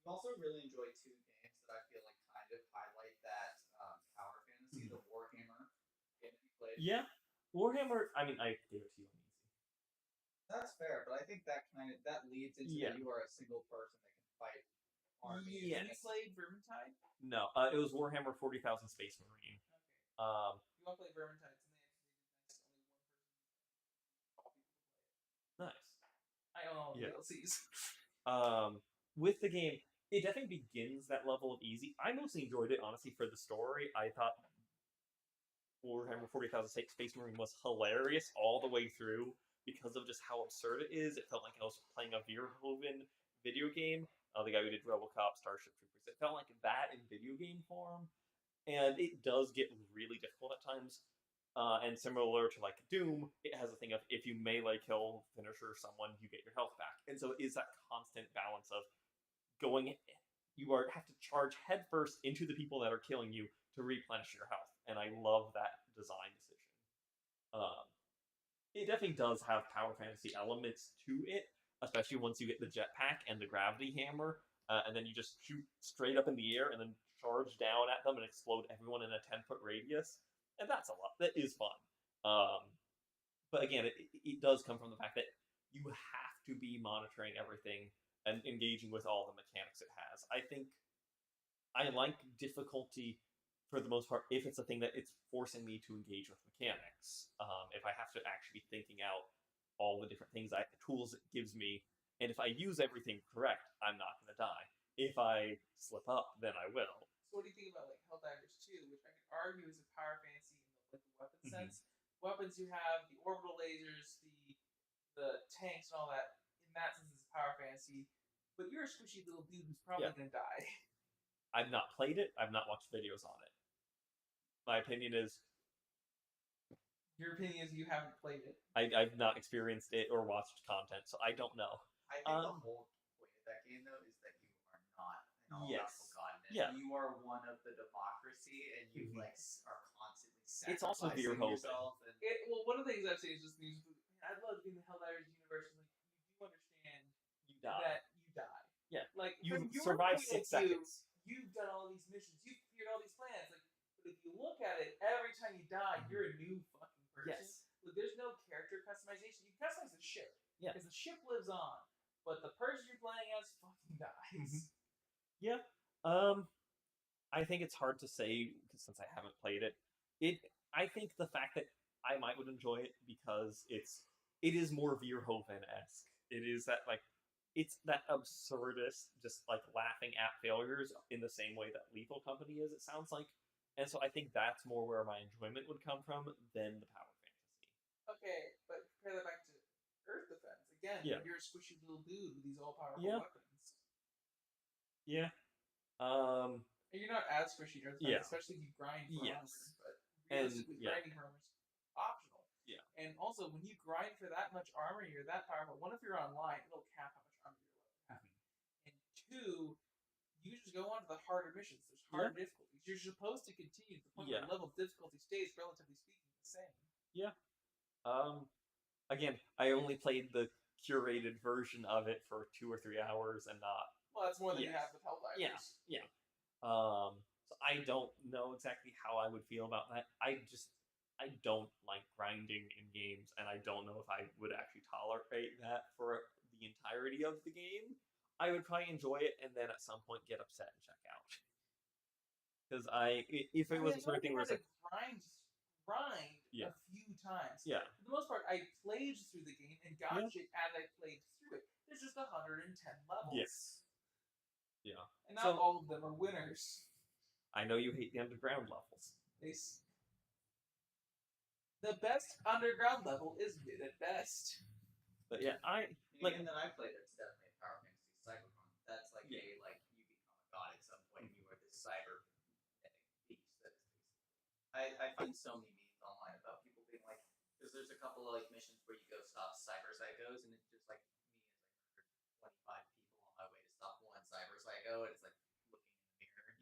I also really enjoy 2 games that I feel like kind of highlight that power fantasy, the Warhammer game that you played. Yeah, Warhammer. I mean, I gave it to you on easy. That's fair, but I think that leads into that you are a single person that can fight armies. Yes. Have you played Vermintide? No, it was Warhammer 40,000 Space Marine. Okay. You want to play Vermintide? It's only one person. Nice. I own all the Yeah. DLCs. With the game, it definitely begins that level of easy. I mostly enjoyed it, honestly, for the story. I thought Warhammer 40,000 Space Marine was hilarious all the way through because of just how absurd it is. It felt like I was playing a Verhoeven video game. The guy who did RoboCop, Starship Troopers. It felt like that in video game form. And it does get really difficult at times. And similar to like Doom, it has a thing of if you melee kill, finisher someone, you get your health back. And so it is that constant balance of going. You have to charge headfirst into the people that are killing you to replenish your health, and I love that design decision. It definitely does have power fantasy elements to it, especially once you get the jetpack and the gravity hammer, and then you just shoot straight up in the air and then charge down at them and explode everyone in a 10-foot radius. And that's a lot. That is fun. But again, it does come from the fact that you have to be monitoring everything and engaging with all the mechanics it has. I think I like difficulty for the most part if it's a thing that it's forcing me to engage with mechanics. If I have to actually be thinking out all the different things, tools it gives me, and if I use everything correct, I'm not going to die. If I slip up, then I will. So what do you think about like Helldivers 2, which I could argue is a power fantasy in the weapon sense? Weapons you have, the orbital lasers, the tanks and all that, in that sense is power fantasy. But you're a squishy little dude who's probably gonna die. I've not played it, I've not watched videos on it. My opinion is... Your opinion is you haven't played it. I've not experienced it or watched content, so I don't know. I think the whole point of that game, though, is that you are not an all-powerful god. Yeah. You are one of the democracy, and you like are constantly sacrificing It's also Verhoeven. yourself. And... Well, one of the things I've seen is just these. I'd love to be in the Helldivers universe. Like you do understand you die. that you die. Yeah. Like you from your survive point 6 of view, seconds. You've done all these missions. You've cleared all these plans. Like, but if you look at it, every time you die, you're a new fucking person. Yes. Like, there's no character customization. You customize the ship. Yeah. Because the ship lives on, but the person you're playing as fucking dies. Yeah. I think it's hard to say since I haven't played it. I think the fact that I would enjoy it because it is more Verhoeven-esque. It is that like it's that absurdist, just like laughing at failures in the same way that Lethal Company is. It sounds like, and so I think that's more where my enjoyment would come from than the power fantasy. Okay, but compare that back to Earth Defense again. Yeah. You're a squishy little dude with these all-powerful Yeah. weapons. Yeah. And you're not as squishy in Earth Defense, Yeah. especially if you grind for Yes. armor. But And, realistically, yeah. grinding for armor is optional. Yeah. And also, when you grind for that much armor, you're that powerful. One, if you're online, it'll cap how much armor you're allowed to have. And 2, you just go on to the harder missions. There's harder difficulties. You're supposed to continue to the point where the level of difficulty stays, relatively speaking, the same. Yeah. Again, I only played the curated version of it for 2 or 3 hours and not. Well, that's more than you Yes. have with Helldivers. Yeah. So I don't know exactly how I would feel about that. I don't like grinding in games, and I don't know if I would actually tolerate that for the entirety of the game. I would probably enjoy it and then at some point get upset and check out. Because if it was a sort of thing where it's like, grind Yeah. a few times. yeah, For the most part, I played through the game and got Yeah. shit as I played through it. There's just 110 levels. yes, yeah. And not So- all of them are winners. I know you hate the underground levels. The best underground level is mid at best. But yeah, The Like- game that I played, it's definitely a Power Fantasy Cyberpunk. That's like Yeah. you become a god at some point. You are this cyber beast. That's I find so many memes online about people being like, because there's a couple of like missions where you go stop cyber psychos, and it's just like me as like 25 people on my way to stop one cyber psycho, and it's like looking in the mirror,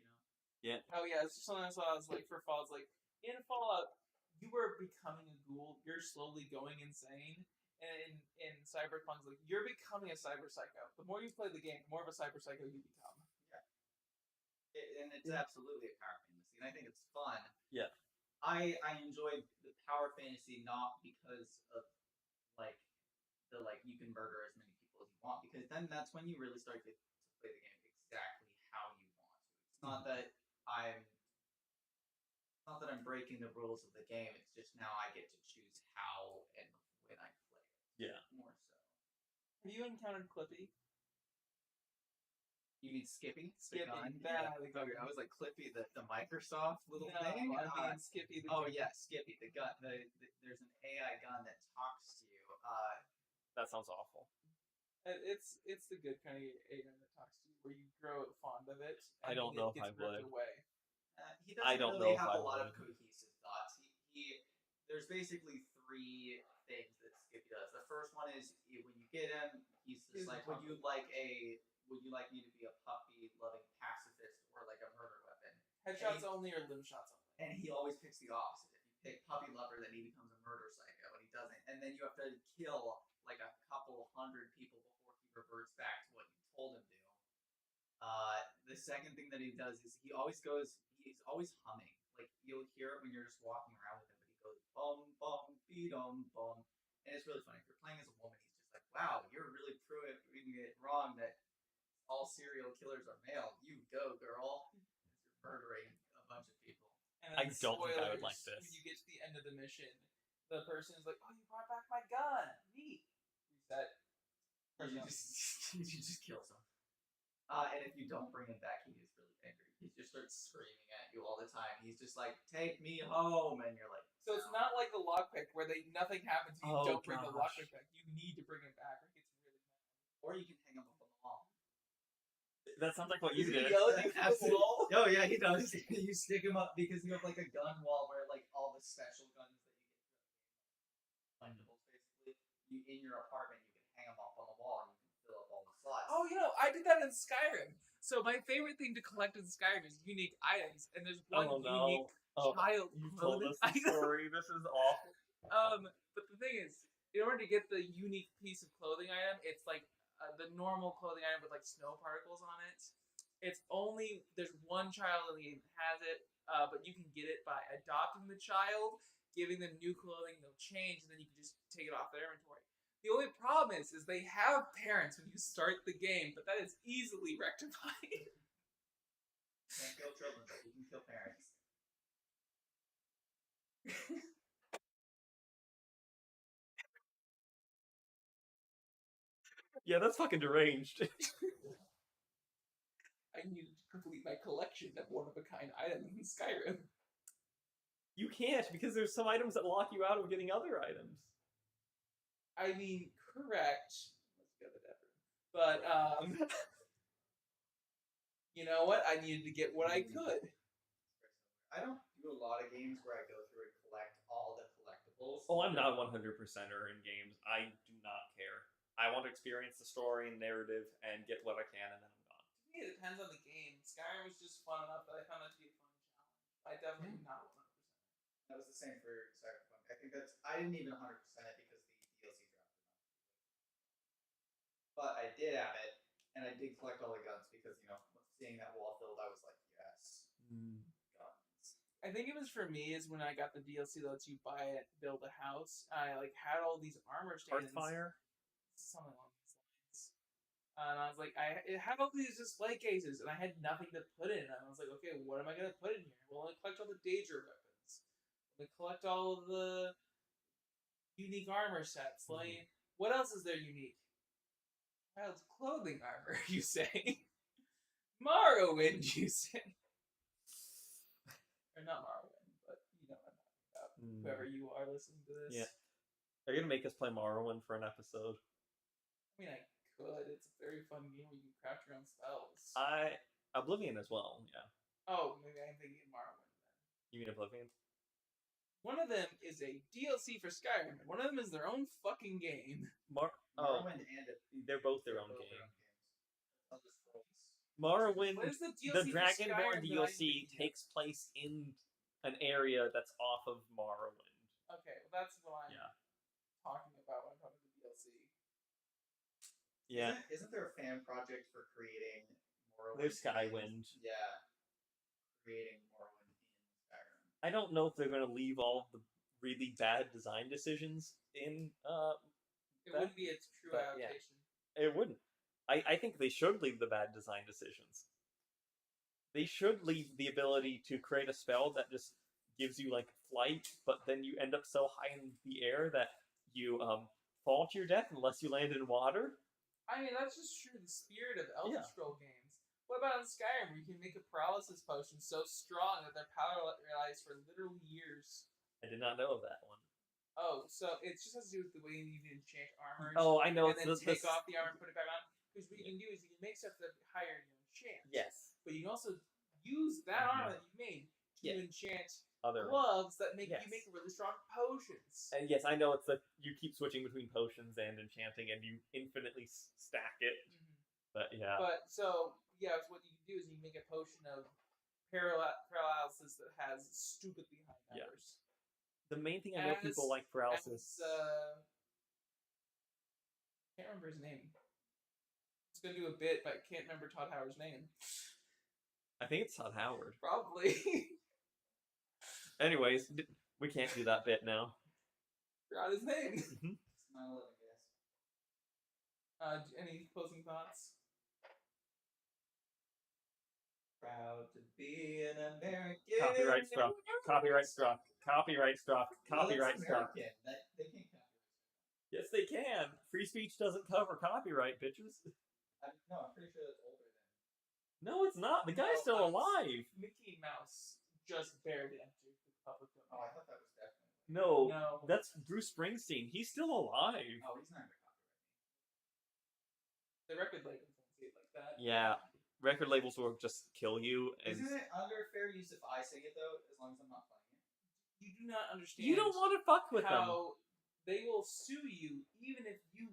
you know. Oh yeah, it's just something I saw. It's like for Fallout, like in Fallout, you were becoming a ghoul. You're slowly going insane. And in Cyberpunk, like you're becoming a cyber psycho. The more you play the game, the more of a cyber psycho you become. And it's absolutely a power fantasy, and I think it's fun. Yeah. I enjoy the power fantasy not because of like the you can murder as many people as you want, because then that's when you really start to play the game exactly how you want to. It's not that I'm breaking the rules of the game. It's just now I get to choose how and when I play it. Yeah. More so. Have you encountered Clippy? You mean Skippy? Skippy, The gun? that Yeah. the gun. Okay, I was like Clippy, the Microsoft little No, thing. I mean Skippy. The Oh gun. yeah, Skippy, the gun. There's an AI gun that talks to you. that sounds awful. It's the good kind of AI that talks to you, where you grow fond of it. I And don't then know it if I gets ripped would. away. He doesn't I don't really know if have I a lot of would. cohesive thoughts. There's basically 3 things that Skippy does. The first one is when you get him, he's just He's a like, would you like me to be a puppy loving pacifist or like a murder weapon? Headshots only or limb shots only. And he always picks the opposite. If you pick puppy lover, then he becomes a murder psycho, and he doesn't. And then you have to kill like a couple hundred people before he reverts back to what you told him to. The second thing that he does is he's always humming. Like you'll hear it when you're just walking around with him, but he goes bum bum beedum bum, and it's really funny. If you're playing as a woman, he's just like, wow, you're really proving it wrong that all serial killers are male. You go, girl. You're murdering a bunch of people. And I then don't think I would spoilers, like this. When you get to the end of the mission, the person is like, "Oh, you brought back my gun. Neat." Reset. You just kills him. And if you don't bring him back, he gets really angry. He just starts screaming at you all the time. He's just like, "Take me home," and you're like, So it's not like the lockpick where nothing happens. You Oh, don't bring the gosh. lockpick back. You need to bring it back, or it gets really mad. Or you can hang him up on the wall. That sounds like what you Does he did. yell at you from the Absolutely. wall? Oh yeah, he does. You stick him up because you have like a gun wall where like all the special guns that you get collectibles basically. You in your apartment, you can hang them up on the wall and you can fill up all the slots. Oh, I did that in Skyrim. So my favorite thing to collect in Skyrim is unique items, and there's one Oh unique no! child You told clothing us the item. story. This is awful. But the thing is, in order to get the unique piece of clothing item, it's like the normal clothing item with like snow particles on it. It's only there's one child in the game that has it, but you can get it by adopting the child, giving them new clothing, they'll change, and then you can just take it off their inventory. The only problem is they have parents when you start the game, but that is easily rectified. You can't kill children, but you can kill parents. Yeah, that's fucking deranged. I needed to complete my collection of one-of-a-kind items in Skyrim. You can't because there's some items that lock you out of getting other items. I mean, correct. Let's go to that room. But, you know what? I needed to get what I could. I don't do a lot of games where I go through and collect all the collectibles. Oh, I'm not 100%er in games. I do not care. I want to experience the story and narrative and get what I can, and then I'm gone. To me, it depends on the game. Skyrim was just fun enough that I found it to be a fun challenge. I definitely not 100%. That was the same for Cyberpunk. I think I didn't even 100% it because the DLC did have it, and I did collect all the guns because seeing that wall filled, I was like, yes, guns. I think it was for me is when I got the DLC that lets you buy it, build a house. I like had all these armor stands, Hearthfire? something along these lines. And I was like, it had all these display cases, and I had nothing to put in. And I was like, okay, what am I gonna put in here? Well, I collect all the Daedra weapons. I collect all of the unique armor sets. Like, what else is there unique? Child's clothing armor, you say? Morrowind, you say? Or not Morrowind, but you know what I'm talking about. Whoever you are listening to this. Yeah. They're gonna make us play Morrowind for an episode. I mean, I could. It's a very fun game where you can craft your own spells. Oblivion as well, yeah. Oh, maybe I'm thinking Morrowind then. You mean Oblivion? One of them is a DLC for Skyrim. One of them is their own fucking game. Morrowind and they're both their own both game. Elder Scrolls. Morrowind, What is the DLC the for Dragonborn Skyrim that I'm DLC thinking of? takes place in an area that's off of Morrowind. Okay, well that's what I'm Yeah. talking about when I'm talking about the DLC. Yeah. Isn't there a fan project for creating Morrowind? There's Skywind. Yeah. Creating Morrowind in Skyrim. I don't know if they're going to leave all of the really bad design decisions in. It wouldn't be its true but, yeah. adaptation. It wouldn't. I think they should leave the bad design decisions. They should leave the ability to create a spell that just gives you like flight, but then you end up so high in the air that you fall to your death unless you land in water. I mean, that's just true. The spirit of Elder Yeah. Scroll games. What about in Skyrim, where you can make a paralysis potion so strong that they're paralyzed for literal years? I did not know of that one. Oh, so it just has to do with the way you need to enchant armor. Oh, I know. And then take off the armor and put it back on. Because what you can do is you can make stuff that higher your enchant. Yes. But you can also use that armor that you made to Yeah. enchant Other. gloves that make Yes. you make really strong potions. And yes, I know it's that you keep switching between potions and enchanting, and you infinitely stack it. But yeah. But so yeah, so what you can do is you make a potion of paralysis that has stupidly high Yeah. numbers. The main thing I know people like paralysis. Can't remember his name. I was gonna do a bit, but I can't remember Todd Howard's name. I think it's Todd Howard. Probably. Anyways, we can't do that bit now. Forgot his name. It's my 11 guess. Any closing thoughts? Proud to be an American. Copyright struck. Copyright struck. Copyright struck. Well, that's Copyright struck. American. They can't copyright. Yes, they can. Free speech doesn't cover copyright, bitches. No, I'm pretty sure that's older than. No, it's not. The guy's still alive. Mickey Mouse just barely entered the public domain. Oh, I thought that was definitely. No, No. that's Bruce Springsteen. He's still alive. Oh, he's not gonna copyright me. The record labels don't see it like that. Yeah, record labels will just kill you. And Isn't it under fair use if I sing it though, as long as I'm not playing it? You do not understand. you don't want to fuck with them. how they will sue you even if you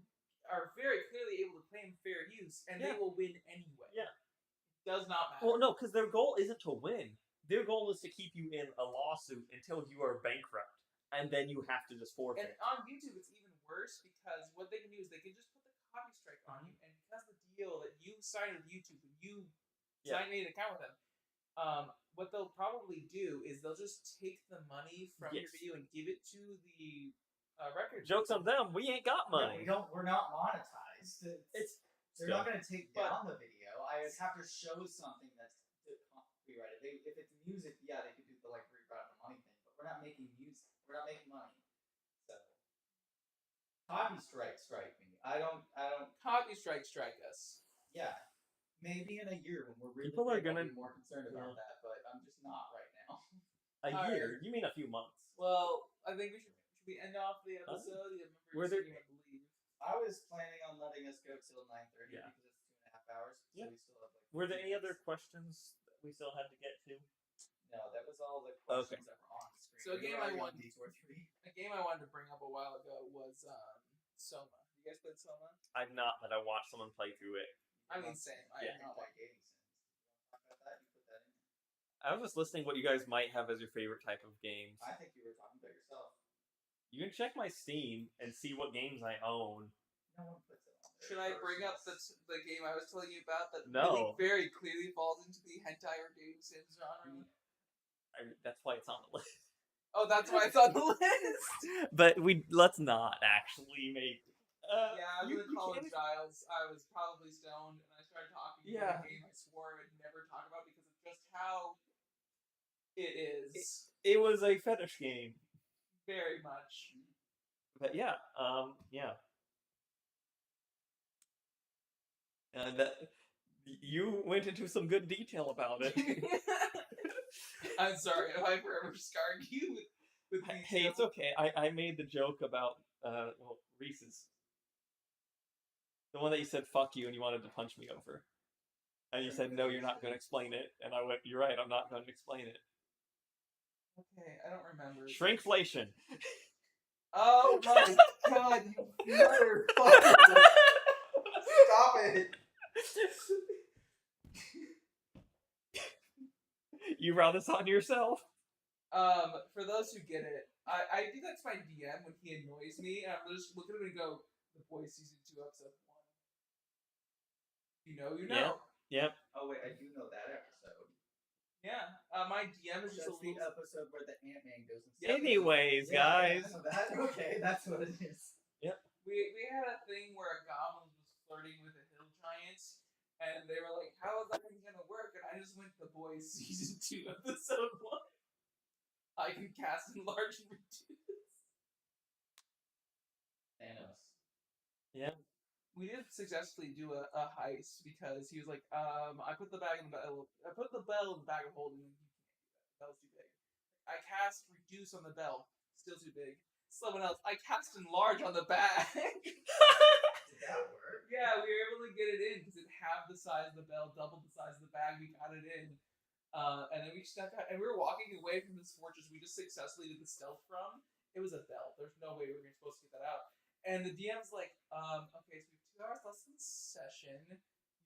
are very clearly able to claim fair use, and Yeah. they will win anyway. Yeah. It does not matter. Well, no, because their goal isn't to win. Their goal is to keep you in a lawsuit until you are bankrupt, and then you have to just forfeit. And on YouTube, it's even worse because what they can do is they can just put the copy strike on you, and because the deal that you signed with YouTube, when you made an account with them, what they'll probably do is they'll just take the money from your Yes. video and give it to the record. Joke's on them. We ain't got money. No, we're not monetized. They're not going to take But- down the video. I just have to show something that's copyrighted. If it's music, yeah, they could do the rewrite the money thing, but we're not making music. We're not making money. So copy strike me. I don't. Copy strike us. Yeah, maybe in a year when we're really People are big, I'll gonna- be more concerned about Yeah. that, but I'm just not right now. A All year? right. You mean a few months? Well, I think should we end off the episode? You remember Were you there- said you wanted to leave. I was planning on letting us go till 9:30 Yeah. because it's 2.5 hours. So Yeah. we still have Were there 15 any other minutes. questions that we still had to get to? No, that was all the questions that were on the screen. So a We game were I already on won. Detour 3. A game I wanted to bring up a while ago was Soma. You guys played Soma? I've not, but I watched someone play through it. I mean, same. I Yeah. have not liked Dating sims. You want to talk about that? You put that in. I was just listening what you guys might have as your favorite type of games. I think you were talking about yourself. You can check my Steam and see what games I own. No one puts it on. Should I bring up the game I was telling you about that No. very clearly falls into the hentai or dating sim genre? That's why it's on the list. Oh, that's why it's on the list. But let's not actually make. Yeah, I was in college, can't- Giles. I was probably stoned, and I started talking Yeah. about a game I swore I would never talk about because of just how it is. It was a fetish game, Very much. but yeah, yeah. And that you went into some good detail about it. I'm sorry if I forever scarred you with these. Hey, it's okay. I made the joke about Reese's. The one that you said "fuck you" and you wanted to punch me over, and you said no, you're not going to explain it, and I went, "You're right, I'm not going to explain it." Okay, I don't remember. Shrinkflation. Oh my god, you motherfucker! Stop it! You brought this on yourself. For those who get it, I think that's my DM when he annoys me, and I'm just looking at him and go, "The Boys season 2 episode 1." You know, you know. Yep. Oh wait, I do know that episode. Yeah. My DM is just That's a the little. episode where the Ant-Man goes and Anyways, Yeah, guys. I know that. Okay, that's what it is. We had a thing where a goblin was flirting with a hill giant, and they were like, "How is that gonna work?" And I just went, "The Boys season 2 episode 1." I can cast enlarge and reduce. Thanos. Yeah. We did successfully do a heist because he was like, I put the bell in the bag of holding, and you can't do that. That was too big. I cast reduce on the bell, still too big. Someone else, I cast enlarge on the bag. Did that work? Yeah, we were able to get it in because it halved the size of the bell, doubled the size of the bag. We got it in, and then we snuck out, and we were walking away from this fortress we just successfully did the stealth from. It was a bell. There's no way we were supposed to get that out. And the DM's like, okay, so we have 2 hours left in the session. You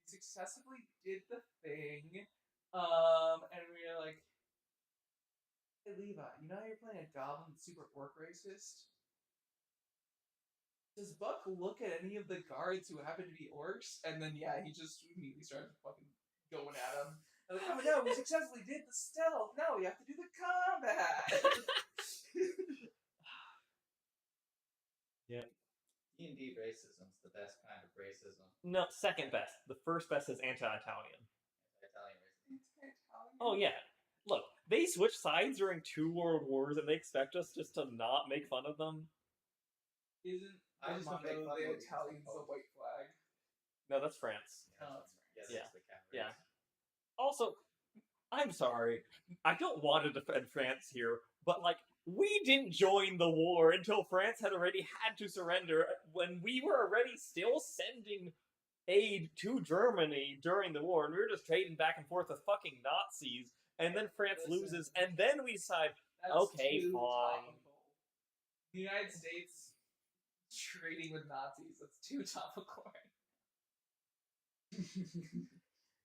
successfully did the thing. And we were like, hey, Levi, you know how you're playing a goblin super orc racist? Does Buck look at any of the guards who happen to be orcs? And then, yeah, he just immediately started fucking going at him. I'm like, oh no, we successfully did the stealth. No, we have to do the combat. Yeah. D&D racism's the best kind of racism. No, second best. The first best is anti-Italian. Italian racism. Oh yeah. Look, they switched sides during 2 world wars, and they expect us just to not make fun of them. Isn't I just want to make fun the of Italians the white flag? No, that's France. Oh, that's right. Yes, Yeah. it's the cat Yeah. race. Also, I'm sorry. I don't want to defend France here, but like, we didn't join the war until France had already had to surrender when we were already still sending aid to Germany during the war, and we were just trading back and forth with fucking Nazis, and then France Listen. loses, and then we decide, That's Okay, too fine. topical. The United States trading with Nazis. That's too topical.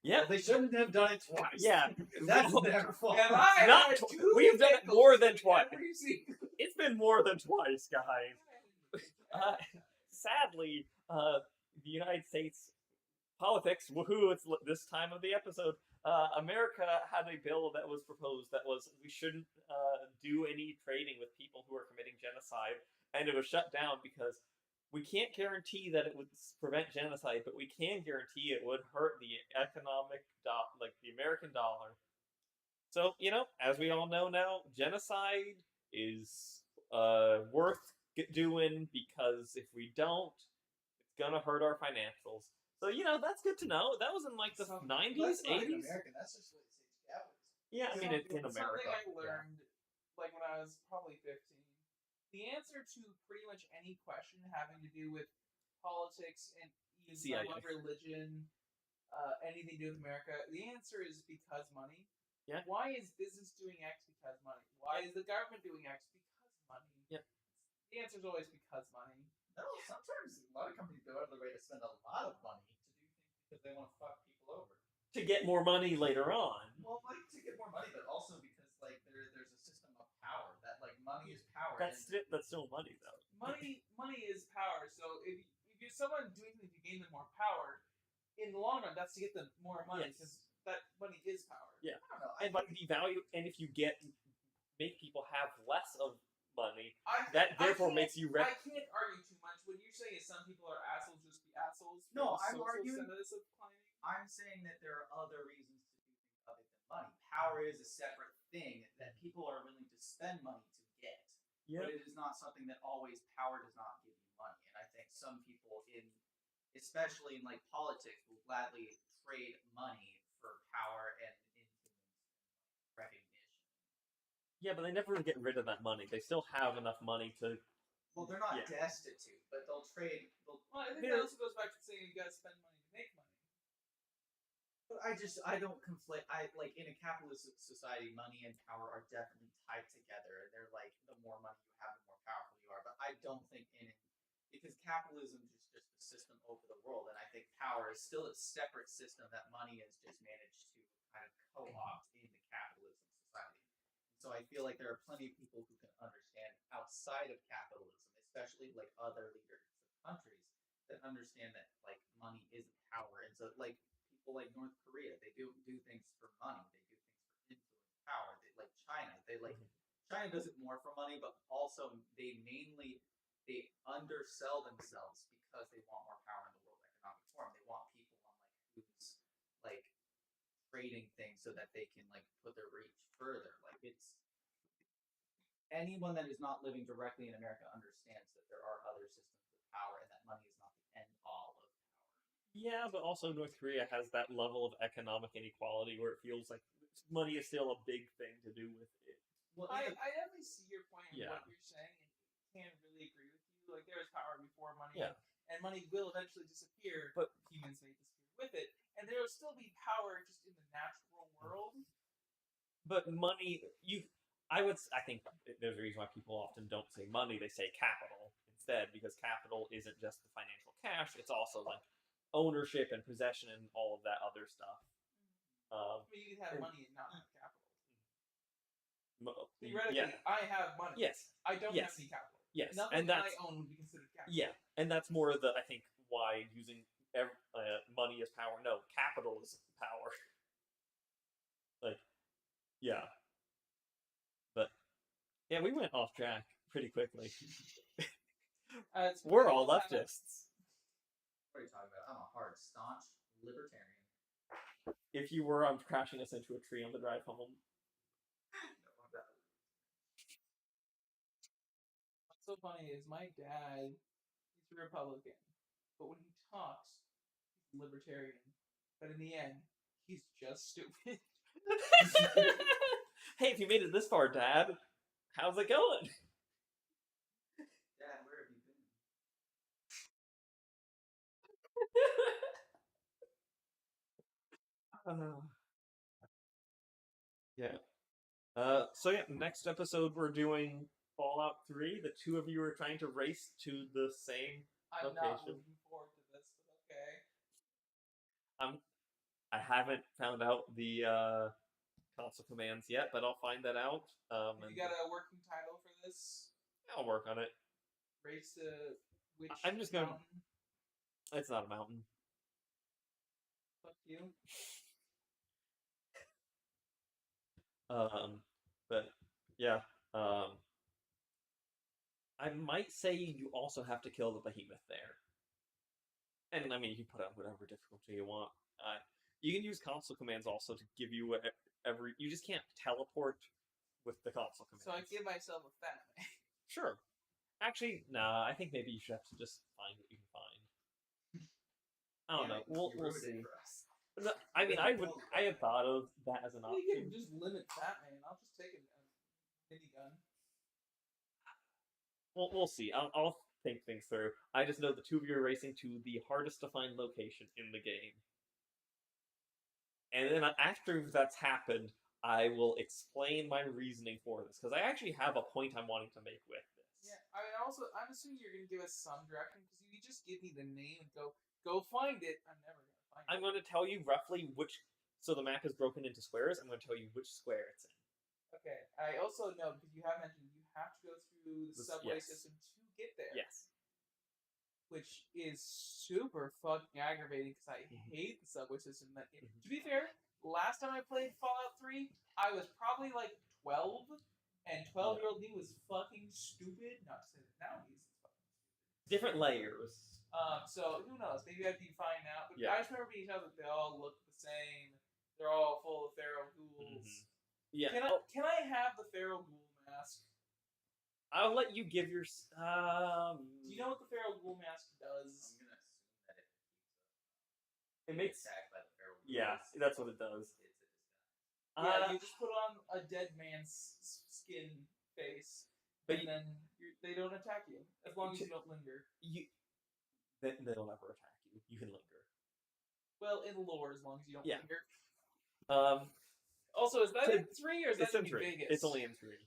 yeah, Well, they shouldn't have done it twice. yeah, That's their fault. And I Not had tw- 2 we've done it pickles more than in twice. every single- it's been more than twice, guys. Sadly, the United States politics, woohoo, it's this time of the episode. America had a bill that was proposed that was we shouldn't do any trading with people who are committing genocide, and it was shut down because we can't guarantee that it would prevent genocide, but we can guarantee it would hurt the economic like the American dollar. So, as we all know now, genocide is worth doing because if we don't, it's gonna hurt our financials. So, that's good to know. That was in like the So, 90s, That's not 80s. American. That's just what it says capitalism. Yeah, I mean, it's in America. Something I learned, like when I was probably 15. The answer to pretty much any question having to do with politics and even CIA. somewhat religion, anything to do with America, the answer is because money. Yeah. Why is business doing X because money? Why is the government doing X because money? Yeah. The answer is always because money. No, sometimes a lot of companies go out of their way to spend a lot of money to do things because they want to fuck people over. To get more money later on. Well, like to get more money, but also because like there's a system of power that like money is power. That's still money, though. Money is power. So if If someone doing something to gain them more power, in the long run, that's to get them more money Yes. because that money is power. Yeah. I don't know. And by devalue, and if you make people have less of money, I that therefore can't- makes you. I can't argue too much. What you're saying is some people are assholes just to be assholes. for No, the I'm social arguing- status of climbing. I'm saying that there are other reasons to do things other than money. Power is a separate thing that people are willing to spend money to get. But it is not something that always power does not give you money. And I think some people especially in like politics, will gladly trade money for power and influence and recognition. Yeah, but they never get rid of that money. They still have enough money to. Well, they're not Yeah. destitute, but they'll trade. Well, I think They're- that also goes back to saying you gotta spend money to make money. But I don't conflate. I like in a capitalist society, money and power are definitely tied together. They're like the more money you have, the more powerful you are. But I don't think because capitalism is just a system over the world, and I think power is still a separate system that money has just managed to kind of co-opt into capitalism society. So I feel like there are plenty of people who can understand outside of capitalism, especially like other leaders of countries that understand that like money isn't power, and so like. People like North Korea, they do things for money. They do things for influence, power. They like China. China does it more for money, but also they undersell themselves because they want more power in the World Economic Forum. They want people on like who's like trading things so that they can like put their reach further. Like it's anyone that is not living directly in America understands that there are other systems of power and that money is not the end all of power. Yeah, but also North Korea has that level of economic inequality where it feels like money is still a big thing to do with it. Well, I definitely see your point in Yeah. what you're saying and can really agree with you. Like there is power before money, Yeah. and money will eventually disappear. But- humans may disappear with it, and there will still be power just in the natural world. But money, I think there's a reason why people often don't say money; they say capital instead, because capital isn't just the financial cash; it's also like ownership and possession and all of that other stuff. I mean, you can have And- money and not have capital. Mo- Theoretically, yeah. I have money. Yes. I don't Yes. have any capital. Yes. Nothing And that's I own would be considered capital. yeah, and that's more I think why using money as power. No, capital is power. Like, yeah. But yeah, we went off track pretty quickly. It's We're all kind of- leftists. What are you talking about? I'm a hard, staunch libertarian. If you were, I'm crashing us into a tree on the drive home. No, I'm not. What's so funny is my dad, he's a Republican, but when he talks, he's a libertarian. But in the end, he's just stupid. Hey, if you made it this far, Dad, how's it going? Dad, where have you been? Yeah. So yeah, next episode we're doing Fallout 3. The two of you are trying to race to the same. I'm not Location. looking forward to this, but okay. I haven't found out the console commands yet, but I'll find that out. Have And you got a working title for this? I'll work on it. Race to which I'm just gonna- mountain? It's not a mountain. Fuck you. But yeah, I might say you also have to kill the behemoth there. And I mean, you can put on whatever difficulty you want. You can use console commands also to give you every. You just can't teleport with the console commands. So I give myself a fat man. Sure. Actually, nah. I think maybe you should have to just find what you can find. I don't Yeah, know. you We'll ruined it see. for us. No, I mean, I had thought of that as an Well, you can option. just limit fat man. I'll just take a minigun. We'll see. I'll think things through. I just know the two of you are racing to the hardest to find location in the game. And then after that's happened, I will explain my reasoning for this because I actually have a point I'm wanting to make with this. Yeah, I mean, also, I'm assuming you're gonna give us some direction because you just give me the name and go find it. I'm never gonna find I'm it. going to tell you roughly which. So the map is broken into squares. I'm going to tell you which square it's in. Okay. I also know because you have mentioned you have to go through the This- subway yes. system to get there. Yes. which is super fucking aggravating because I hate the subway system in that game. To be fair, last time I played Fallout 3, I was probably like 12, and 12-year-old me was fucking stupid. Not to say that now he's fucking stupid. Different layers. So who knows? Maybe I'd be fine now. But Yeah. I just remember being told that they all look the same. They're all full of feral ghouls. Yeah. Can I have the feral ghoul mask? I'll let you give your. Do you know what the feral ghoul mask does? I'm gonna assume that it keeps It makes. attacked by the feral ghouls. Yeah, that's what it does. It's a disguise. Yeah, you just put on a dead man's skin face, But and then they don't attack you as long as you don't linger. They'll never attack you. You can linger. Well, in lore, as long as you don't Yeah. linger. Also, is that in 3 or is that it's in in 3. Vegas? It's only in 3.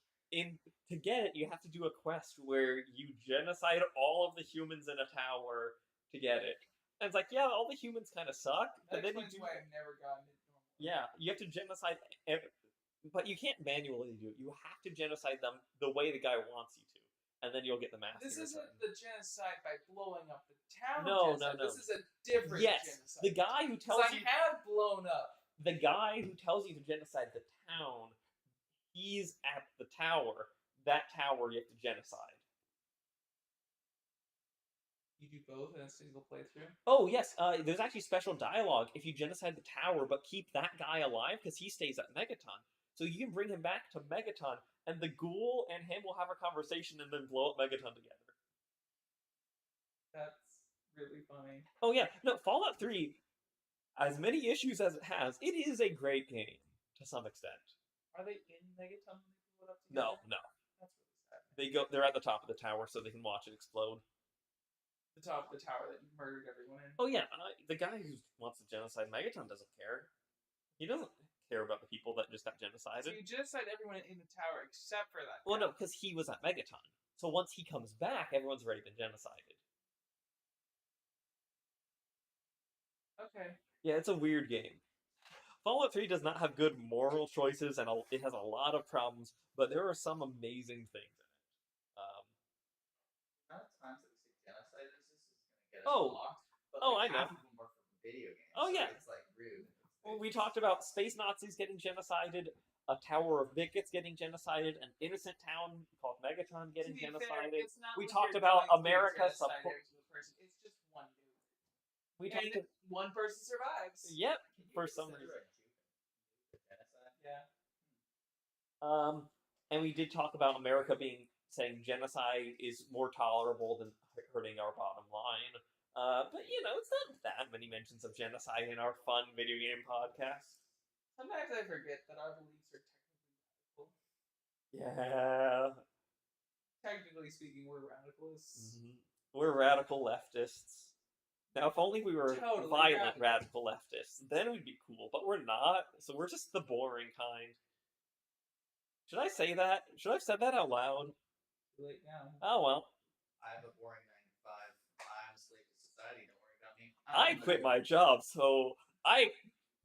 To get it, you have to do a quest where you genocide all of the humans in a tower to get it. And it's like, yeah, all the humans kind of suck, That but then you explains do. why I've never gotten it normal. Yeah, you have to genocide, but you can't manually do it. You have to genocide them the way the guy wants you to, and then you'll get the mask. This in isn't return. the genocide by blowing up the town. No, genocide. no. This is a different Yes, genocide. the guy who 'Cause tells I you have blown up. the guy who tells you to genocide the town, he's at the tower. That tower you have to genocide. You do both in a single playthrough? Oh, yes, there's actually special dialogue if you genocide the tower, but keep that guy alive, because he stays at Megaton. So you can bring him back to Megaton, and the ghoul and him will have a conversation and then blow up Megaton together. That's really funny. Oh, yeah, no, Fallout 3, as many issues as it has, it is a great game, to some extent. Are they in Megaton when they blow it up together? No. That's really sad. They're at the top of the tower so they can watch it explode. The top of the tower that you murdered everyone in. Oh, yeah, the guy who wants to genocide Megaton doesn't care. He doesn't care about the people that just got So genocided. you genocide everyone in the tower except for that. Well, guy. no, because he was at Megaton. So once he comes back, everyone's already been genocided. Okay. Yeah, it's a weird game. Fallout 3 does not have good moral choices, and it has a lot of problems, but there are some amazing things in it. The amount of times that we say genocide is going to get us Oh. blocked. But Oh, like I know. half of them are from video games. Oh, so yeah. It's like rude. Well, we talked about space Nazis getting genocided, a Tower of Bickets getting genocided, an innocent town called Megaton getting To be fair, genocided. it's not We like talked you're about going to America genocide support- every single person. It's just one dude. We And talked. one person survives. Yep, Can you for some consider reason. a juke genocide? Yeah. And we did talk about America saying genocide is more tolerable than hurting our bottom line. But it's not that many mentions of genocide in our fun video game podcast. Sometimes I forget that our beliefs are technically radical. Yeah, Technically speaking, we're radicalists. we're radical leftists. Now, if only we were Totally violent radical. radical leftists, then we'd be cool. But we're not, so we're just the boring kind. Should I say that? Should I have said that out loud? Too late now. Oh well. I have a boring 9 to 5. I'm a slave to society. Don't worry about me. I quit my job, so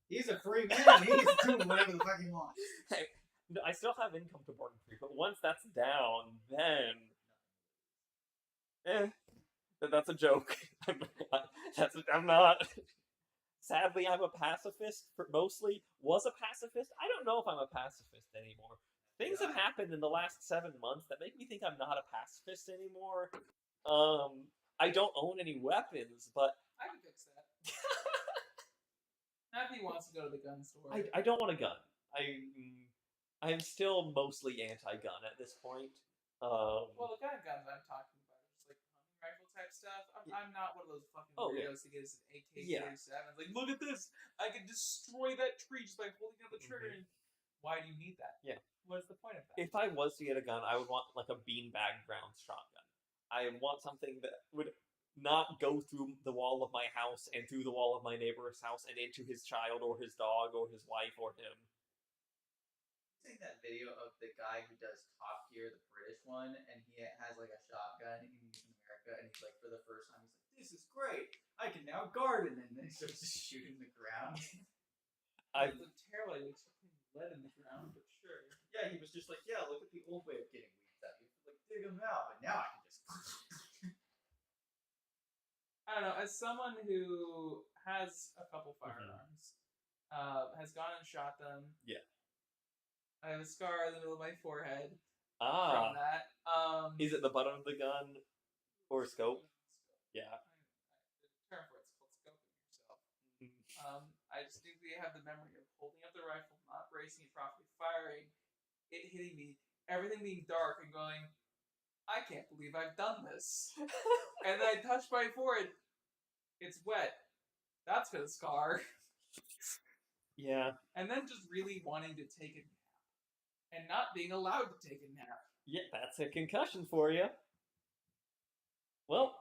He's a free man. He's doing whatever the fuck he wants. I still have income to Born Free, but once that's down, then that's a joke. I'm not. Sadly, I'm a pacifist. Mostly was a pacifist. I don't know if I'm a pacifist anymore. Things have happened in the last 7 months that make me think I'm not a pacifist anymore. I don't own any weapons, but I can fix that. Not if he wants to go to the gun store. I don't want a gun. I'm still mostly anti-gun at this point. Well, the kind of guns I'm talking about are just like hunting rifle type stuff. I'm not one of those fucking weirdos that gets an AK-47. Like, look at this! I can destroy that tree just by holding up the trigger. And why do you need that? Yeah. What's the point of that? If I was to get a gun, I would want like a beanbag round shotgun. I want something that would not go through the wall of my house and through the wall of my neighbor's house and into his child or his dog or his wife or him. Seen that video of the guy who does Top Gear, the British one, and he has like a shotgun in America, and he's like, for the first time, he's like, "This is great! I can now garden," and then he starts just shooting the ground. It looked terrible. It looks like lead in the ground, but sure. Yeah, he was just like, "Yeah, look at the old way of getting weeds out. You have to like dig them out, but now I can just." I don't know. As someone who has a couple firearms, has gone and shot them. Yeah. I have a scar in the middle of my forehead Ah, from that. is it the button of the gun or scope? Yeah. The term for it's called scoping yourself. I distinctly have the memory of holding up the rifle, not bracing it properly, firing, it hitting me, everything being dark, and going, I can't believe I've done this. And then I touch my forehead. It's wet. That's gonna scar. Yeah. And then just really wanting to take a nap. And not being allowed to take a nap. Yeah, that's a concussion for you. Well,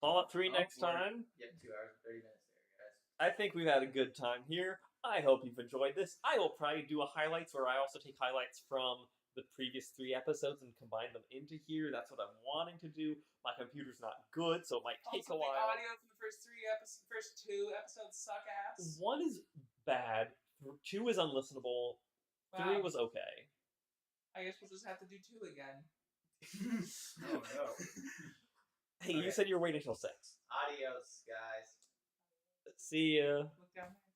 Fallout 3 Oh, next we're- time. Yep, 2 hours and 30 minutes there, guys. I think we've had a good time here. I hope you've enjoyed this. I will probably do a highlights where I also take highlights from the previous 3 episodes and combine them into here. That's what I'm wanting to do. My computer's not good, so it might take Also, a while. the audio from the first 2 episodes suck ass. 1 is bad. 2 is unlistenable. 3 Wow. was okay. I guess we'll just have to do 2 again. Oh no. Hey, Okay. you said you were waiting till 6. Adios, guys. See ya. Look down there.